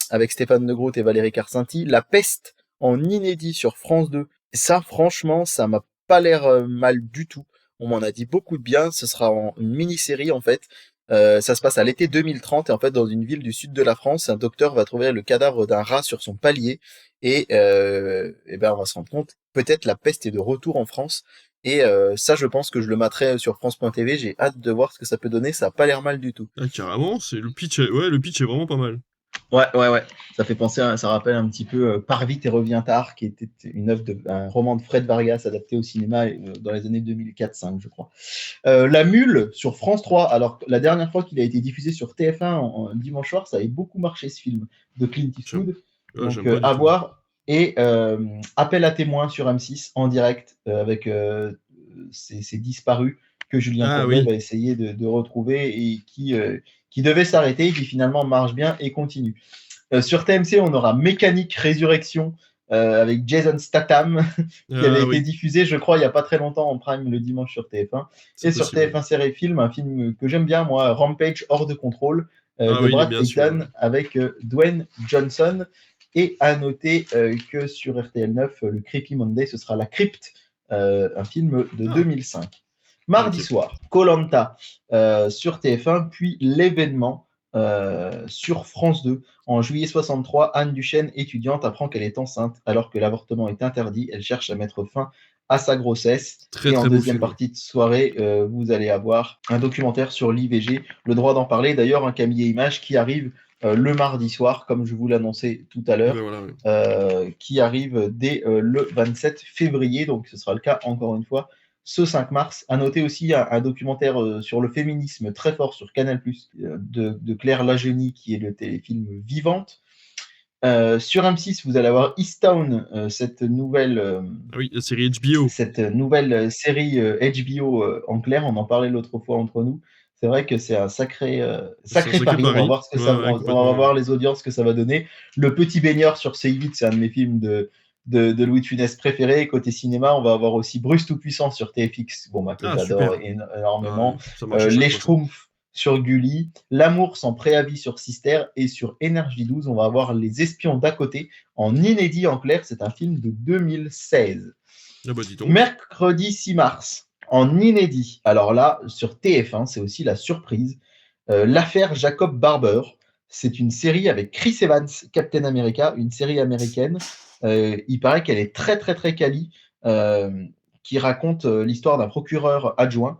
avec Stéphane de Groot et Valérie Carcinti. La peste en inédit sur France 2. Ça, franchement, ça m'a pas l'air mal du tout. On m'en a dit beaucoup de bien. Ce sera une mini-série en fait. Ça se passe à l'été 2030 et en fait dans une ville du sud de la France, un docteur va trouver le cadavre d'un rat sur son palier et on va se rendre compte peut-être la peste est de retour en France et ça je pense que je le mettrai sur France.tv. J'ai hâte de voir ce que ça peut donner. Ça a pas l'air mal du tout. Ah carrément, le pitch est vraiment pas mal. Ouais. Ça fait penser, ça rappelle un petit peu Pars vite et reviens tard, qui était un roman de Fred Vargas adapté au cinéma dans les années 2004-5, je crois. La Mule sur France 3. Alors, la dernière fois qu'il a été diffusé sur TF1 en dimanche soir, ça avait beaucoup marché ce film de Clint J'aime Eastwood. j'aime Donc, pas du à tout. voir. Et Appel à témoins sur M6 en direct avec ces disparus que Julien Ah Courbet oui. va essayer de retrouver et qui devait s'arrêter, qui finalement marche bien et continue. Sur TMC, on aura Mécanique Résurrection avec Jason Statham, qui avait Ah été oui, diffusé, je crois, il n'y a pas très longtemps en prime le dimanche sur TF1. c'est Et sur possible. TF1 Série Film, un film que j'aime bien, moi, Rampage hors de contrôle, Ah de oui, il est Brad bien celui-là, ouais. Payton avec Dwayne Johnson. Et à noter que sur RTL9, le Creepy Monday, ce sera La Crypte, un film de Ah, 2005. Mardi ok. soir, koh sur TF1, puis L'événement sur France 2. En juillet 63, Anne Duchesne, étudiante, apprend qu'elle est enceinte alors que l'avortement est interdit. Elle cherche à mettre fin à sa grossesse. Très Et en très beau deuxième film. partie de soirée, vous allez avoir un documentaire sur l'IVG, le droit d'en parler. D'ailleurs, un Camille et Images qui arrive le mardi soir, comme je vous l'annonçais tout à Ben l'heure, voilà, ouais. qui arrive dès le 27 février. Donc, ce sera le cas, encore une fois, ce 5 mars. À noter aussi un documentaire sur le féminisme très fort sur Canal+, de Claire Lagenie, qui est le téléfilm Vivante. Sur M6, vous allez avoir Easttown, Ah oui, la série HBO. cette nouvelle série HBO en clair. On en parlait l'autre fois entre nous. C'est vrai que c'est un C'est un sacré sacré pari. On va pari. voir Ouais, on va complètement, ouais. voir les audiences que ça va donner. Le Petit Baigneur sur C8, c'est un de mes films de Louis de Funès préférés. Côté cinéma, on va avoir aussi Bruce Tout-Puissant sur TFX, bon, bah, que Ah, j'adore super. Ah, énormément. ça marche à chaque Les fois, ça. Schtroumpfs sur Gulli. L'amour sans préavis sur Sister. Et sur Énergie 12, on va avoir Les Espions d'à côté en inédit en clair. C'est un film de 2016. Ah bah dis donc. Mercredi 6 mars, en inédit. Alors là, sur TF1, c'est aussi la surprise. L'affaire Jacob Barber. C'est une série avec Chris Evans, Captain America, une série américaine. Il paraît qu'elle est très très très quali, qui raconte l'histoire d'un procureur adjoint,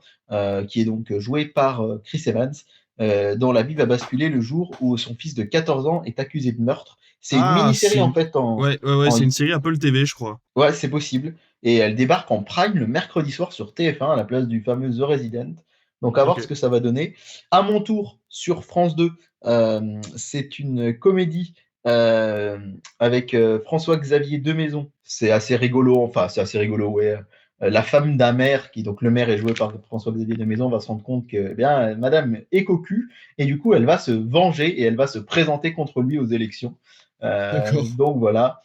qui est donc joué par Chris Evans, dont la vie va basculer le jour où son fils de 14 ans est accusé de meurtre. C'est une Ah, mini-série en fait ouais, en c'est une série Apple TV, je crois. Ouais, c'est possible. Et elle débarque en prime le mercredi soir sur TF1 à la place du fameux The Resident. Donc à voir ce Ok. que ça va donner. À mon tour, sur France 2, c'est une comédie avec François-Xavier Demaison. C'est assez rigolo, enfin c'est assez rigolo, ouais. La femme d'un maire, donc le maire est joué par François-Xavier Demaison, va se rendre compte que madame est cocu, et du coup elle va se venger et elle va se présenter contre lui aux élections. D'accord. Donc voilà.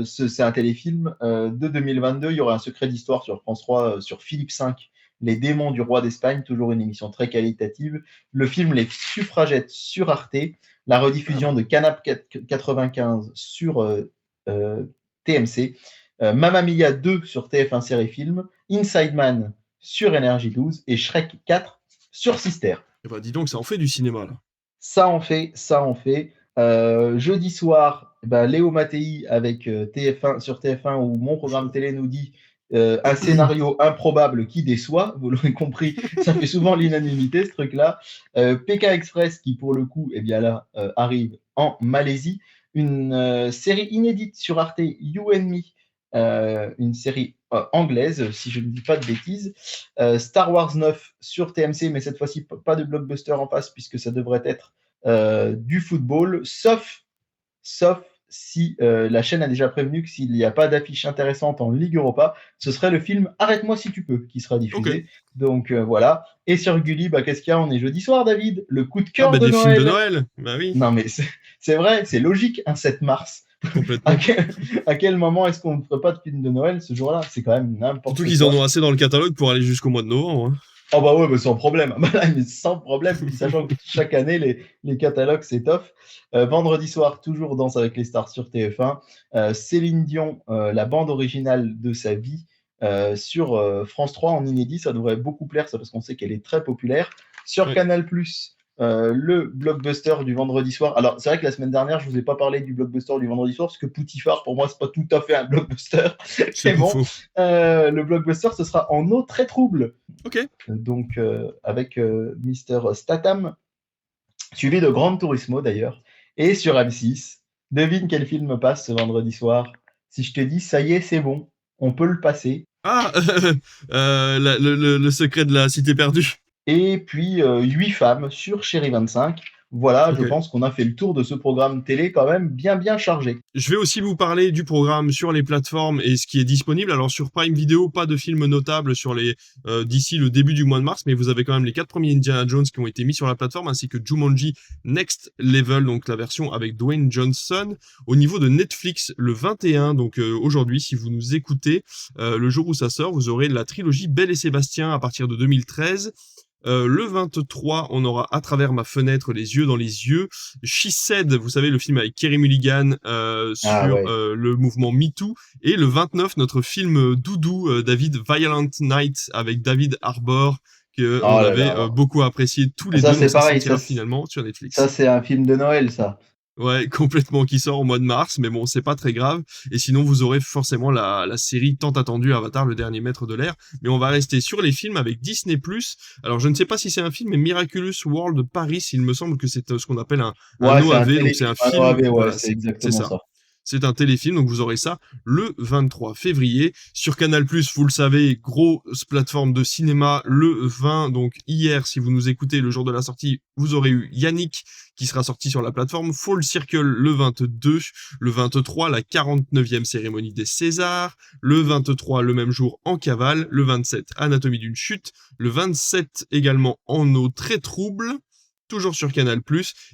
C'est un téléfilm de 2022. Il y aura un secret d'histoire sur France 3, sur Philippe V, Les démons du roi d'Espagne, toujours une émission très qualitative. Le film Les Suffragettes sur Arte, la Ah, rediffusion de Canap 95 sur TMC, Mamma Mia 2 sur TF1 Série Film, Inside Man sur Énergie 12 et Shrek 4 sur Sister. eh bah dis donc, ça en fait du cinéma, là. Ça en fait, ça en fait. Jeudi soir, Léo Mattei avec TF1 sur TF1 où mon programme télé nous dit un scénario improbable qui déçoit. Vous l'aurez compris, ça fait souvent l'unanimité ce truc-là. Pékin Express qui pour le coup, eh bien là, arrive en Malaisie. Une série inédite sur Arte, You and Me, une série anglaise, si je ne dis pas de bêtises. Star Wars 9 sur TMC, mais cette fois-ci pas de blockbuster en face puisque ça devrait être du football, sauf si la chaîne a déjà prévenu que s'il n'y a pas d'affiche intéressante en Ligue Europa, ce serait le film Arrête-moi si tu peux qui sera Ok. diffusé. Donc voilà. Et sur Gulli, qu'est-ce qu'il y a? On est jeudi soir, David. Le coup de Ah cœur bah de des films de Noël. Noël. Bah oui, Non mais c'est vrai, c'est logique, un 7 mars. à, complètement. quel, à quel moment est-ce qu'on ne ferait pas de film de Noël ce jour-là? C'est quand même Surtout n'importe qu'ils en quoi. ont assez dans le catalogue pour aller jusqu'au mois de novembre, hein. Oh bah ouais, sans problème. Là, mais sans problème, puis sachant que chaque année, les catalogues s'étoffent. Vendredi soir, toujours Danse avec les stars sur TF1. Céline Dion, la bande originale de sa vie sur France 3 en inédit. Ça devrait beaucoup plaire, ça, parce qu'on sait qu'elle est très populaire. Sur Ouais. Canal+, le blockbuster du vendredi soir. Alors, c'est vrai que la semaine dernière, je vous ai pas parlé du blockbuster du vendredi soir, parce que Poutifar, pour moi, c'est pas tout à fait un blockbuster. C'est Mais pas bon, faux. le blockbuster, ce sera En eau très trouble. Ok. Donc avec Mr. Statham, suivi de Gran Turismo d'ailleurs. Et sur M6, devine quel film passe ce vendredi soir. Si je te dis, ça y est, c'est bon, on peut le passer. Ah, le secret de la cité perdue. Et puis 8 femmes sur Chéri 25. Voilà, je Ok. pense qu'on a fait le tour de ce programme télé quand même bien chargé. Je vais aussi vous parler du programme sur les plateformes et ce qui est disponible. Alors sur Prime Video, pas de films notables sur les d'ici le début du mois de mars, mais vous avez quand même les 4 premiers Indiana Jones qui ont été mis sur la plateforme, ainsi que Jumanji Next Level, donc la version avec Dwayne Johnson. Au niveau de Netflix, le 21, donc aujourd'hui, si vous nous écoutez, le jour où ça sort, vous aurez la trilogie Belle et Sébastien à partir de 2013. Le 23, on aura À travers ma fenêtre, les yeux dans les yeux. She Said, vous savez, le film avec Kerry Mulligan sur le mouvement MeToo. Et le 29, notre film doudou, David Violent Night, avec David Harbour, que on avait beaucoup apprécié tous les deux. C'est pareil, ça, finalement sur Netflix. Ça, c'est un film de Noël, ça. Ouais, complètement, qui sort au mois de mars, mais bon, c'est pas très grave. Et sinon, vous aurez forcément la série tant attendue Avatar, le dernier maître de l'air. Mais on va rester sur les films avec Disney+. Alors, je ne sais pas si c'est un film, mais Miraculous World Paris, il me semble que c'est ce qu'on appelle un OAV, donc c'est un film. OAV, voilà, c'est exactement ça. C'est un téléfilm, donc vous aurez ça le 23 février. Sur Canal+, vous le savez, grosse plateforme de cinéma, le 20, donc hier, si vous nous écoutez le jour de la sortie, vous aurez eu Yannick, qui sera sorti sur la plateforme, Full Circle le 22, le 23, la 49e cérémonie des Césars, le 23, le même jour, En cavale, le 27, Anatomie d'une chute, le 27 également, En eau très trouble, toujours sur Canal+,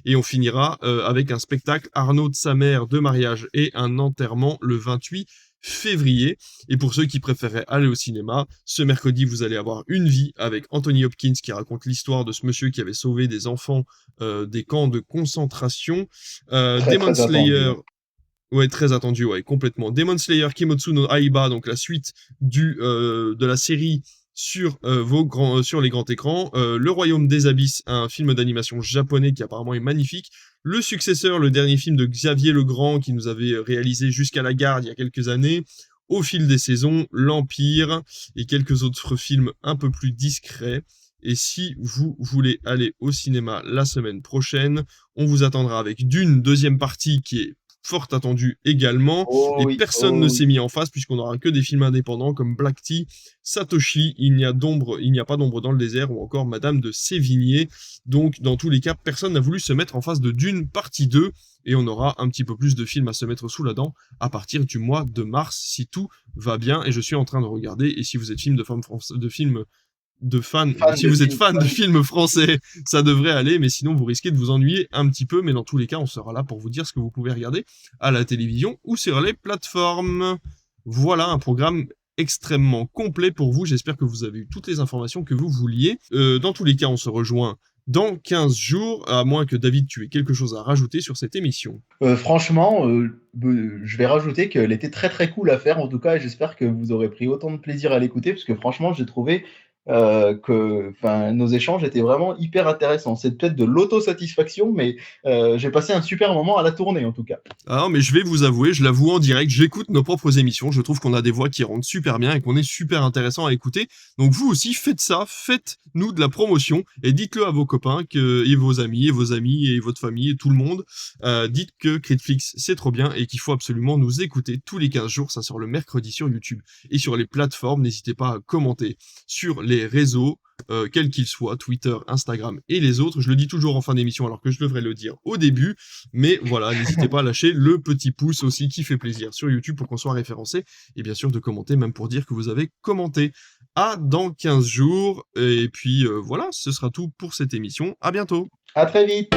et on finira avec un spectacle Arnaud de sa mère, de mariage et un enterrement le 28 février. Et pour ceux qui préféraient aller au cinéma, ce mercredi, vous allez avoir Une vie avec Anthony Hopkins qui raconte l'histoire de ce monsieur qui avait sauvé des enfants des camps de concentration. Demon Slayer... Ouais, très attendu, ouais, complètement. Demon Slayer Kimetsu no Aiba, donc la suite de la série sur sur les grands écrans. Le Royaume des Abysses, un film d'animation japonais qui apparemment est magnifique. Le successeur, le dernier film de Xavier Legrand qui nous avait réalisé Jusqu'à la garde il y a quelques années. Au fil des saisons, L'Empire et quelques autres films un peu plus discrets. Et si vous voulez aller au cinéma la semaine prochaine, on vous attendra avec Dune, deuxième partie qui est fort attendu également, personne ne s'est mis en face puisqu'on n'aura que des films indépendants comme Black Tea, Satoshi, Il n'y a pas d'ombre dans le désert ou encore Madame de Sévigné. Donc dans tous les cas, personne n'a voulu se mettre en face de Dune partie 2 et on aura un petit peu plus de films à se mettre sous la dent à partir du mois de mars si tout va bien. Et je suis en train de regarder, et si vous êtes si vous êtes fan de films français, ça devrait aller, mais sinon vous risquez de vous ennuyer un petit peu, mais dans tous les cas, on sera là pour vous dire ce que vous pouvez regarder à la télévision ou sur les plateformes. Voilà un programme extrêmement complet pour vous, j'espère que vous avez eu toutes les informations que vous vouliez. Dans tous les cas, on se rejoint dans 15 jours, à moins que David, tu aies quelque chose à rajouter sur cette émission. Franchement, je vais rajouter qu'elle était très très cool à faire en tout cas, et j'espère que vous aurez pris autant de plaisir à l'écouter, parce que franchement, j'ai trouvé que nos échanges étaient vraiment hyper intéressants. C'est peut-être de l'autosatisfaction, mais j'ai passé un super moment à la tournée en tout cas. Ah, mais je vais vous avouer, je l'avoue en direct, j'écoute nos propres émissions, je trouve qu'on a des voix qui rendent super bien et qu'on est super intéressant à écouter. Donc vous aussi, faites ça, faites-nous de la promotion et dites-le à vos copains et vos amis et votre famille et tout le monde. Dites que Critflix c'est trop bien et qu'il faut absolument nous écouter tous les 15 jours, ça sort le mercredi sur YouTube et sur les plateformes. N'hésitez pas à commenter sur les réseaux, quels qu'ils soient, Twitter, Instagram et les autres. Je le dis toujours en fin d'émission alors que je devrais le dire au début, mais voilà, n'hésitez pas à lâcher le petit pouce aussi qui fait plaisir sur YouTube pour qu'on soit référencé, et bien sûr de commenter même pour dire que vous avez commenté. À dans 15 jours, et puis voilà, ce sera tout pour cette émission. À bientôt. À très vite.